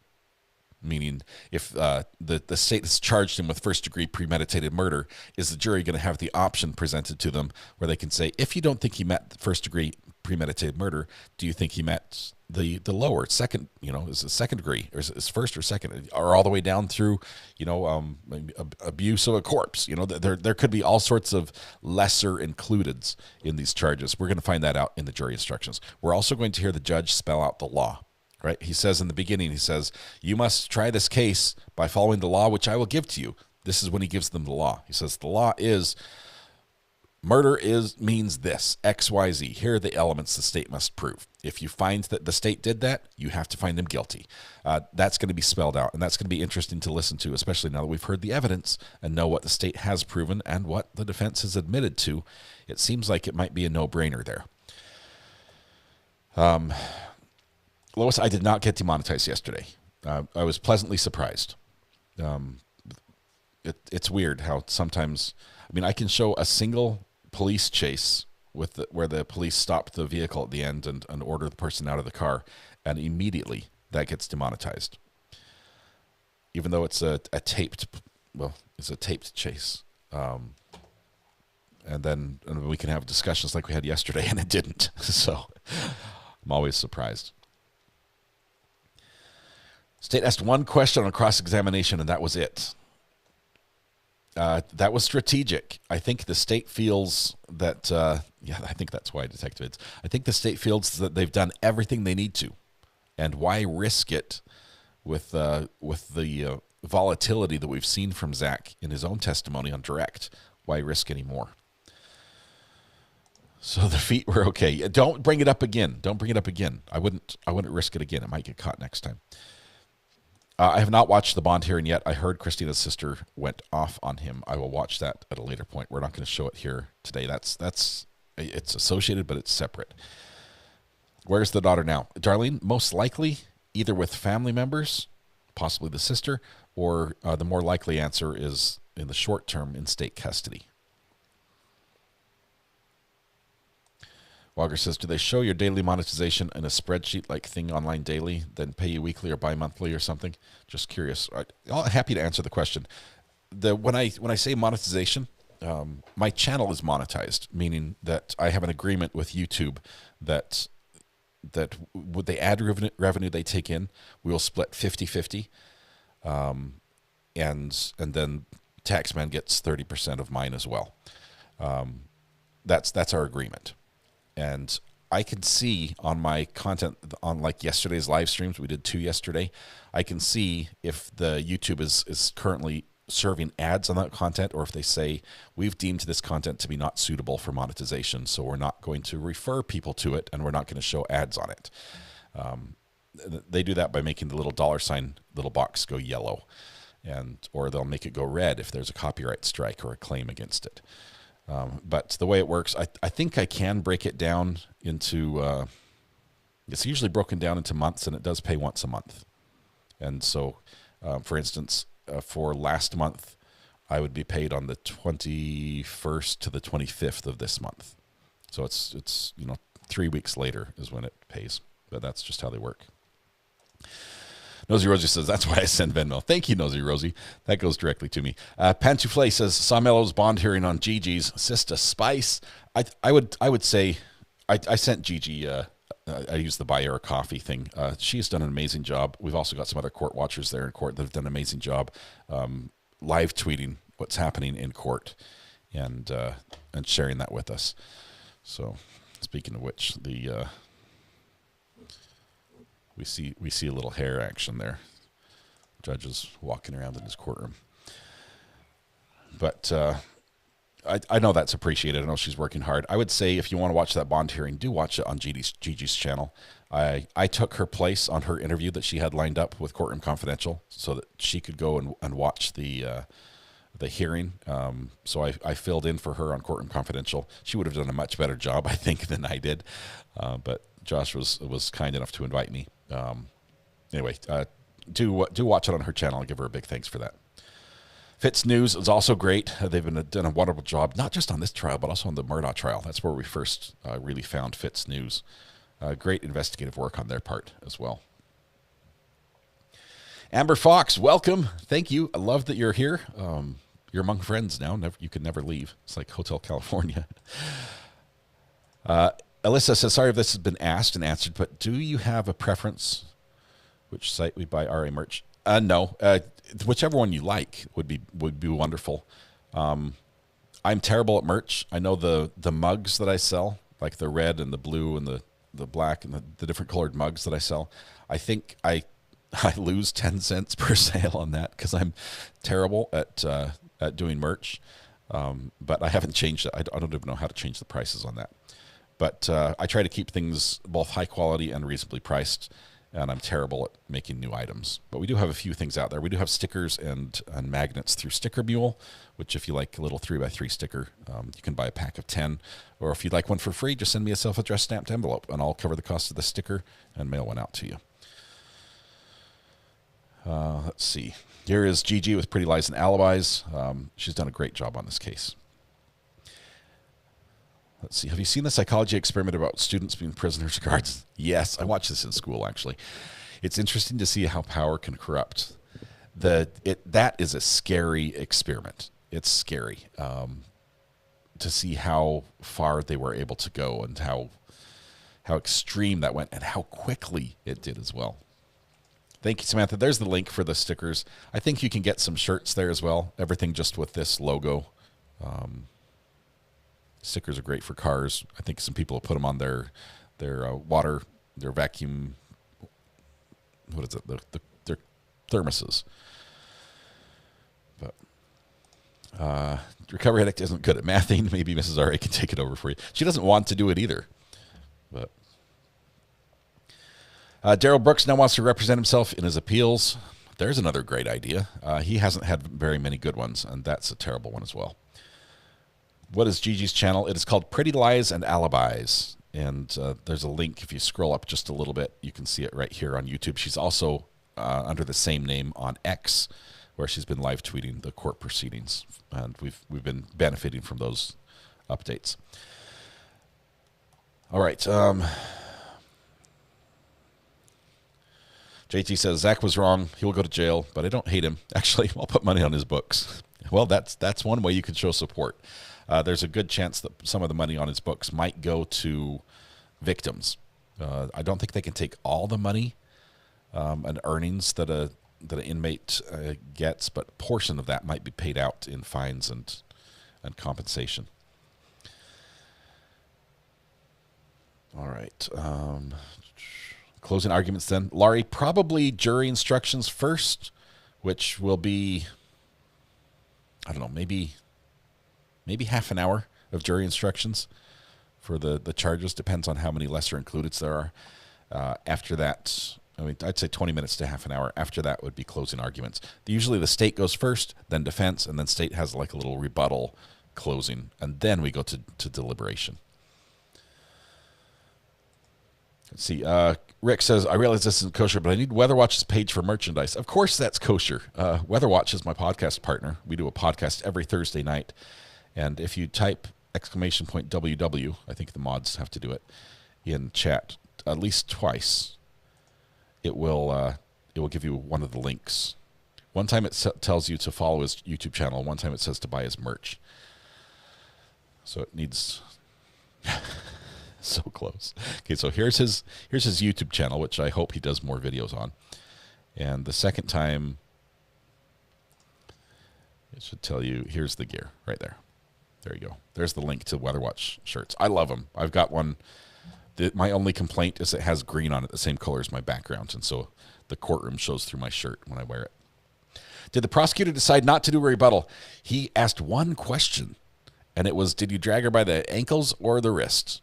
Meaning, if the state that's charged him with first-degree premeditated murder, is the jury going to have the option presented to them where they can say, if you don't think he met first-degree premeditated murder, do you think he met the lower second? You know, is it second degree, or is it first or second, or all the way down through, you know, abuse of a corpse? You know, there could be all sorts of lesser includeds in these charges. We're going to find that out in the jury instructions. We're also going to hear the judge spell out the law. Right? He says in the beginning, he says, you must try this case by following the law, which I will give to you. This is when he gives them the law. He says, the law is, murder means this, X, Y, Z. Here are the elements the state must prove. If you find that the state did that, you have to find them guilty. That's going to be spelled out, and that's going to be interesting to listen to, especially now that we've heard the evidence and know what the state has proven and what the defense has admitted to. It seems like it might be a no-brainer there. Lois, I did not get demonetized yesterday. I was pleasantly surprised. It's weird how sometimes, I mean, I can show a single police chase where the police stop the vehicle at the end and order the person out of the car, and immediately that gets demonetized. Even though it's a taped chase. And then we can have discussions like we had yesterday, and it didn't. So I'm always surprised. State asked one question on cross-examination, and that was it. That was strategic. I think the state feels that, I think that's why Detective Aids. I think the state feels that they've done everything they need to, and why risk it with the volatility that we've seen from Zach in his own testimony on direct? Why risk any more? So the feet were okay. Don't bring it up again. Don't bring it up again. I wouldn't risk it again. It might get caught next time. I have not watched the bond hearing yet. I heard Christina's sister went off on him. I will watch that at a later point. We're not going to show it here today. It's associated, but it's separate. Where's the daughter now? Darlene, most likely either with family members, possibly the sister, or the more likely answer is in the short term in state custody. Walker says, do they show your daily monetization in a spreadsheet-like thing online daily, then pay you weekly or bi-monthly or something? Just curious. I'm happy to answer the question. When I say monetization, my channel is monetized, meaning that I have an agreement with YouTube that with the ad revenue they take in, we will split 50-50, and then Taxman gets 30% of mine as well. That's our agreement. And I can see on my content, on like yesterday's live streams, we did 2 yesterday, I can see if the YouTube is currently serving ads on that content, or if they say, we've deemed this content to be not suitable for monetization, so we're not going to refer people to it, and we're not going to show ads on it. They do that by making the little $ little box go yellow. or they'll make it go red if there's a copyright strike or a claim against it. But the way it works, I think I can break it down into, it's usually broken down into months, and it does pay once a month. And so, for instance, for last month, I would be paid on the 21st to the 25th of this month. So it's 3 weeks later is when it pays. But that's just how they work. Nosy Rosie says, that's why I send Venmo. Thank you, Nosy Rosie. That goes directly to me. Pantuflay says, saw Mello's bond hearing on Gigi's. Sister Spice. I would say, I sent Gigi, I used the buy her a coffee thing. She's done an amazing job. We've also got some other court watchers there in court that have done an amazing job live tweeting what's happening in court and sharing that with us. So speaking of which, we see a little hair action there. Judge is walking around in his courtroom. But I know that's appreciated. I know she's working hard. I would say if you want to watch that bond hearing, do watch it on Gigi's channel. I took her place on her interview that she had lined up with Courtroom Confidential so that she could go and watch the hearing. So I filled in for her on Courtroom Confidential. She would have done a much better job, I think, than I did. But Josh was kind enough to invite me. Anyway, do watch it on her channel. I'll give her a big thanks for that. Fitz News is also great. They've done a wonderful job, not just on this trial, but also on the Murdaugh trial. That's where we first really found Fitz News. Great investigative work on their part as well. Amber Fox, welcome. Thank you. I love that you're here. You're among friends now. You can never leave. It's like Hotel California. Alyssa says, sorry if this has been asked and answered, but do you have a preference which site we buy RA merch? No. Whichever one you like would be wonderful. I'm terrible at merch. I know the mugs that I sell, like the red and the blue and the black and the different colored mugs that I sell. I think I lose 10 cents per sale on that because I'm terrible at doing merch. But I haven't changed it. I don't even know how to change the prices on that. But I try to keep things both high quality and reasonably priced, and I'm terrible at making new items. But we do have a few things out there. We do have stickers and magnets through Sticker Mule, which if you like a little 3x3 sticker, you can buy a pack of 10. Or if you'd like one for free, just send me a self-addressed stamped envelope, and I'll cover the cost of the sticker and mail one out to you. Let's see. Here is Gigi with Pretty Lies and Alibis. She's done a great job on this case. Let's see. Have you seen the psychology experiment about students being prisoners of guards? Yes, I watched this in school, actually. It's interesting to see how power can corrupt. That is a scary experiment. It's scary to see how far they were able to go and how extreme that went and how quickly it did as well. Thank you, Samantha. There's the link for the stickers. I think you can get some shirts there as well. Everything just with this logo. Stickers are great for cars. I think some people have put them on their water, their vacuum, what is it, their thermoses. But Recovery Addict isn't good at mathing. Maybe Mrs. R.A. can take it over for you. She doesn't want to do it either. But Daryl Brooks now wants to represent himself in his appeals. There's another great idea. He hasn't had very many good ones, and that's a terrible one as well. What is Gigi's channel? It is called Pretty Lies and Alibis. And there's a link. If you scroll up just a little bit, you can see it right here on YouTube. She's also under the same name on X, where she's been live tweeting the court proceedings. And we've been benefiting from those updates. All right. JT says, Zach was wrong. He'll go to jail, but I don't hate him. Actually, I'll put money on his books. Well, that's one way you can show support. There's a good chance that some of the money on his books might go to victims. I don't think they can take all the money and earnings that an inmate gets, but a portion of that might be paid out in fines and compensation. All right. Closing arguments then. Laurie, probably jury instructions first, which will be, I don't know, maybe half an hour of jury instructions for the charges. Depends on how many lesser includeds there are. After that, I mean, I'd say 20 minutes to half an hour. After that would be closing arguments. Usually the state goes first, then defense, and then state has like a little rebuttal closing, and then we go to deliberation. Let's see. Rick says, I realize this isn't kosher, but I need WeatherWatch's page for merchandise. Of course that's kosher. WeatherWatch is my podcast partner. We do a podcast every Thursday night. And if you type !WW, I think the mods have to do it, in chat at least twice, it will give you one of the links. One time it tells you to follow his YouTube channel. One time it says to buy his merch. So it needs... so close. Okay, so here's his YouTube channel, which I hope he does more videos on. And the second time, it should tell you, here's the gear right there. There you go. There's the link to WeatherWatch shirts. I love them. I've got one. My only complaint is it has green on it, the same color as my background, and so the courtroom shows through my shirt when I wear it. Did the prosecutor decide not to do a rebuttal? He asked one question, and it was, did you drag her by the ankles or the wrists?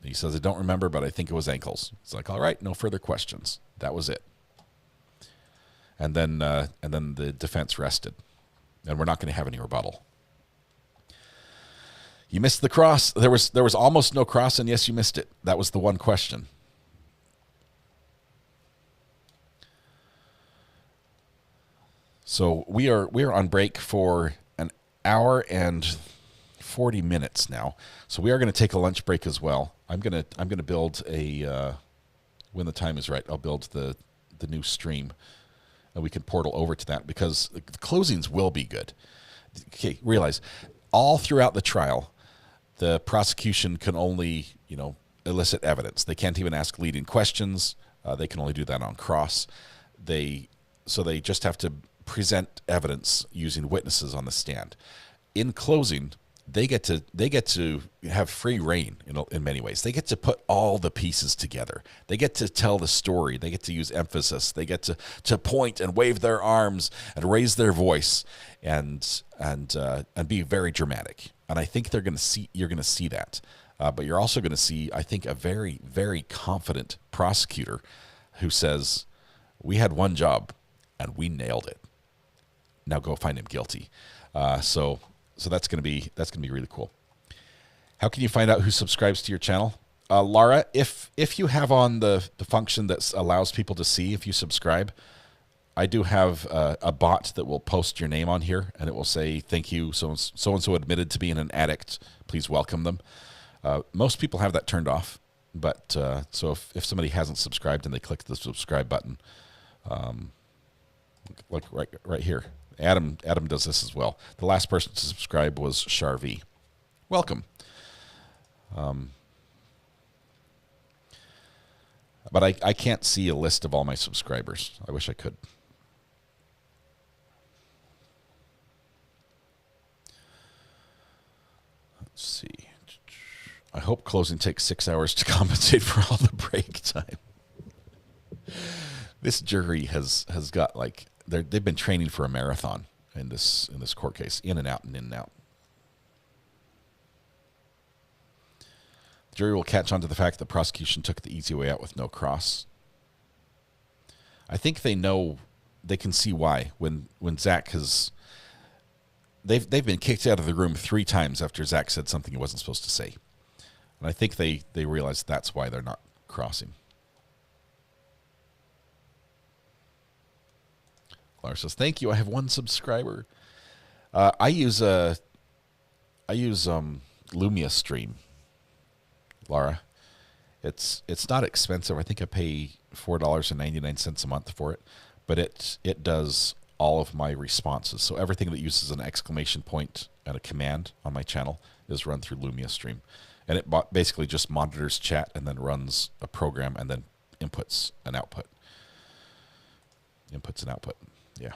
He says, I don't remember, but I think it was ankles. It's like, all right, no further questions. That was it. And then the defense rested, and we're not going to have any rebuttal. You missed the cross. There was almost no cross, and yes, you missed it. That was the one question. So we are on break for an hour and 40 minutes now. So we are going to take a lunch break as well. I'm going to build a when the time is right, I'll build the new stream, and we can portal over to that because the closings will be good. Okay, realize all throughout the trial, the prosecution can only, elicit evidence. They can't even ask leading questions. They can only do that on cross. So they just have to present evidence using witnesses on the stand. In closing, they get to have free reign in many ways. They get to put all the pieces together. They get to tell the story. They get to use emphasis. They get to point and wave their arms and raise their voice and be very dramatic. And I think you're going to see that. But you're also going to see, I think, a very, very confident prosecutor who says, we had one job and we nailed it. Now go find him guilty. So that's going to be really cool. How can you find out who subscribes to your channel? Laura, if you have on the function that allows people to see if you subscribe, I do have a bot that will post your name on here, and it will say, thank you, so-and-so admitted to being an addict. Please welcome them. Most people have that turned off, but so if somebody hasn't subscribed and they click the subscribe button, like right here, Adam does this as well. The last person to subscribe was Charvi. Welcome. But I can't see a list of all my subscribers. I wish I could. Let's see. I hope closing takes 6 hours to compensate for all the break time. This jury has got they've been training for a marathon in this court case, in and out and in and out. The jury will catch on to the fact that the prosecution took the easy way out with no cross. I think they know, they can see why when Zach has. They've been kicked out of the room 3 times after Zach said something he wasn't supposed to say. And I think they realize that's why they're not crossing. Laura says, thank you, I have 1 subscriber. I use Lumia Stream, Laura. It's not expensive. I think I pay $4.99 a month for it, but it does all of my responses. So everything that uses an exclamation point and a command on my channel is run through Lumia Stream. And it basically just monitors chat and then runs a program and then inputs and output. Yeah.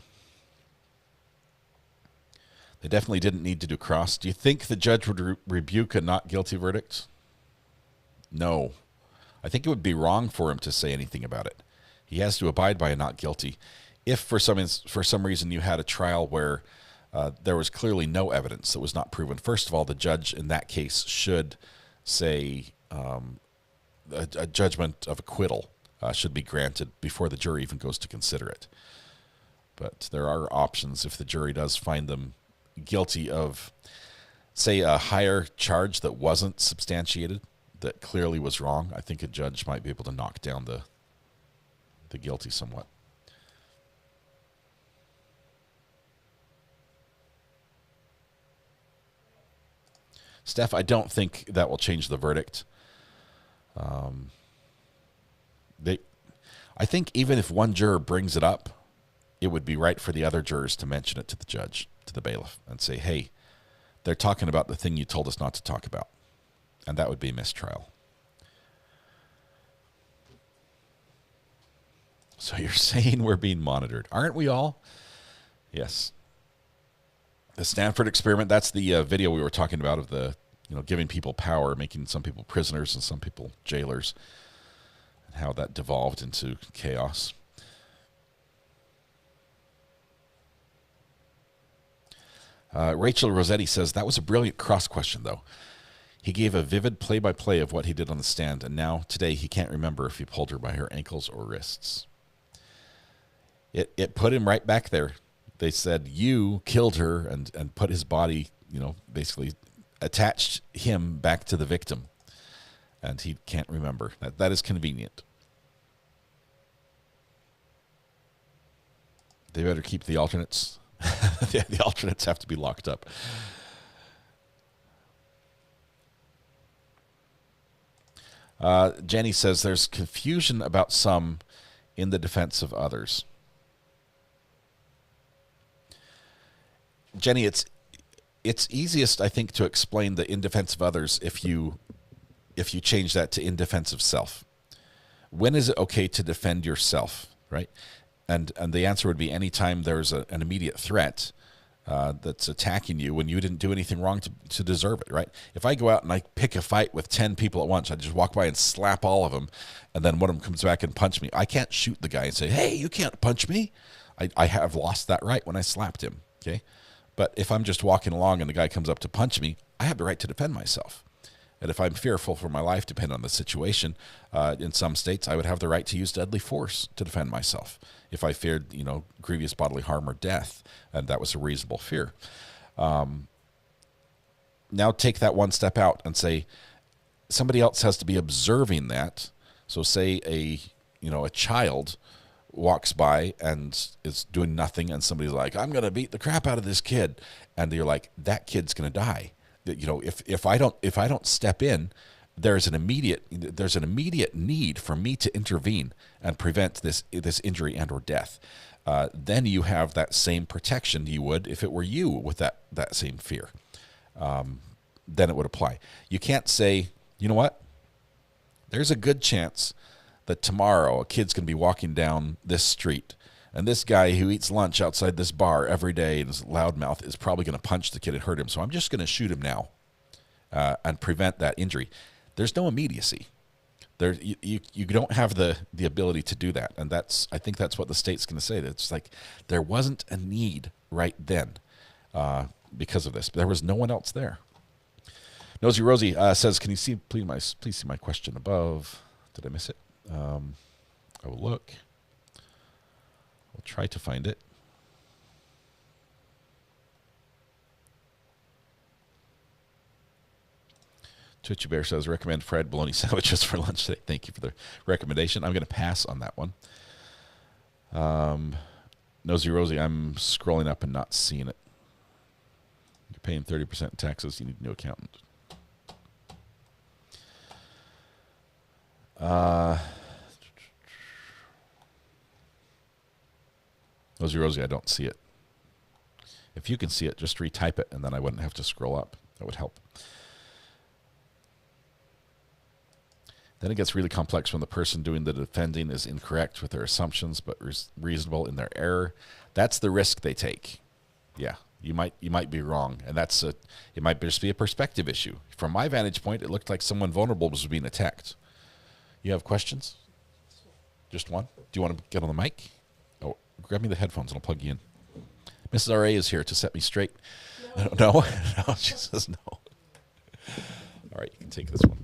They definitely didn't need to do cross. Do you think the judge would rebuke a not guilty verdict? No. I think it would be wrong for him to say anything about it. He has to abide by a not guilty. If for some reason you had a trial where there was clearly no evidence that was not proven, first of all, the judge in that case should say a judgment of acquittal should be granted before the jury even goes to consider it. But there are options if the jury does find them guilty of, say, a higher charge that wasn't substantiated, that clearly was wrong. I think a judge might be able to knock down the guilty somewhat. Steph, I don't think that will change the verdict. I think even if one juror brings it up, it would be right for the other jurors to mention it to the judge, to the bailiff, and say, hey, they're talking about the thing you told us not to talk about. And that would be a mistrial. So you're saying we're being monitored. Aren't we all? Yes. The Stanford experiment, that's the video we were talking about of the, giving people power, making some people prisoners and some people jailers, and how that devolved into chaos. Rachel Rossetti says, that was a brilliant cross question, though. He gave a vivid play-by-play of what he did on the stand, and now, today, he can't remember if he pulled her by her ankles or wrists. It put him right back there. They said, you killed her, and put his body, basically attached him back to the victim. And he can't remember. That is convenient. They better keep the alternates. The alternates have to be locked up. Jenny says there's confusion about some in the defense of others. Jenny, it's easiest, I think, to explain the in defense of others if you change that to in defense of self. When is it okay to defend yourself, right? And the answer would be anytime there's an immediate threat that's attacking you when you didn't do anything wrong to deserve it, right? If I go out and I pick a fight with 10 people at once, I just walk by and slap all of them, and then one of them comes back and punch me, I can't shoot the guy and say, hey, you can't punch me. I have lost that right when I slapped him, okay? But if I'm just walking along and the guy comes up to punch me, I have the right to defend myself. And if I'm fearful for my life, depending on the situation, in some states, I would have the right to use deadly force to defend myself if I feared, grievous bodily harm or death, and that was a reasonable fear. Now take that one step out and say somebody else has to be observing that. So say a child walks by and is doing nothing, and somebody's like, I'm going to beat the crap out of this kid, and you're like, that kid's going to die. If I don't step in, there's an immediate need for me to intervene and prevent this injury and or death. Then you have that same protection you would if it were you with that same fear. Then it would apply. You can't say, you know what? There's a good chance that tomorrow a kid's going to be walking down this street, and this guy who eats lunch outside this bar every day and is loudmouth is probably going to punch the kid and hurt him. So I'm just going to shoot him now and prevent that injury. There's no immediacy. You don't have the ability to do that. And I think that's what the state's going to say. It's like there wasn't a need right then because of this. There was no one else there. Nosy Rosie says, can you please see my question above? Did I miss it? I will look. I'll try to find it. Twitchy Bear says, recommend fried bologna sandwiches for lunch today. Thank you for the recommendation. I'm going to pass on that one. Nosy Rosie, I'm scrolling up and not seeing it. You're paying 30% in taxes. You need a new accountant. Nosy Rosie, I don't see it. If you can see it, just retype it, and then I wouldn't have to scroll up. That would help. Then it gets really complex when the person doing the defending is incorrect with their assumptions, but reasonable in their error. That's the risk they take. Yeah, you might be wrong, and it might just be a perspective issue. From my vantage point, it looked like someone vulnerable was being attacked. You have questions? Just one? Do you want to get on the mic? Oh, grab me the headphones and I'll plug you in. Mrs. R.A. is here to set me straight. No? No, she says no. All right, you can take this one.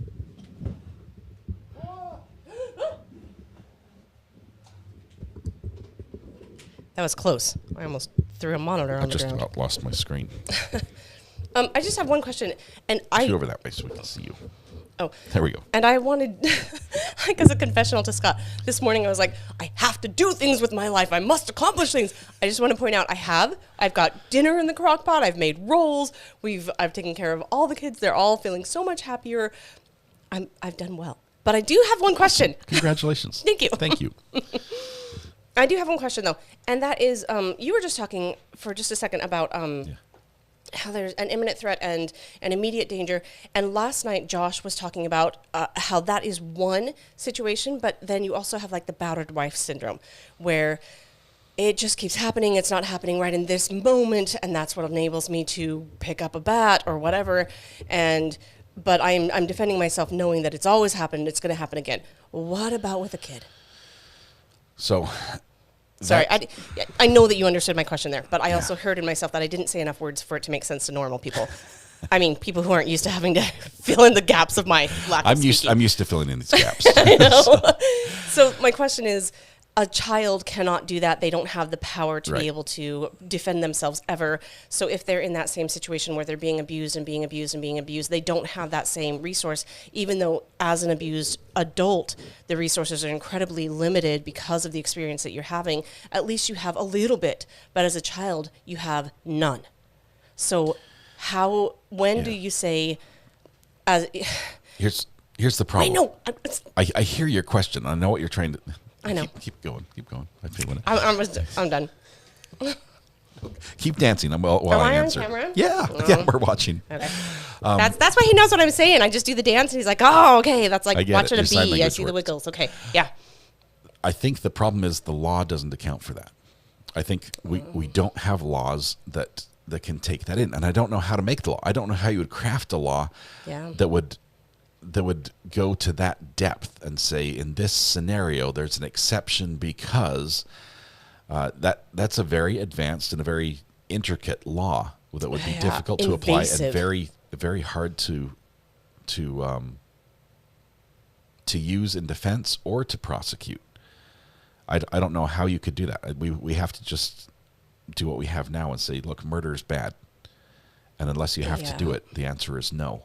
That was close. I almost threw a monitor on the ground. I just about lost my screen. I just have one question, and Get over that way so we can see you. Oh, there we go. And I wanted, like, as a confessional to Scott, this morning I was like, I have to do things with my life. I must accomplish things. I just want to point out I've got dinner in the crock pot. I've made rolls. I've taken care of all the kids. They're all feeling so much happier. I've done well. But I do have one question. Congratulations. Thank you. Thank you. I do have one question, though, and that is, you were just talking for just a second about how there's an imminent threat and an immediate danger. And last night, Josh was talking about how that is one situation, but then you also have like the battered wife syndrome, where it just keeps happening. It's not happening right in this moment, and that's what enables me to pick up a bat or whatever. But I'm defending myself, knowing that it's always happened. It's going to happen again. What about with a kid? So, sorry, I know that you understood my question there, but I also heard in myself that I didn't say enough words for it to make sense to normal people. I mean, people who aren't used to having to fill in the gaps of my lack of speaking. I'm used to filling in these gaps. I know. So my question is, a child cannot do that. They don't have the power to be able to defend themselves ever. So if they're in that same situation where they're being abused and being abused and being abused, they don't have that same resource, even though as an abused adult, the resources are incredibly limited because of the experience that you're having. At least you have a little bit, but as a child, you have none. So when do you say, here's the problem. I know. I hear your question. I know what you're trying to. I know. Keep going. I'm feeling it. I'm done. Keep dancing while I answer. On camera? Yeah, Oh. yeah, we're watching. Okay. That's why he knows what I'm saying. I just do the dance, and he's like, "Oh, okay." That's like watching a bee. I see the wiggles. Okay, yeah. I think the problem is the law doesn't account for that. I think we don't have laws that can take that in, and I don't know how to make the law. I don't know how you would craft a law that would go to that depth and say, in this scenario, there's an exception because that's a very advanced and a very intricate law that would be difficult to apply and very, very hard to use in defense or to prosecute. I don't know how you could do that. We have to just do what we have now and say, look, murder is bad. And unless you have to do it, the answer is no.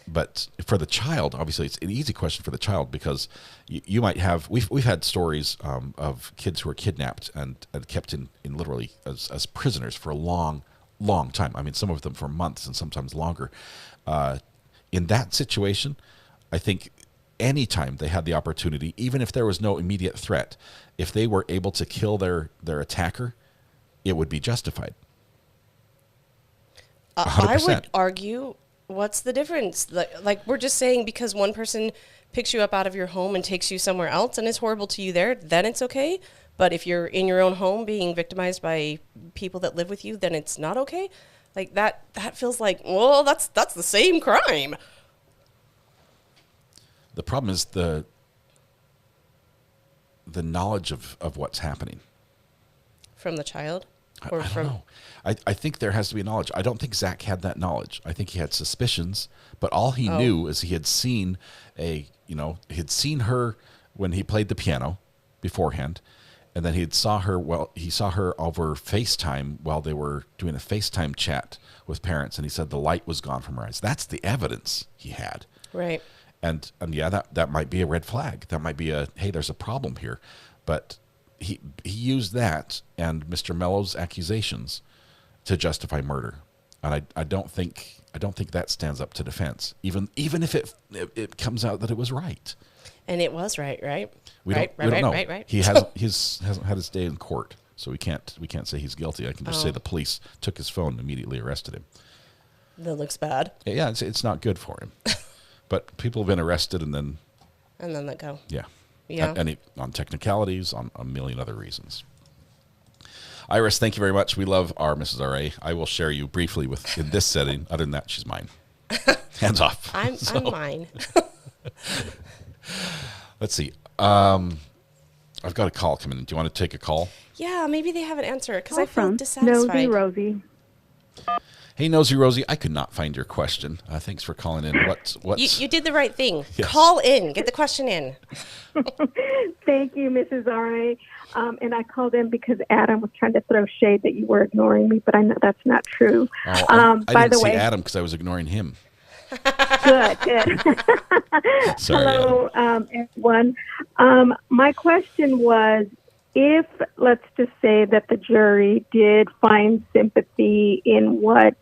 But for the child, obviously, it's an easy question for the child because you might have. We've had stories of kids who are kidnapped and kept in literally as prisoners for a long time. I mean, some of them for months and sometimes longer. In that situation, I think anytime they had the opportunity, even if there was no immediate threat, if they were able to kill their attacker, it would be justified. 100%. I would argue. What's the difference? Like we're just saying because one person picks you up out of your home and takes you somewhere else and is horrible to you there, then it's okay. But if you're in your own home being victimized by people that live with you, then it's not okay. Like that feels like, well, that's the same crime. The problem is the knowledge of what's happening. From the child? I don't know. I think there has to be knowledge. I don't think Zach had that knowledge. I think he had suspicions, but all he knew is he had seen her when he played the piano beforehand, and then he saw her over FaceTime while they were doing a FaceTime chat with parents, and he said the light was gone from her eyes. That's the evidence he had. Right. And yeah, that might be a red flag. That might be hey, there's a problem here. But he used that and Mr. Mello's accusations to justify murder, and I don't think that stands up to defense. Even if it comes out that it was right, and it was right. We don't know. Right. He hasn't had his day in court, so we can't say he's guilty. I can just say the police took his phone and immediately arrested him. That looks bad. Yeah, it's not good for him. But people have been arrested and then let go. Yeah. Yeah. And on technicalities, on a million other reasons. Iris, thank you very much. We love our Mrs. R.A. I will share you briefly in this setting. Other than that, she's mine. Hands off. I'm mine. Let's see. I've got a call coming in. Do you want to take a call? Yeah, maybe they have an answer because I feel dissatisfied. Nosy Rosie. Hey, Nosy Rosie, I could not find your question. Thanks for calling in. What's You did the right thing. Yes. Call in. Get the question in. Thank you, Mrs. R.A. And I called in because Adam was trying to throw shade that you were ignoring me, but I know that's not true. I By didn't the see way, Adam because I was ignoring him. good. Sorry, Hello, everyone. My question was, if, let's just say that the jury did find sympathy in what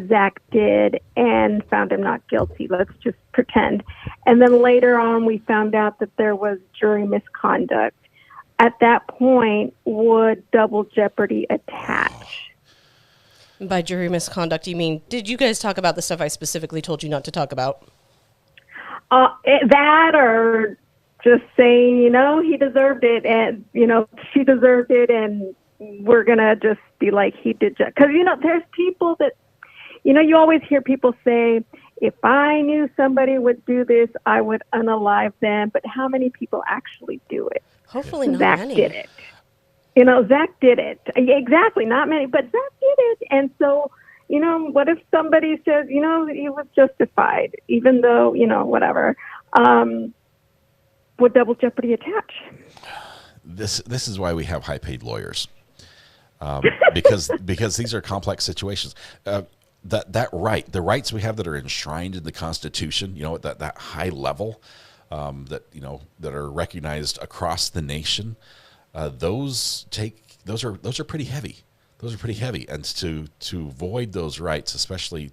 Zach did and found him not guilty, let's just pretend. And then later on we found out that there was jury misconduct. At that point, would double jeopardy attach? By jury misconduct, you mean, did you guys talk about the stuff I specifically told you not to talk about? That, or just saying, he deserved it, and, she deserved it, and we're going to just be like, he did. Because, there's people that, you always hear people say, if I knew somebody would do this, I would unalive them. But how many people actually do it? Hopefully not Zach many. did it. Zach did it. Exactly, not many, but Zach did it. And so, what if somebody says, he was justified, even though, whatever. Would double jeopardy attach? This is why we have high-paid lawyers, because these are complex situations. The rights we have that are enshrined in the Constitution, at that high level, that are recognized across the nation, those are pretty heavy. Those are pretty heavy, and to void those rights, especially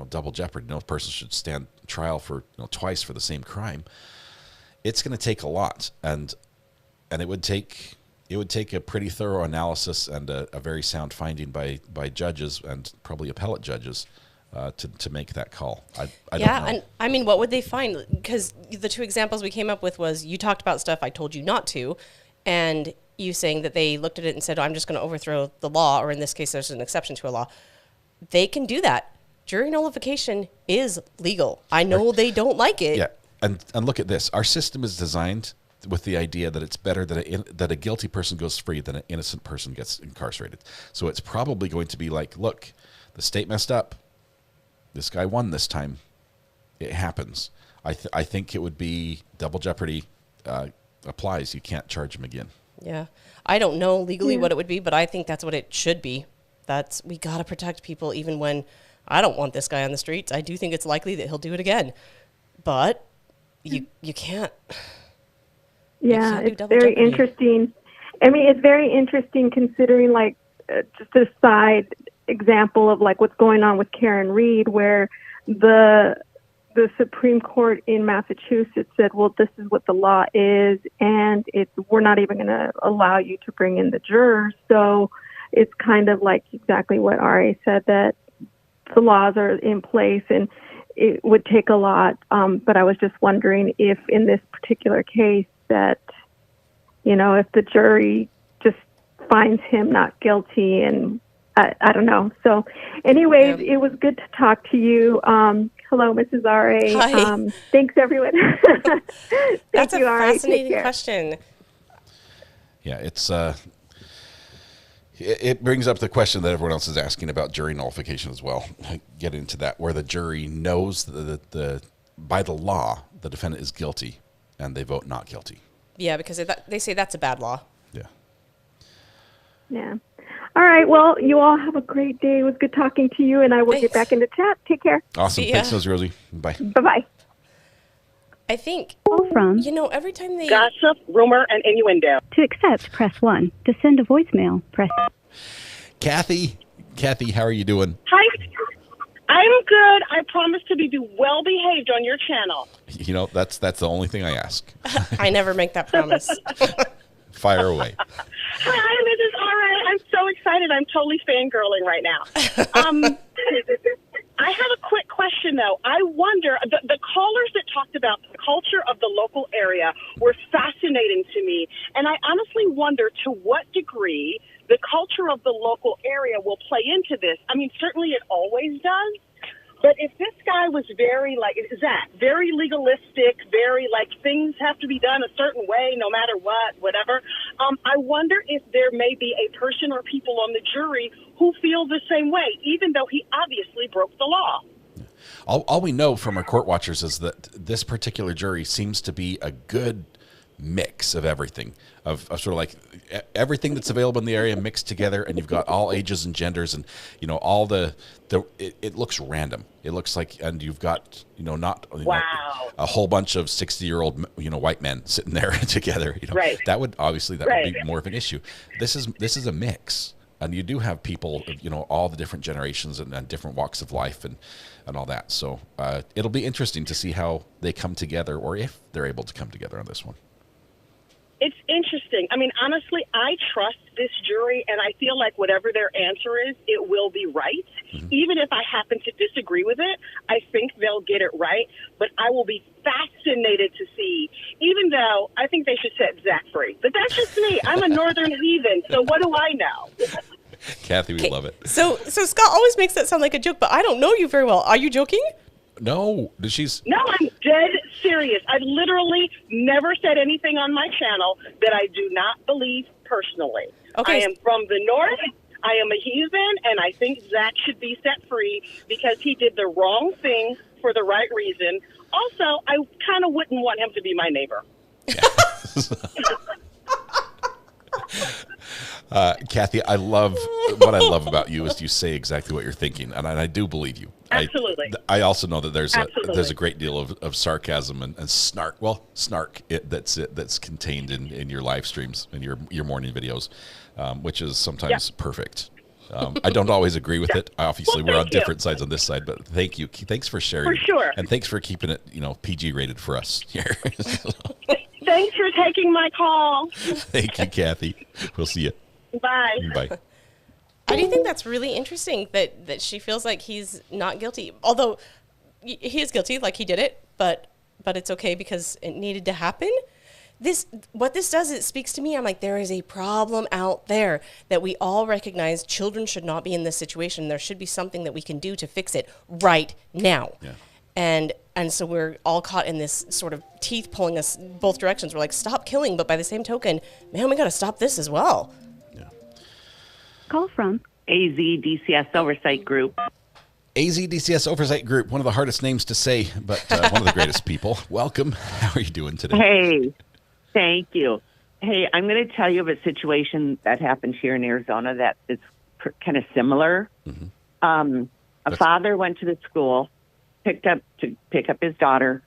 double jeopardy, no person should stand trial for twice for the same crime. It's going to take a lot, and it would take a pretty thorough analysis and a very sound finding by judges and probably appellate judges to make that call. I don't know. And I mean, what would they find? Because the two examples we came up with was you talked about stuff I told you not to, and you saying that they looked at it and said, I'm just going to overthrow the law, or in this case, there's an exception to a law. They can do that. Jury nullification is legal. I know they don't like it. Yeah, and look at this. Our system is designed with the idea that it's better that a guilty person goes free than an innocent person gets incarcerated. So it's probably going to be like, look, the state messed up. This guy won this time. It happens. I think it would be double jeopardy applies. You can't charge him again. Yeah. I don't know legally what it would be, but I think that's what it should be. We got to protect people even when I don't want this guy on the streets. I do think it's likely that he'll do it again. But you can't. Yeah, it's very interesting. I mean, it's very interesting considering, just a side example of, what's going on with Karen Reed, where the Supreme Court in Massachusetts said, well, this is what the law is, and we're not even going to allow you to bring in the jurors. So it's kind of like exactly what R.A. said, that the laws are in place, and it would take a lot. But I was just wondering if in this particular case that, if the jury just finds him not guilty, and I don't know. So anyways, It was good to talk to you. Hello, Mrs. R.A. Hi. Thanks, everyone. That's you, a R.A. Take fascinating care. question. Yeah, it's it brings up the question that everyone else is asking about jury nullification as well. Get into that, where the jury knows that by the law the defendant is guilty, and they vote not guilty. Yeah, because they say that's a bad law. Yeah. All right. Well, you all have a great day. It was good talking to you, and I will get back into chat. Take care. Awesome. Thanks, Nosy Rosie. Bye. Bye-bye. I think, from every time they... gossip, rumor, and innuendo. To accept, press 1. To send a voicemail, press... Kathy, how are you doing? Hi. I'm good. I promise to be well behaved on your channel. That's the only thing I ask. I never make that promise. Fire away. Hi, Mrs. R.A. I'm so excited. I'm totally fangirling right now. I have a quick question, though. I wonder, the callers that talked about the culture of the local area were fascinating to me. And I honestly wonder to what degree the culture of the local area will play into this. I mean, certainly it always does. But if this guy was very, like, Zach, very legalistic, very, like, things have to be done a certain way no matter what, whatever, I wonder if there may be a person or people on the jury who feel the same way, even though he obviously broke the law. All we know from our court watchers is that this particular jury seems to be a good mix of everything, of sort of like everything that's available in the area mixed together, and you've got all ages and genders, and all it looks random. It looks like, and you've got not a whole bunch of 60-year-old white men sitting there together. Right. That would be more of an issue. This is a mix. And you do have people, all the different generations and different walks of life and all that. So it'll be interesting to see how they come together, or if they're able to come together on this one. It's interesting. I mean, honestly, I trust this jury, and I feel like whatever their answer is, it will be right. Mm-hmm. Even if I happen to disagree with it, I think they'll get it right. But I will be fascinated to see, even though I think they should set Zach free. But that's just me. I'm a northern heathen, so what do I know? Kathy, we love it. So Scott always makes that sound like a joke, but I don't know you very well. Are you joking? No, No, I'm dead serious. I literally never said anything on my channel that I do not believe personally. Okay. I am from the north. I am a heathen, and I think Zach should be set free because he did the wrong thing for the right reason. Also, I kind of wouldn't want him to be my neighbor. Kathy, what I love about you is you say exactly what you're thinking, and I do believe you. Absolutely. I also know that there's a great deal of sarcasm and snark. Well, snark that's contained in your live streams and your morning videos, which is sometimes perfect. I don't always agree with it. Obviously, we're on different sides on this side, but thank you. Thanks for sharing. For sure. And thanks for keeping it, PG rated for us here. Thanks for taking my call. Thank you, Kathy. We'll see you. Bye. Bye. I do think that's really interesting that she feels like he's not guilty. Although he is guilty, like he did it, but it's okay because it needed to happen. What this does, it speaks to me. I'm like, there is a problem out there that we all recognize. Children should not be in this situation. There should be something that we can do to fix it right now. Yeah. And so we're all caught in this sort of teeth pulling us both directions. We're like, stop killing, but by the same token, man, we got to stop this as well. Call from AZDCS Oversight Group. AZDCS Oversight Group, one of the hardest names to say, but one of the greatest people. Welcome. How are you doing today? Hey, thank you. Hey, I'm going to tell you of a situation that happened here in Arizona that is kind of similar. Mm-hmm. A father went to the school, pick up his daughter.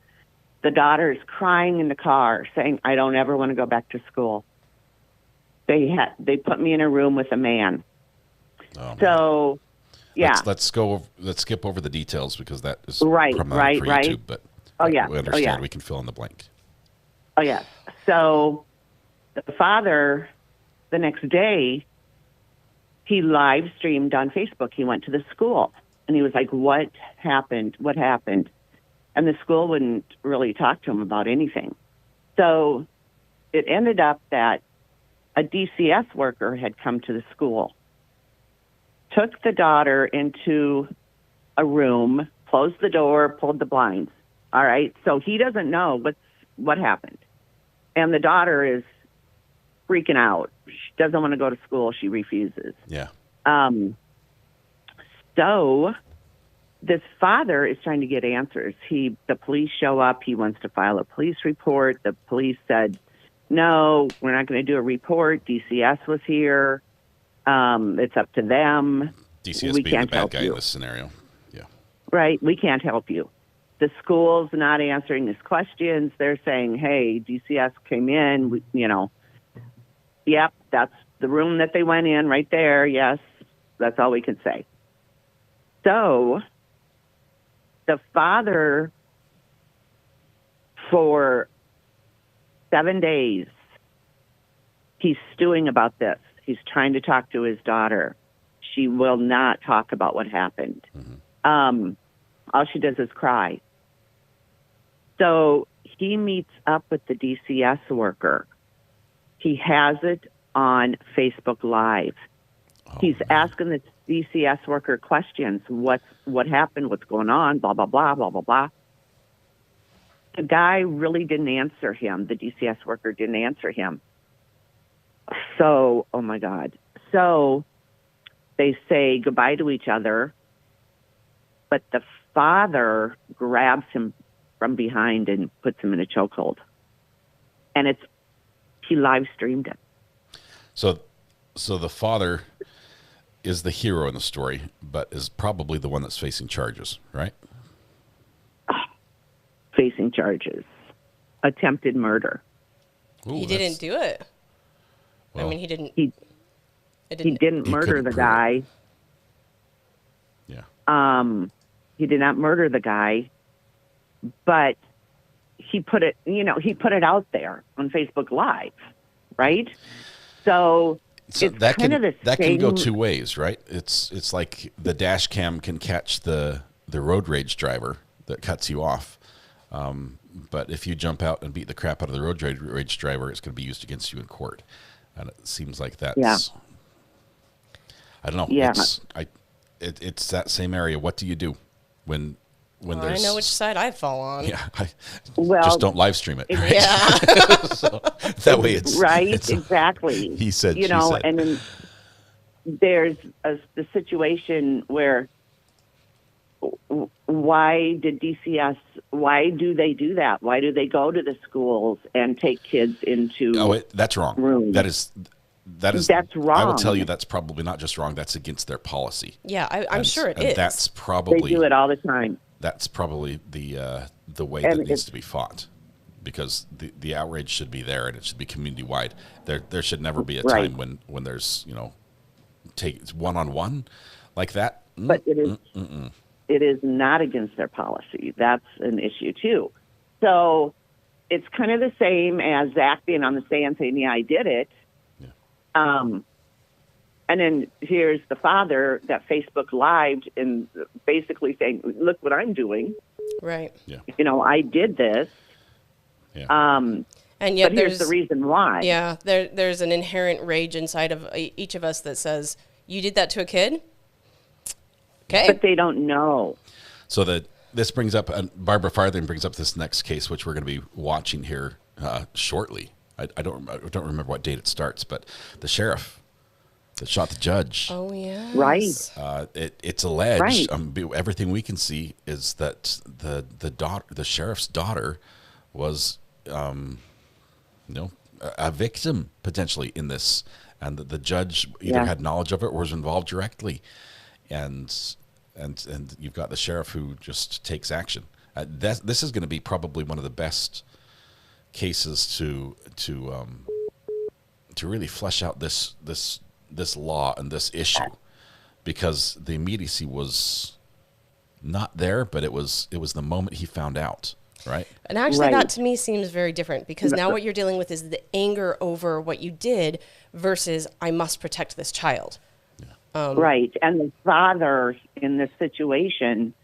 The daughter is crying in the car, saying, "I don't ever want to go back to school. They put me in a room with a man." Oh, so, yeah. Let's skip over the details because that is right. YouTube, but we understand. Oh, yeah. We can fill in the blank. Oh, yes. So the father, the next day, he live streamed on Facebook. He went to the school and he was like, "What happened? What happened?" And the school wouldn't really talk to him about anything. So it ended up that a DCS worker had come to the school, took the daughter into a room, closed the door, pulled the blinds. All right. So he doesn't know what happened. And the daughter is freaking out. She doesn't want to go to school. She refuses. Yeah. So this father is trying to get answers. The police show up. He wants to file a police report. The police said, "No, we're not going to do a report. DCS was here. It's up to them. DCS we being can't the bad help guy you." in this scenario. Yeah. Right. We can't help you. The school's not answering his questions. They're saying, "Hey, DCS came in. Yep, that's the room that they went in right there. Yes, that's all we can say." So the father, for 7 days, he's stewing about this. He's trying to talk to his daughter. She will not talk about what happened. Mm-hmm. All she does is cry. So he meets up with the DCS worker. He has it on Facebook Live. He's asking DCS worker questions, what happened, what's going on, blah, blah, blah, blah, blah, blah. The guy really didn't answer him. The DCS worker didn't answer him. So, oh my God. So they say goodbye to each other, but the father grabs him from behind and puts him in a chokehold. And he live streamed it. So the father is the hero in the story, but is probably the one that's facing charges, right? Facing charges. Attempted murder. Ooh, he didn't do it. Well, I mean, he didn't. He didn't murder the guy. Yeah. He did not murder the guy, but he put it out there on Facebook Live, right? So it's that kind of the that same. can go two ways, right? It's like the dash cam can catch the road rage driver that cuts you off, but if you jump out and beat the crap out of the road rage driver, it's going to be used against you in court, and it seems like that's. Yeah. I don't know. Yeah. It's that same area. What do you do when there's? I know which side I fall on. Yeah. Well, just don't live stream it. Right? Yeah. So, that way it's right. it's, exactly. He said. You she know, said. and then there's the situation where why did DCS? Why do they do that? Why do they go to the schools and take kids into? Oh, that's wrong. Rooms? That's wrong. I will tell you that's probably not just wrong. That's against their policy. Yeah, I'm sure it and is. That's probably they do it all the time. That's probably the way And that needs to be fought, because the outrage should be there and it should be community wide. There should never be a Right. time when there's it's one-on-one like that. But it is not against their policy. That's an issue too. So it's kind of the same as Zach being on the stand saying, "Yeah, I did it." And then here's the father that Facebook Lived and basically saying, "Look what I'm doing." Right. Yeah. I did this. Yeah. And yet but here's the reason why. Yeah, there's an inherent rage inside of each of us that says, "You did that to a kid." Okay. But they don't know. So this brings up, Barbara Farthing brings up this next case, which we're going to be watching here shortly. I don't remember what date it starts, but the sheriff that shot the judge. Oh yeah. Right. It's alleged. Right. Everything we can see is that the sheriff's daughter was, a victim potentially in this, and the judge either had knowledge of it or was involved directly, and you've got the sheriff who just takes action. This is going to be probably one of the best cases to really flesh out this law and this issue, because the immediacy was not there, but it was the moment he found out, right? And actually, that to me seems very different, because now what you're dealing with is the anger over what you did versus I must protect this child. Right. And the father in this situation,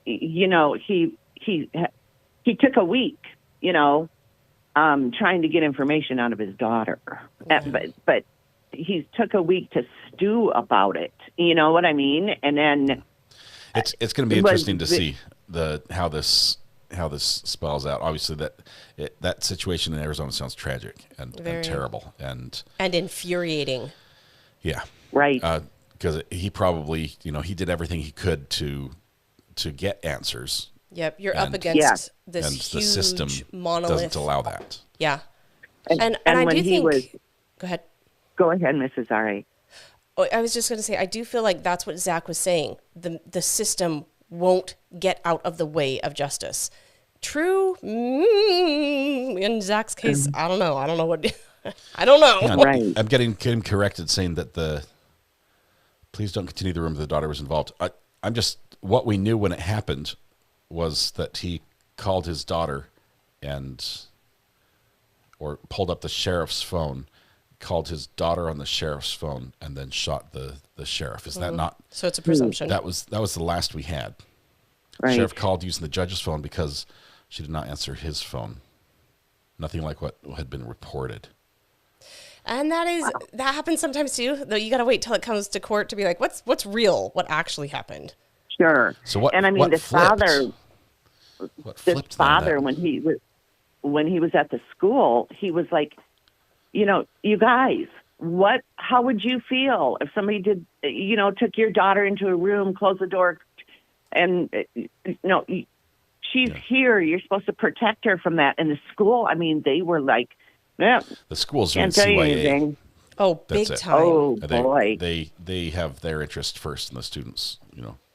he took a week, trying to get information out of his daughter. But he took a week to stew about it. You know what I mean? And then it's going to be interesting to see how this spells out. Obviously, that situation in Arizona sounds tragic and terrible and infuriating. Yeah. Right. Because he probably, he did everything he could to get answers. Yep, you're up against this and huge the system monolith. doesn't allow that. Yeah. And I when do think. Go ahead, Mrs. R.A. Oh, I was just going to say, I do feel like that's what Zach was saying. The system won't get out of the way of justice. True. In Zach's case, I don't know. I don't know what. I don't know. Right. I'm getting him corrected, saying that please don't continue the rumor the daughter was involved. I'm just, what we knew when it happened was that he called his daughter or pulled up the sheriff's phone, called his daughter on the sheriff's phone, and then shot the sheriff. Is that not? So it's a presumption. That was the last we had. Right. The sheriff called using the judge's phone because she did not answer his phone. Nothing like what had been reported. And that happens sometimes too. Though you got to wait till it comes to court to be like, what's real? What actually happened? Sure. So what? And I mean, what this flipped? father, when he was at the school, he was like, you guys, how would you feel if somebody did, took your daughter into a room, closed the door, and she's here. You're supposed to protect her from that. And the school, I mean, they were like, yeah, the schools can't doing tell you CYA. anything. Oh, That's big it. time. Oh, They, boy. They have their interest first, and the students,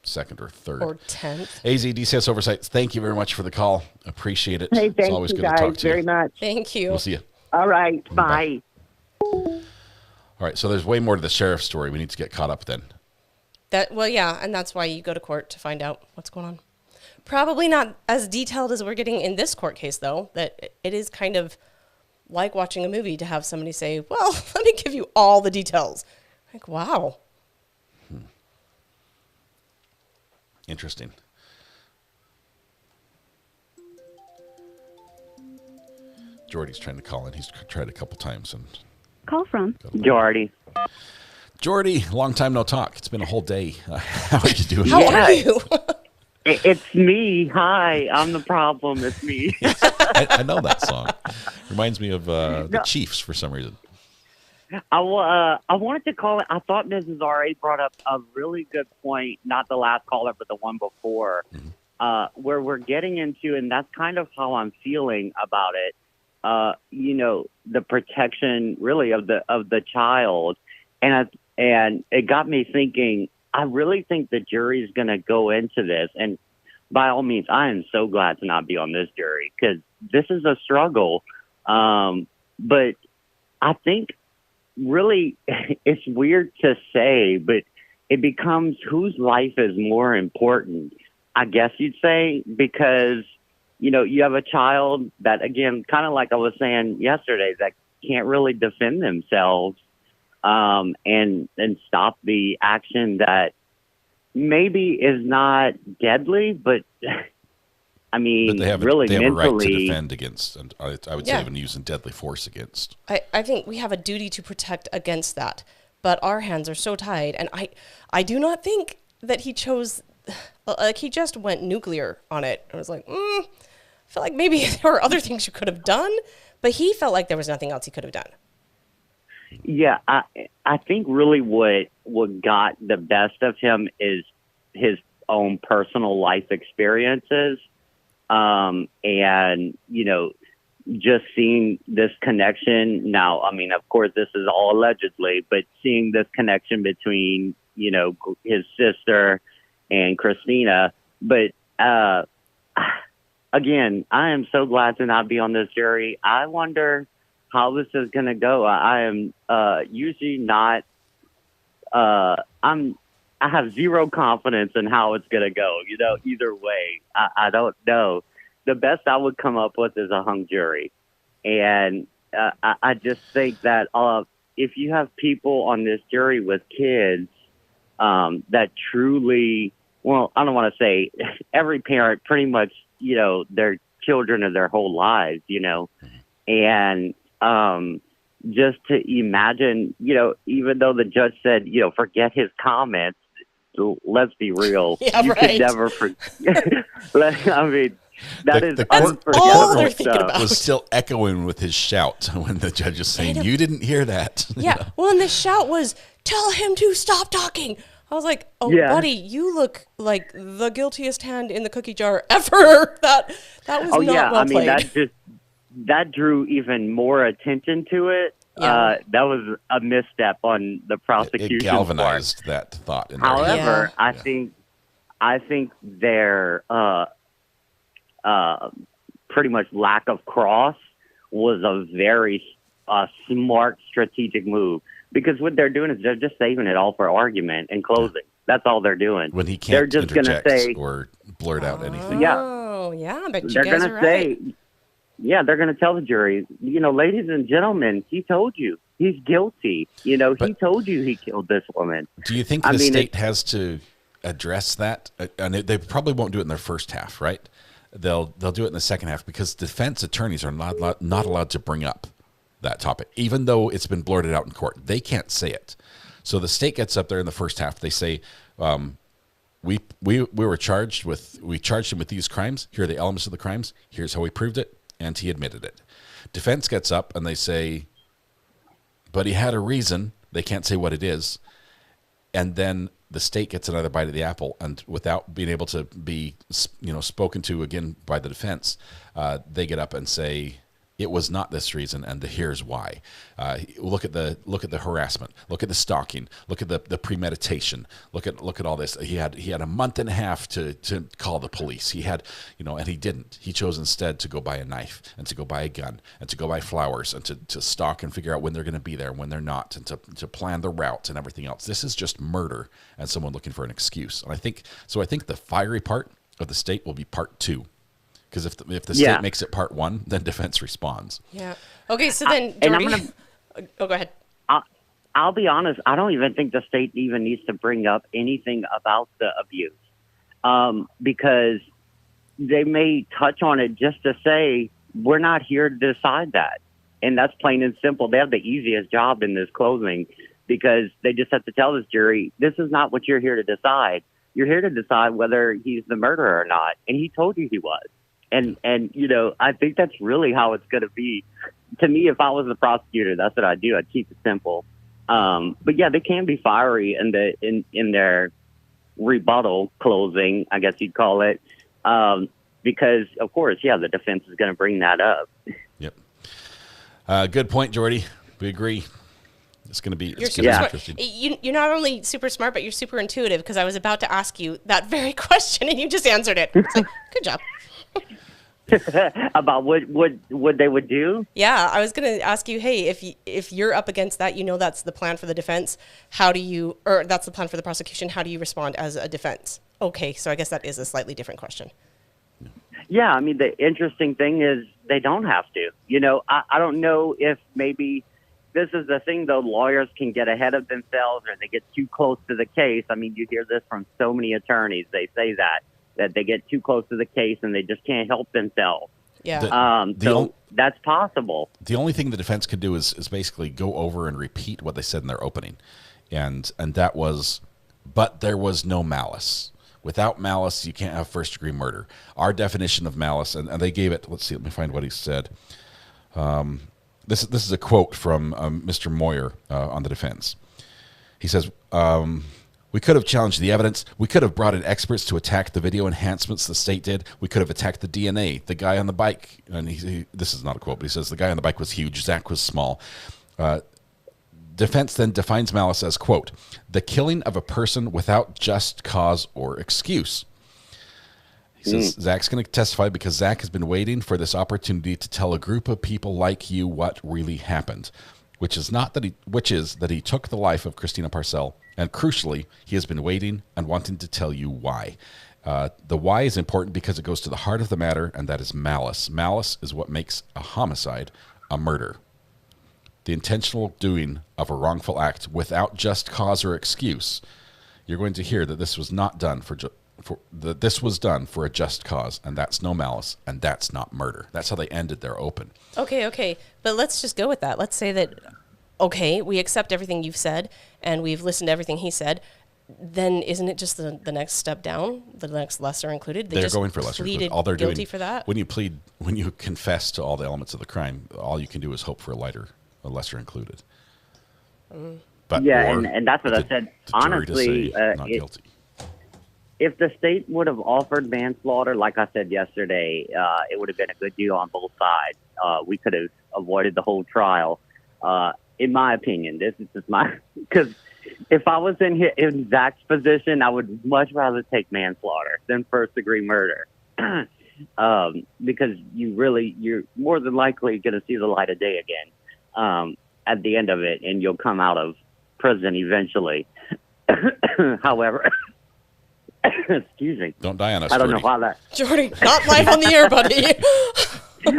second or third. Or 10th. AZ DCS Oversight, thank you very much for the call. Appreciate it. Hey, It's thank always you good guys to talk to very you. much. Thank you. We'll see you. All right. Bye. All right, so there's way more to the sheriff's story. We need to get caught up then. Yeah, and that's why you go to court to find out what's going on. Probably not as detailed as we're getting in this court case, though, that it is kind of like watching a movie to have somebody say, well, let me give you all the details. Like, wow. Interesting. Jordy's trying to call in. He's tried a couple times. And Call from Jordy. Jordy, long time no talk. It's been a whole day. How are you doing? How are you? It's me. Hi, I'm the problem. It's me. I know that song. Reminds me of the Chiefs for some reason. I wanted to call it. I thought Mrs. R.A. brought up a really good point, not the last caller, but the one before, where we're getting into, and that's kind of how I'm feeling about it. The protection really of the child, and it got me thinking. I really think the jury is going to go into this, and by all means, I am so glad to not be on this jury because this is a struggle. But I think really it's weird to say, but it becomes whose life is more important, I guess you'd say, because, you have a child that, again, kind of like I was saying yesterday, that can't really defend themselves and stop the action that maybe is not deadly, but I mean, But they have, really they have a right to mentally defend against, and I would say even using deadly force against. I think we have a duty to protect against that, but our hands are so tied, and I do not think that he chose, like he just went nuclear on it. I was like, I feel like maybe there were other things you could have done, but he felt like there was nothing else he could have done. Yeah, I think really what got the best of him is his own personal life experiences, and just seeing this connection. Now, I mean, of course, this is all allegedly, but seeing this connection between his sister and Christina. But again, I am so glad to not be on this jury. I wonder how this is going to go. I am usually not. I have zero confidence in how it's going to go. Either way, I don't know. The best I would come up with is a hung jury, and I just think that if you have people on this jury with kids that truly, well, I don't want to say every parent pretty much, their children are their whole lives, and just to imagine, even though the judge said, forget his comments, let's be real. Yeah, you right. could never forget. I mean, that is the unforgettable stuff. was still echoing with his shout when the judge is saying, "You didn't hear that." Yeah. Well, and the shout was, "Tell him to stop talking." I was like, "Oh, Yeah. buddy, you look like the guiltiest hand in the cookie jar ever." That was not well played. That drew even more attention to it. Yeah. That was a misstep on the prosecution's It galvanized that thought. In However, I think their pretty much lack of cross was a very smart strategic move, because what they're doing is they're just saving it all for argument and closing. That's all they're doing. when he can't they're just going to interject say, or blurt out anything. Oh, yeah. I bet you they're guys going are to right. say, yeah, they're going to tell the jury, ladies and gentlemen, he told you he's guilty. He told you he killed this woman. Do you think the state has to address that? And they probably won't do it in their first half, right? They'll do it in the second half, because defense attorneys are not allowed to bring up that topic, even though it's been blurted out in court. They can't say it. So the state gets up there in the first half. They say, we charged him with these crimes. Here are the elements of the crimes. Here's how we proved it, and he admitted it. Defense gets up and they say, but he had a reason. They can't say what it is. And then the state gets another bite of the apple, and without being able to be, spoken to again by the defense, they get up and say, it was not this reason, and here's why. Look at the harassment. Look at the stalking. Look at the premeditation. Look at all this. He had a month and a half to call the police. He had, and he didn't. He chose instead to go buy a knife and to go buy a gun and to go buy flowers and to stalk and figure out when they're going to be there and when they're not, and to plan the route and everything else. This is just murder and someone looking for an excuse. And I think the fiery part of the state will be part 2. Because if the state makes it part 1, then defense responds. Yeah. Okay, so then, Jordy... go ahead. I'll be honest. I don't even think the state even needs to bring up anything about the abuse. Because they may touch on it just to say, we're not here to decide that. And that's plain and simple. They have the easiest job in this closing, because they just have to tell this jury, this is not what you're here to decide. You're here to decide whether he's the murderer or not. And he told you he was. And I think that's really how it's going to be. To me, if I was the prosecutor, that's what I'd do. I'd keep it simple. But yeah, they can be fiery in their rebuttal closing, I guess you'd call it, because of course, the defense is going to bring that up. Yep. Good point, Jordy. We agree. It's going to be interesting. You're not only super smart, but you're super intuitive, because I was about to ask you that very question and you just answered it. It's like, good job. About what they would do? Yeah, I was going to ask you, hey, if you're up against that, that's the plan for the defense. Or that's the plan for the prosecution. How do you respond as a defense? Okay, so I guess that is a slightly different question. Yeah, I mean, the interesting thing is they don't have to. I don't know if maybe this is the thing, though. Lawyers can get ahead of themselves, or they get too close to the case. I mean, you hear this from so many attorneys. They say that they get too close to the case and they just can't help themselves. Yeah. That's possible. The only thing the defense could do is basically go over and repeat what they said in their opening. And that was, but there was no malice. Without malice, you can't have first-degree murder. Our definition of malice, and they gave it, let me find what he said. This is a quote from Mr. Moyer on the defense. He says, we could have challenged the evidence. We could have brought in experts to attack the video enhancements the state did. We could have attacked the DNA. The guy on the bike, and this is not a quote, but he says the guy on the bike was huge. Zach was small. Defense then defines malice as, quote, the killing of a person without just cause or excuse. He says, Zach's going to testify because Zach has been waiting for this opportunity to tell a group of people like you what really happened, which is that he took the life of Christina Parcell. And crucially, he has been waiting and wanting to tell you why. The why is important because it goes to the heart of the matter, and that is malice. Malice is what makes a homicide a murder. The intentional doing of a wrongful act without just cause or excuse. You're going to hear that this was not done this was done for a just cause, and that's no malice, and that's not murder. That's how they ended their open. Okay. But let's just go with that. Let's say that, okay, we accept everything you've said, and we've listened to everything he said. Then isn't it just the next step down, the next lesser included? They're going for lesser included. All they're guilty doing, for that? when you confess to all the elements of the crime, all you can do is hope for a lesser included. But and that's what I said. Honestly, not guilty. If the state would have offered manslaughter, like I said yesterday, it would have been a good deal on both sides. We could have avoided the whole trial. In my opinion, this is just because if I was in Zach's position, I would much rather take manslaughter than first-degree murder. Because you're more than likely going to see the light of day again at the end of it, and you'll come out of prison eventually. However, excuse me. Don't die on us, I don't Jordy. know how that... Jordy, not live on the air, buddy.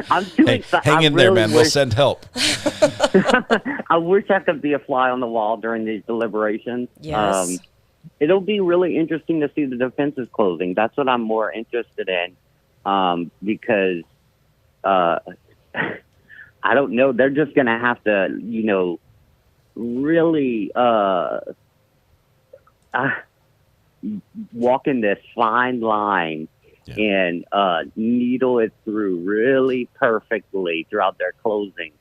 I'm too excited. Hang in there, man. We'll send help. I wish I could be a fly on the wall during these deliberations. Yes. It'll be really interesting to see the defense's closing. That's what I'm more interested in, because I don't know. They're just going to have to, really walk in this fine line and needle it through really perfectly throughout their closing.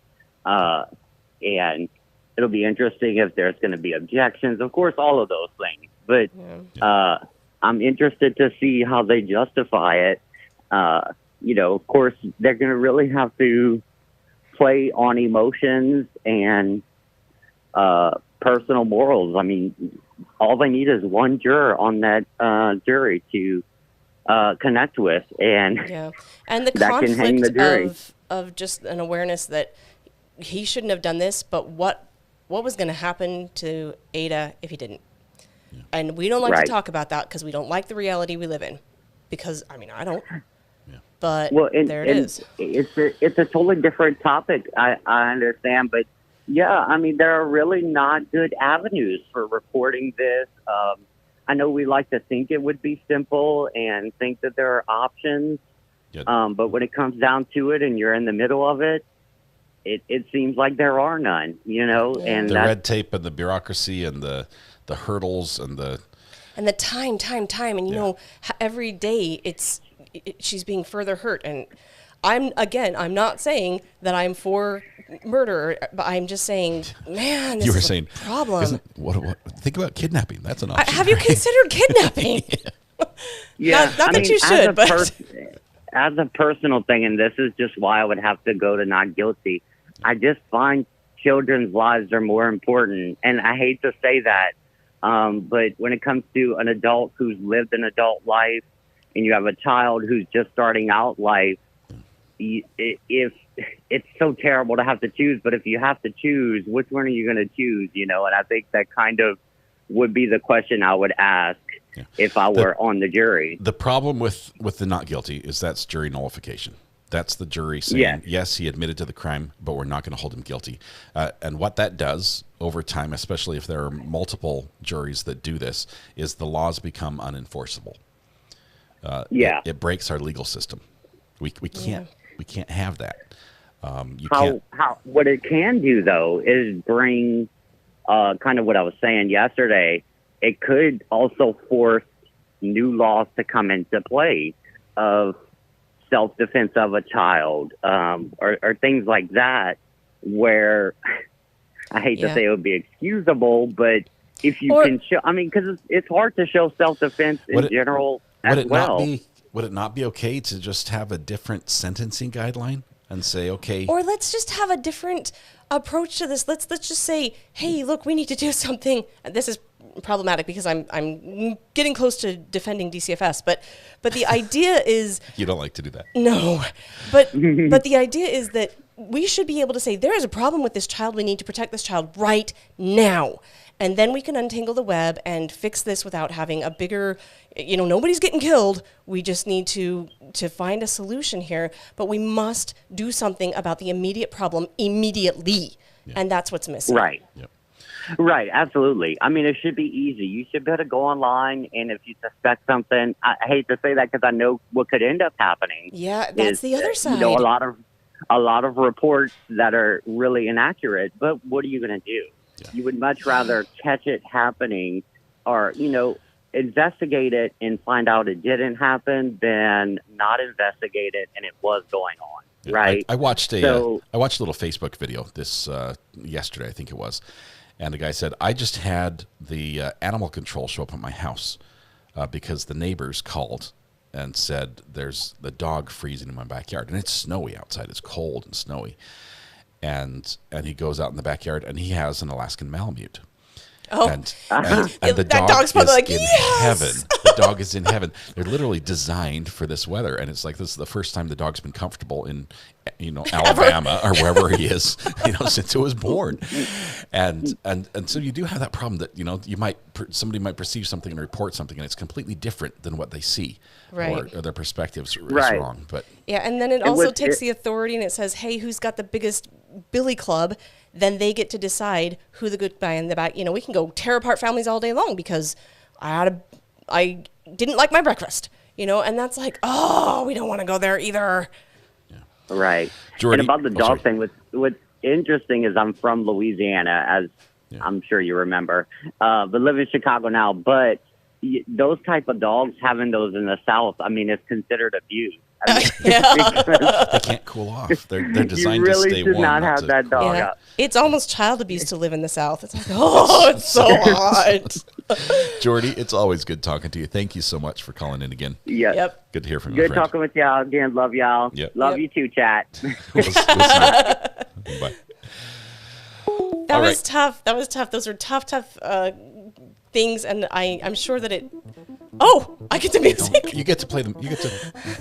And it'll be interesting if there's going to be objections. Of course, all of those things. But I'm interested to see how they justify it. Of course, they're going to really have to play on emotions and personal morals. I mean, all they need is one juror on that jury to connect with, and and the that can hang the jury. conflict of just an awareness that he shouldn't have done this, but what was going to happen to Ada if he didn't? And we don't like to talk about that because we don't like the reality we live in. Because I mean, I don't. But there it is. It's a totally different topic. I understand, but yeah, I mean, there are really not good avenues for reporting this. I know we like to think it would be simple and think that there are options, but when it comes down to it and you're in the middle of it, it seems like there are none, and the red tape and the bureaucracy and the hurdles and the time. And, every day she's being further hurt. And I'm not saying that I'm for murder, but I'm just saying, man, this is a problem. Think about kidnapping. That's an option. Have you considered kidnapping? Yeah, not that you should, but as a personal thing, and this is just why I would have to go to not guilty. I just find children's lives are more important, and I hate to say that, but when it comes to an adult who's lived an adult life, and you have a child who's just starting out life, if it's so terrible to have to choose, but if you have to choose, which one are you going to choose? And I think that kind of would be the question I would ask if I were on the jury. The problem with the not guilty is that's jury nullification. That's the jury saying, yes, he admitted to the crime, but we're not going to hold him guilty. And what that does over time, especially if there are multiple juries that do this, is the laws become unenforceable. It breaks our legal system. We can't have that. What it can do though is bring kind of what I was saying yesterday. It could also force new laws to come into play of self-defense of a child, or things like that, where I hate to say it would be excusable, but if you can show, I mean, because it's hard to show self-defense in general as well. Would it not be okay to just have a different sentencing guideline and say, okay, or let's just have a different approach to this. Let's just say, hey, look, we need to do something. This is problematic because I'm getting close to defending DCFS, but the idea is you don't like to do that. No, but the idea is that we should be able to say there is a problem with this child. We need to protect this child right now. And then we can untangle the web and fix this without having a bigger, nobody's getting killed. We just need to find a solution here. But we must do something about the immediate problem immediately. Yeah. And that's what's missing. Right. Yep. Right, absolutely. I mean, it should be easy. You should be able to go online, and if you suspect something, I hate to say that because I know what could end up happening. Yeah, that's the other side. A lot of reports that are really inaccurate, but what are you going to do? Yeah. You would much rather catch it happening or, investigate it and find out it didn't happen than not investigate it and it was going on, right? I watched a little Facebook video this yesterday, I think it was, and the guy said, I just had the animal control show up at my house because the neighbors called and said there's the dog freezing in my backyard, and it's snowy outside. It's cold and snowy. And he goes out in the backyard, and he has an Alaskan Malamute. Oh, and the dog's probably like, in heaven. The dog is in heaven. They're literally designed for this weather, and it's like this is the first time the dog's been comfortable in, Alabama or wherever he is, since it was born. And so you do have that problem that somebody might perceive something and report something, and it's completely different than what they see, right? Or their perspectives is wrong. But yeah, and then it also takes the authority, and it says, hey, who's got the biggest billy club? Then they get to decide who the good guy in the back. We can go tear apart families all day long because I didn't like my breakfast, and that's like, oh, we don't want to go there either. Right. Jordy, and about the dog thing with what's interesting is I'm from Louisiana, as I'm sure you remember, but live in Chicago now. But those type of dogs, having those in the South, I mean, it's considered abuse. I mean, They can't cool off. They're designed you really to stay should warm. not have to that dog Yeah. out. It's almost child abuse to live in the South. It's like, oh, it's so hot. Jordy, it's always good talking to you. Thank you so much for calling in again. Yes. Yep. Good to hear from you. Good my friend. talking with y'all again. Love y'all. Yep. Love you too, chat. We'll see you. Bye. That was tough. That was tough. Those are tough things, and I'm sure that it. Oh, I get the music. You get to play them. You get to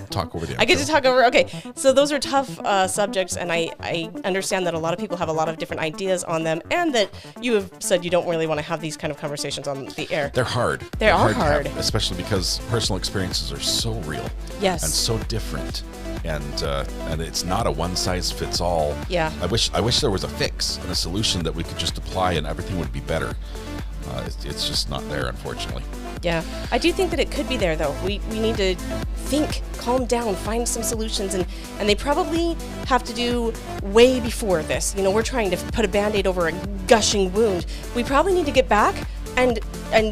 talk over the. I get to talk over. Okay, so those are tough subjects, and I understand that a lot of people have a lot of different ideas on them, and that you have said you don't really want to have these kind of conversations on the air. They're hard. They are to hard, have, especially because personal experiences are so real. Yes. And so different, and it's not a one size fits all. Yeah. I wish there was a fix and a solution that we could just apply and everything would be better. It's just not there, unfortunately. Yeah, I do think that it could be there, though. We need to think, calm down, find some solutions, and they probably have to do way before this. You know, we're trying to put a Band-Aid over a gushing wound. We probably need to get back and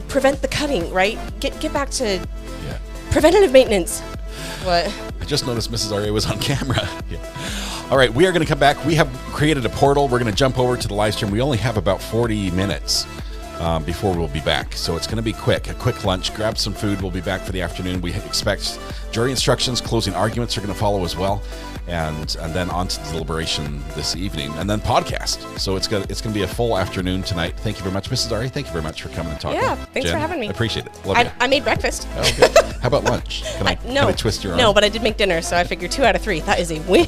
prevent the cutting, right? Get back to preventative maintenance. What? I just noticed Mrs. Aria was on camera. Yeah. All right, we are going to come back. We have created a portal. We're going to jump over to the live stream. We only have about 40 minutes. Before we'll be back. So it's going to be quick. A quick lunch, grab some food. We'll be back for the afternoon. We expect jury instructions, closing arguments are going to follow as well. And then on to deliberation this evening, and then podcast. So it's going to be a full afternoon tonight. Thank you very much, Mrs. Ari. Thank you very much for coming and talking. Yeah, thanks Jen, for having me. I appreciate it. Love you. I made breakfast. Oh, good. How about lunch? Can I twist your arm? No, but I did make dinner, so I figure 2 out of 3. That is a win.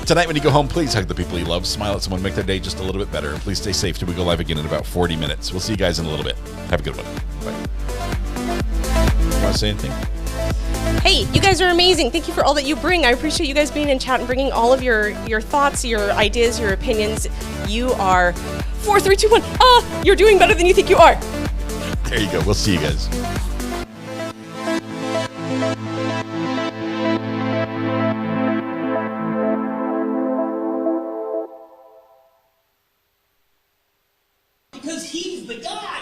Tonight, when you go home, please hug the people you love, smile at someone, make their day just a little bit better, and please stay safe till we go live again in about 40 minutes. We'll see you guys in a little bit. Have a good one. Bye. Want to say anything? Hey, you guys are amazing. Thank you for all that you bring. I appreciate you guys being in chat and bringing all of your thoughts, your ideas, your opinions. You are 4, 3, 2, 1. You're doing better than you think you are. There you go. We'll see you guys. Because he's the guy.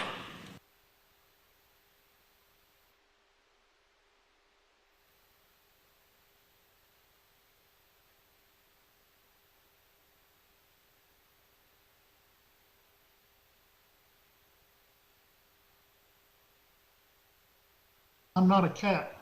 I'm not a cat.